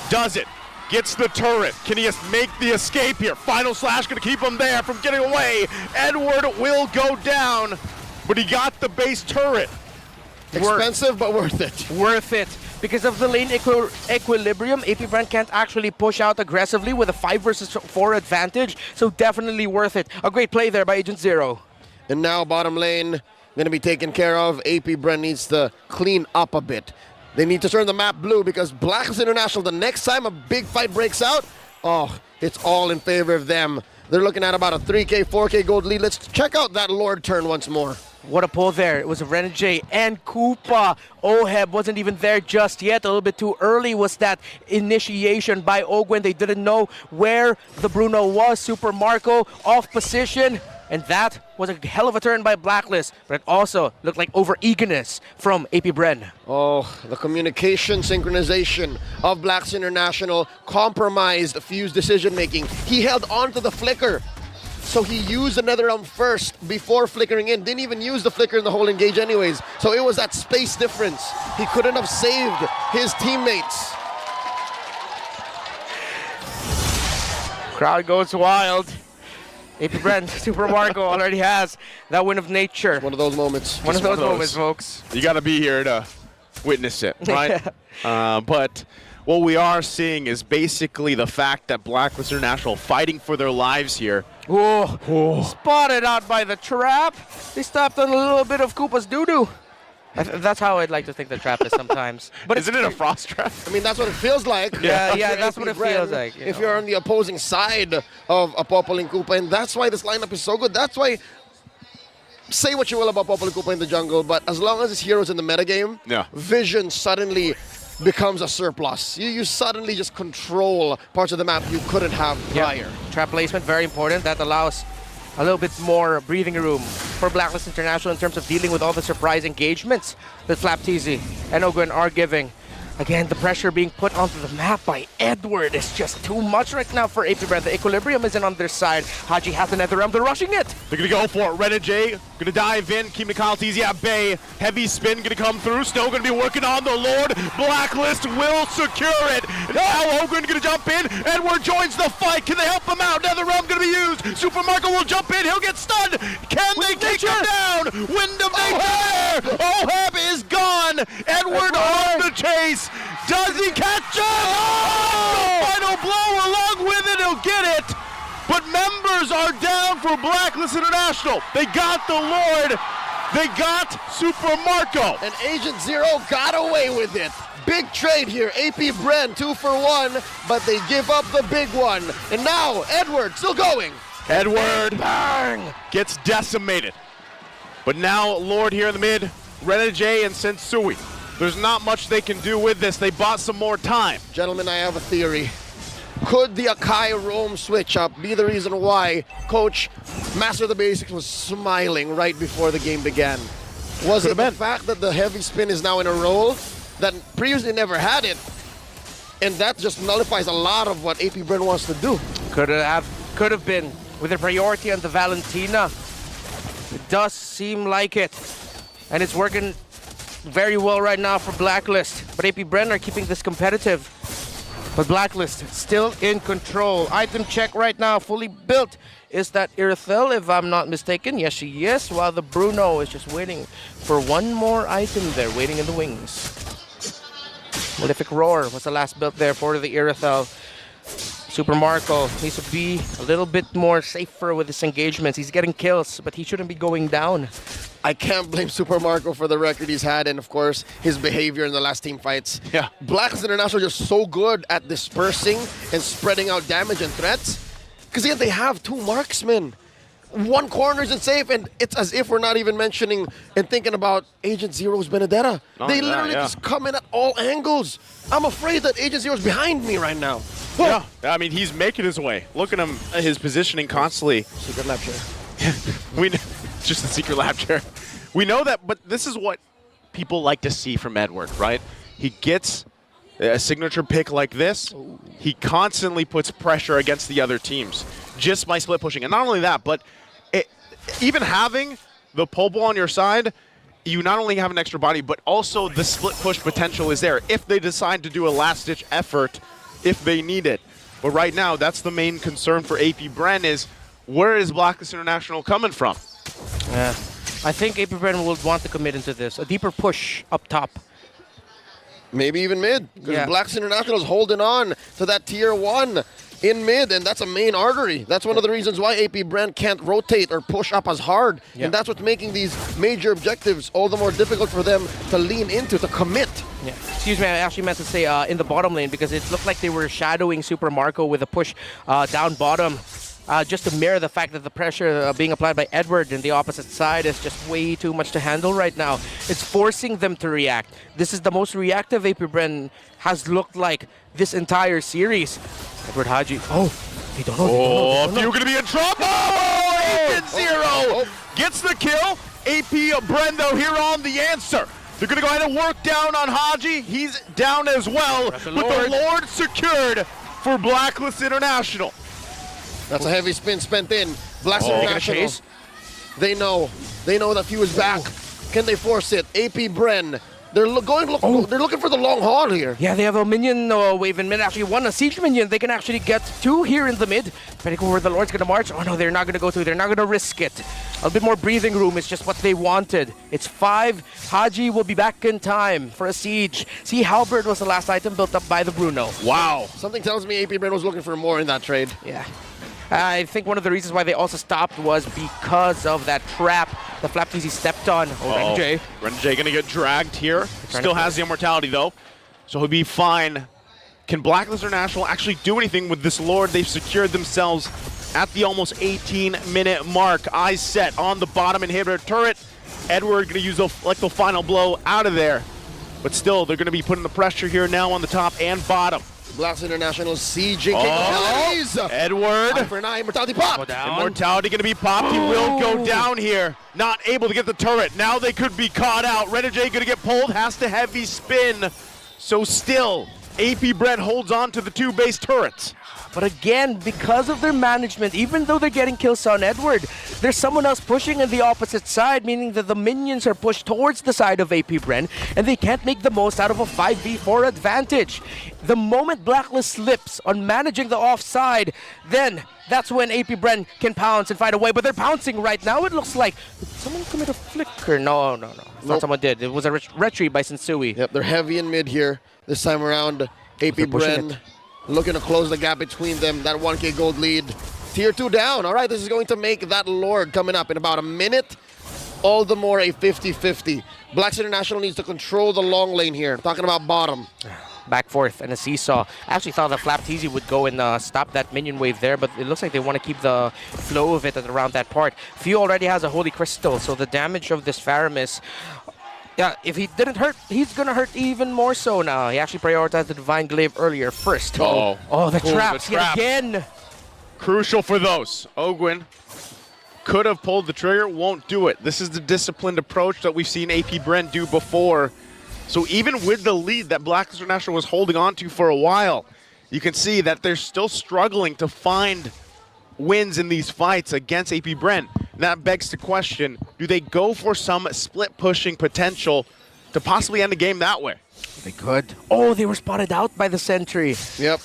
does it. Gets the turret. Can he make the escape here? Final slash gonna keep him there from getting away. Edward will go down, but he got the base turret. Expensive, but worth it. Worth it. Because of the lane equilibrium, AP Brand can't actually push out aggressively with a 5 versus 4 advantage, so definitely worth it. A great play there by Agent Zero. And now bottom lane going to be taken care of. AP Brand needs to clean up a bit. They need to turn the map blue because Blacklist International, the next time a big fight breaks out, oh, it's all in favor of them. They're looking at about a 3K, 4K gold lead. Let's check out that Lord turn once more. What a pull there. It was Renegade and Koopa. Oheb wasn't even there just yet. A little bit too early was that initiation by Ogwen. They didn't know where the Bruno was. Super Marco off position. And that was a hell of a turn by Blacklist. But it also looked like over-eagerness from AP Bren. Oh, the communication synchronization of Blacks International compromised Fuse decision-making. He held on to the flicker. So he used another realm first before flickering in. Didn't even use the flicker in the whole engage anyways. So it was that space difference. He couldn't have saved his teammates. Crowd goes wild. AP Brent, Super Marco already has that win of nature. One of those moments. One of those moments, folks. You got to be here to witness it, right? But what we are seeing is basically the fact that Blacklist International fighting for their lives here. Oh, spotted out by the trap. They stopped on a little bit of Koopa's doo-doo. That's how I'd like to think the trap is sometimes. But Isn't it a frost trap? I mean, that's what it feels like. Yeah, If you're that's what AP it feels Bren, like. If you're on the opposing side of a Popol and Koopa, and that's why this lineup is so good. That's why, say what you will about Popol and Koopa in the jungle, but as long as his heroes in the metagame, Vision suddenly becomes a surplus. You suddenly just control parts of the map you couldn't have prior. Trap placement, very important. That allows a little bit more breathing room for Blacklist International in terms of dealing with all the surprise engagements that Flapteezy and Ogwen are giving. Again, the pressure being put onto the map by Edward is just too much right now for AP Brand. The equilibrium isn't on their side. Haji has the nether realm. They're rushing it. They're going to go for it. Renegade going to dive in. Keep Mpl-Ph at bay. Heavy spin going to come through. Snow going to be working on the Lord. Blacklist will secure it. Now Ogwen going to jump in. Edward joins the fight. Can they help him out? Nether realm going to be used. Super Marco will jump in. He'll get stunned. Can they take him down? Wind of nature. Oheb is gone. Edward on the chase. Does he catch it? Oh! The final blow along with it. He'll get it. But members are down for Blacklist International. They got the Lord. They got Super Marco. And Agent Zero got away with it. Big trade here. AP Bren 2 for 1, but they give up the big one. And now Edward still going. Edward bang, gets decimated. But now Lord here in the mid, Renegade and Sensui. There's not much they can do with this. They bought some more time. Gentlemen, I have a theory. Could the Akai roam switch up be the reason why Coach Master of the Basics was smiling right before the game began? Was it the fact that the heavy spin is now in a role that previously never had it? And that just nullifies a lot of what AP Bren wants to do. Could have been with a priority on the Valentina. It does seem like it. And it's working very well right now for Blacklist. But AP Bren are keeping this competitive. But Blacklist still in control. Item check right now, fully built. Is that Irithel, if I'm not mistaken? Yes, she is. While the Bruno is just waiting for one more item there, waiting in the wings. Malefic Roar was the last build there for the Irithel. Super Marco needs to be a little bit more safer with his engagements. He's getting kills, but he shouldn't be going down. I can't blame Super Marco for the record he's had and, of course, his behavior in the last team fights. Yeah. Blacklist International are just so good at dispersing and spreading out damage and threats. Because yet they have 2 marksmen. One corner isn't safe, and it's as if we're not even mentioning and thinking about Agent Zero's Benedetta. They literally just come in at all angles. I'm afraid that Agent Zero's behind me right now. Yeah, I mean, he's making his way. Look at him, his positioning constantly. Secret lab chair. Just the secret lab chair. We know that, but this is what people like to see from Edward, right? He gets a signature pick like this. He constantly puts pressure against the other teams just by split pushing. And not only that, but even having the Popo on your side, you not only have an extra body, but also the split push potential is there if they decide to do a last-ditch effort if they need it. But right now, that's the main concern for AP Bren is where is Blacklist International coming from? Yeah. I think AP Bren will want to commit into this. A deeper push up top. Maybe even mid, because Yeah. Blacklist International is holding on to that tier 1 in mid, and that's a main artery. That's one of the reasons why AP Brand can't rotate or push up as hard, Yeah. and that's what's making these major objectives all the more difficult for them to lean into, to commit. Yeah. Excuse me, I actually meant to say in the bottom lane because it looked like they were shadowing Super Marco with a push down bottom. Just to mirror the fact that the pressure being applied by Edward in the opposite side is just way too much to handle right now. It's forcing them to react. This is the most reactive AP Bren has looked like this entire series. Edward Haji. Oh, they don't know. Oh, if you're going to be in trouble! 8-0 gets the kill. AP Bren, though, here on the answer. They're going to go ahead and work down on Haji. He's down as well, with the Lord secured for Blacklist International. That's a heavy spin spent in. Blacklist International. chase? They know that Few is back. Can they force it? AP Bren. They're they're looking for the long haul here. Yeah, they have a minion wave in mid. Actually, one a siege minion. They can actually get 2 here in the mid. Depending on where the Lord's going to march. Oh no, they're not going to go through. They're not going to risk it. A bit more breathing room is just what they wanted. It's 5. Haji will be back in time for a siege. See, Halberd was the last item built up by the Bruno. Wow. Something tells me AP Bren was looking for more in that trade. Yeah. I think one of the reasons why they also stopped was because of that trap the Flapteasy stepped on. Oh, Renjay. Renjay going to get dragged here. Still has the immortality, though, so he'll be fine. Can Blacklist International actually do anything with this Lord? They've secured themselves at the almost 18-minute mark. Eyes set on the bottom inhibitor turret. Edward going to use the final blow out of there. But still, they're going to be putting the pressure here now on the top and bottom. Blacklist International sieging capabilities. Edward. Eye for an eye, immortality pop. Immortality going to be popped. He will go down here. Not able to get the turret. Now they could be caught out. Renegade going to get pulled. Has to heavy spin. So still, AP Bren holds on to the 2 base turrets. But again, because of their management, even though they're getting kills on Edward, there's someone else pushing in the opposite side, meaning that the minions are pushed towards the side of AP Bren, and they can't make the most out of a 5v4 advantage. The moment Blacklist slips on managing the offside, then that's when AP Bren can pounce and find a way. But they're pouncing right now. It looks like, did someone commit a flicker? No. I thought someone did. It was a retreat by Sensui. Yep, they're heavy in mid here. This time around, AP Bren looking to close the gap between them. That 1K gold lead. Tier 2 down. All right, this is going to make that Lord coming up in about a minute. All the more a 50-50. Blacklist International needs to control the long lane here. Talking about bottom. Back forth and a seesaw. I actually thought that Flapteasy would go and stop that minion wave there, but it looks like they want to keep the flow of it at around that part. Few already has a Holy Crystal, so the damage of this Faramis, yeah, if he didn't hurt, he's gonna hurt even more so now. He actually prioritized the Divine Glaive earlier first. Oh, the traps yet again. Crucial for those. Ogwin could have pulled the trigger, won't do it. This is the disciplined approach that we've seen AP Bren do before. So even with the lead that Blacklist International was holding on to for a while, you can see that they're still struggling to find wins in these fights against AP Bren. And that begs the question, do they go for some split pushing potential to possibly end the game that way? They could. Oh, they were spotted out by the sentry. Yep.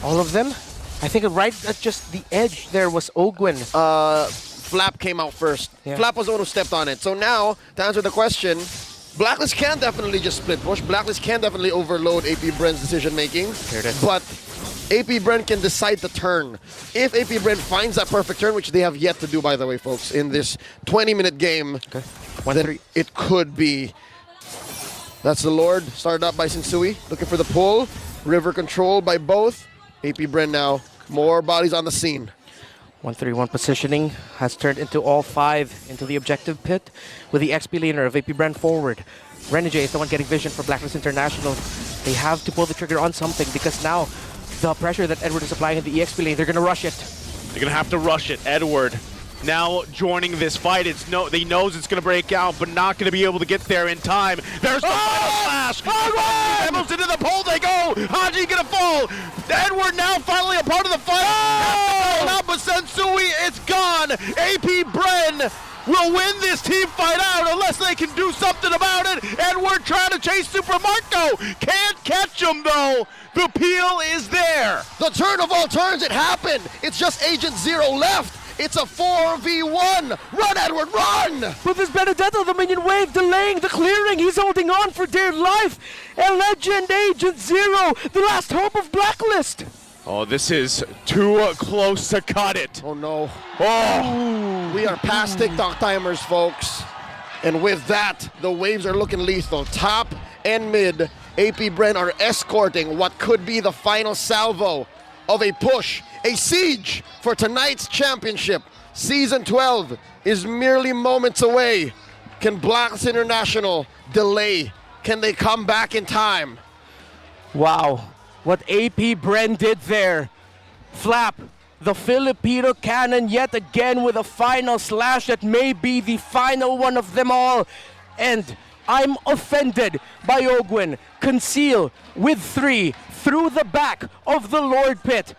All of them? I think right at just the edge there was Ogwin. Flap came out first. Yeah. Flap was the one who stepped on it. So now, to answer the question, Blacklist can definitely just split push. Blacklist can definitely overload AP Bren's decision making. There it is. But AP Bren can decide the turn. If AP Bren finds that perfect turn, which they have yet to do, by the way, folks, in this 20-minute game, then it could be. That's the Lord, started up by Sensui, looking for the pull. River control by both. AP Bren now, more bodies on the scene. 1-3-1 positioning has turned into all 5 into the objective pit with the XP laner of AP Bren forward. Renegade is the one getting vision for Blacklist International. They have to pull the trigger on something because now the pressure that Edward is applying in the EXP lane, they're going to rush it. They're going to have to rush it. Edward now joining this fight. They knows it's going to break out, but not going to be able to get there in time. There's the final flash. Almost into the pole they go. Haji going to fall. Edward now finally a part of the fight. Now, but Sensui, it's gone. AP Bren will win this team fight out unless they can do something about it. Edward trying to chase Super Marco. Can't catch him though. The peel is there. The turn of all turns, it happened. It's just Agent Zero left. It's a 4v1. Run, Edward, run! But this Benedetto, the minion wave, delaying the clearing. He's holding on for dear life. A Legend Agent Zero, the last hope of Blacklist. Oh, this is too close to cut it. Oh no. Oh, We are past TikTok timers, folks. And with that, the waves are looking lethal. Top and mid, AP Bren are escorting what could be the final salvo of a push, a siege for tonight's championship. Season 12 is merely moments away. Can Blacklist International delay? Can they come back in time? Wow, what AP Bren did there. Flap, the Filipino cannon yet again with a final slash that may be the final one of them all. And I'm offended by Ogwin. Conceal with 3 through the back of the Lord Pit.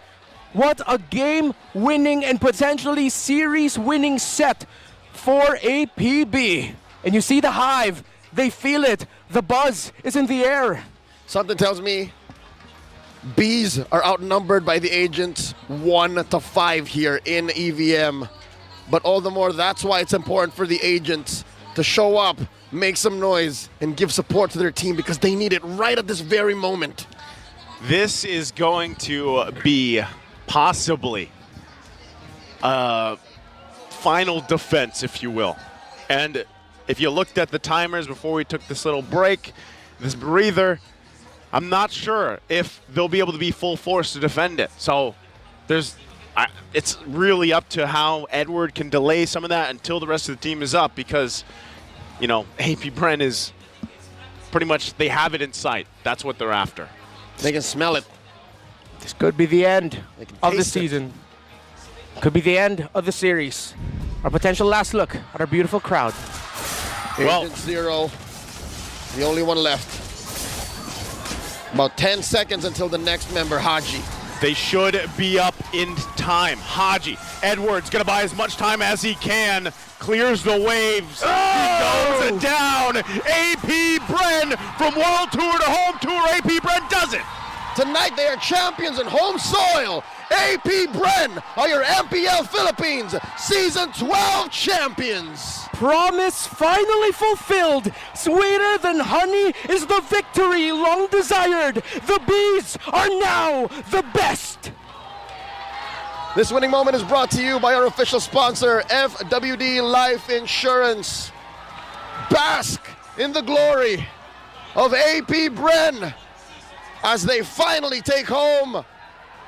What a game-winning and potentially series-winning set for APB. And you see the hive, they feel it. The buzz is in the air. Something tells me Bees are outnumbered by the agents 1-5 here in EVM. But all the more, that's why it's important for the agents to show up, make some noise, and give support to their team because they need it right at this very moment. this is going to be possibly final defense, if you will. And if you looked at the timers before we took this little break, this breather, I'm not sure if they'll be able to be full force to defend it. So it's really up to how Edward can delay some of that until the rest of the team is up, because, you know, AP Bren is pretty much, they have it in sight. That's what they're after. They can smell it. This could be the end of the taste it. season. Could be the end of the series. Our potential last look at our beautiful crowd. Well- Agent Zero, the only one left. About 10 seconds until the next member, Haji. They should be up in time. Haji, Edwards gonna buy as much time as he can. Clears the waves. Oh! He goes down. AP Bren from World Tour to Home Tour. AP Bren does it. Tonight they are champions in home soil. AP Bren are your MPL Philippines Season 12 champions. Promise finally fulfilled. Sweeter than honey is the victory long desired. The Bees are now the best. This winning moment is brought to you by our official sponsor, FWD Life Insurance. Bask in the glory of AP Bren as they finally take home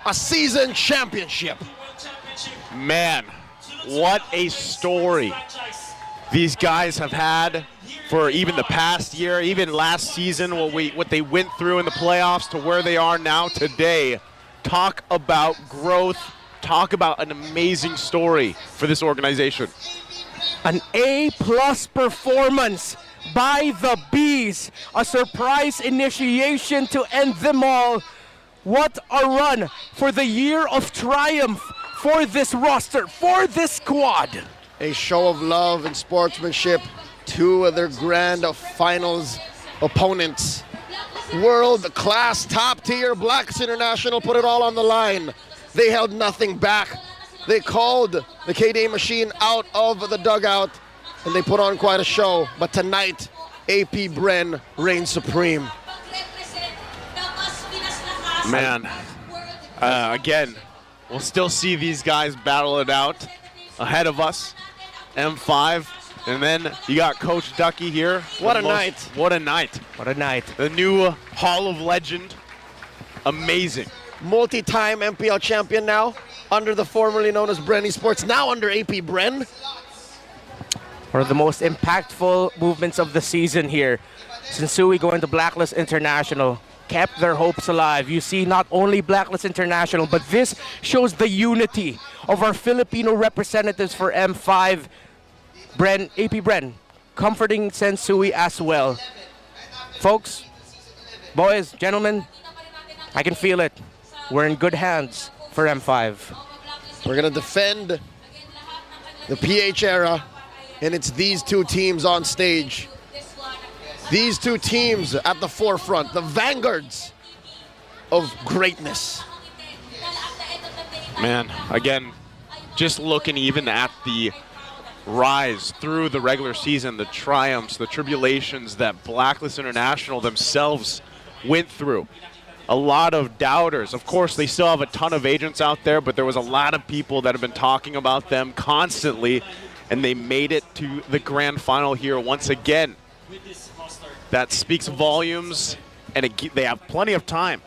a season championship. Man, what a story these guys have had for even the past year, even last season, what they went through in the playoffs to where they are now today. Talk about growth. Talk about an amazing story for this organization. An A+ performance by the Bees. A surprise initiation to end them all. What a run for the year of triumph for this roster, for this squad. A show of love and sportsmanship to their grand finals opponents. World-class, top-tier Blacklist International put it all on the line. They held nothing back. They called the KDA machine out of the dugout, and they put on quite a show. But tonight, AP Bren reigns supreme. Man, again, we'll still see these guys battle it out ahead of us. M5, and then you got Coach Ducky here. What a night. What a night. What a night. The new Hall of Legend. Amazing. Multi-time MPL champion now, under the formerly known as Bren Esports, now under AP Bren. One of the most impactful movements of the season here. Sensui going to Blacklist International kept their hopes alive. You see not only Blacklist International, but this shows the unity of our Filipino representatives for M5. Bren, AP Bren, comforting Sensui as well. Folks, boys, gentlemen, I can feel it. We're in good hands for M5. We're going to defend the PH era, and it's these two teams on stage. These two teams at the forefront, the vanguards of greatness. Man, again, just looking even at the rise through the regular season, the triumphs, the tribulations that Blacklist International themselves went through. A lot of doubters. Of course, they still have a ton of agents out there, but there was a lot of people that have been talking about them constantly, and they made it to the grand final here once again. That speaks volumes, and they have plenty of time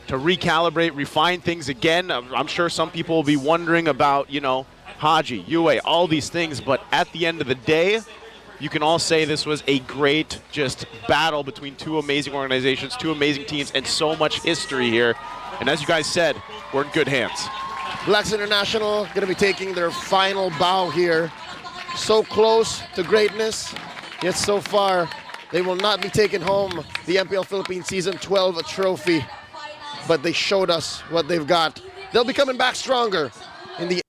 to recalibrate, refine things again. I'm sure some people will be wondering about, you know, Haji, Yue, all these things, but at the end of the day, you can all say this was a great just battle between two amazing organizations, two amazing teams, and so much history here. And as you guys said, we're in good hands. Blacks International going to be taking their final bow here. So close to greatness, yet so far they will not be taking home the MPL Philippines Season 12 trophy. But they showed us what they'll be coming back stronger in the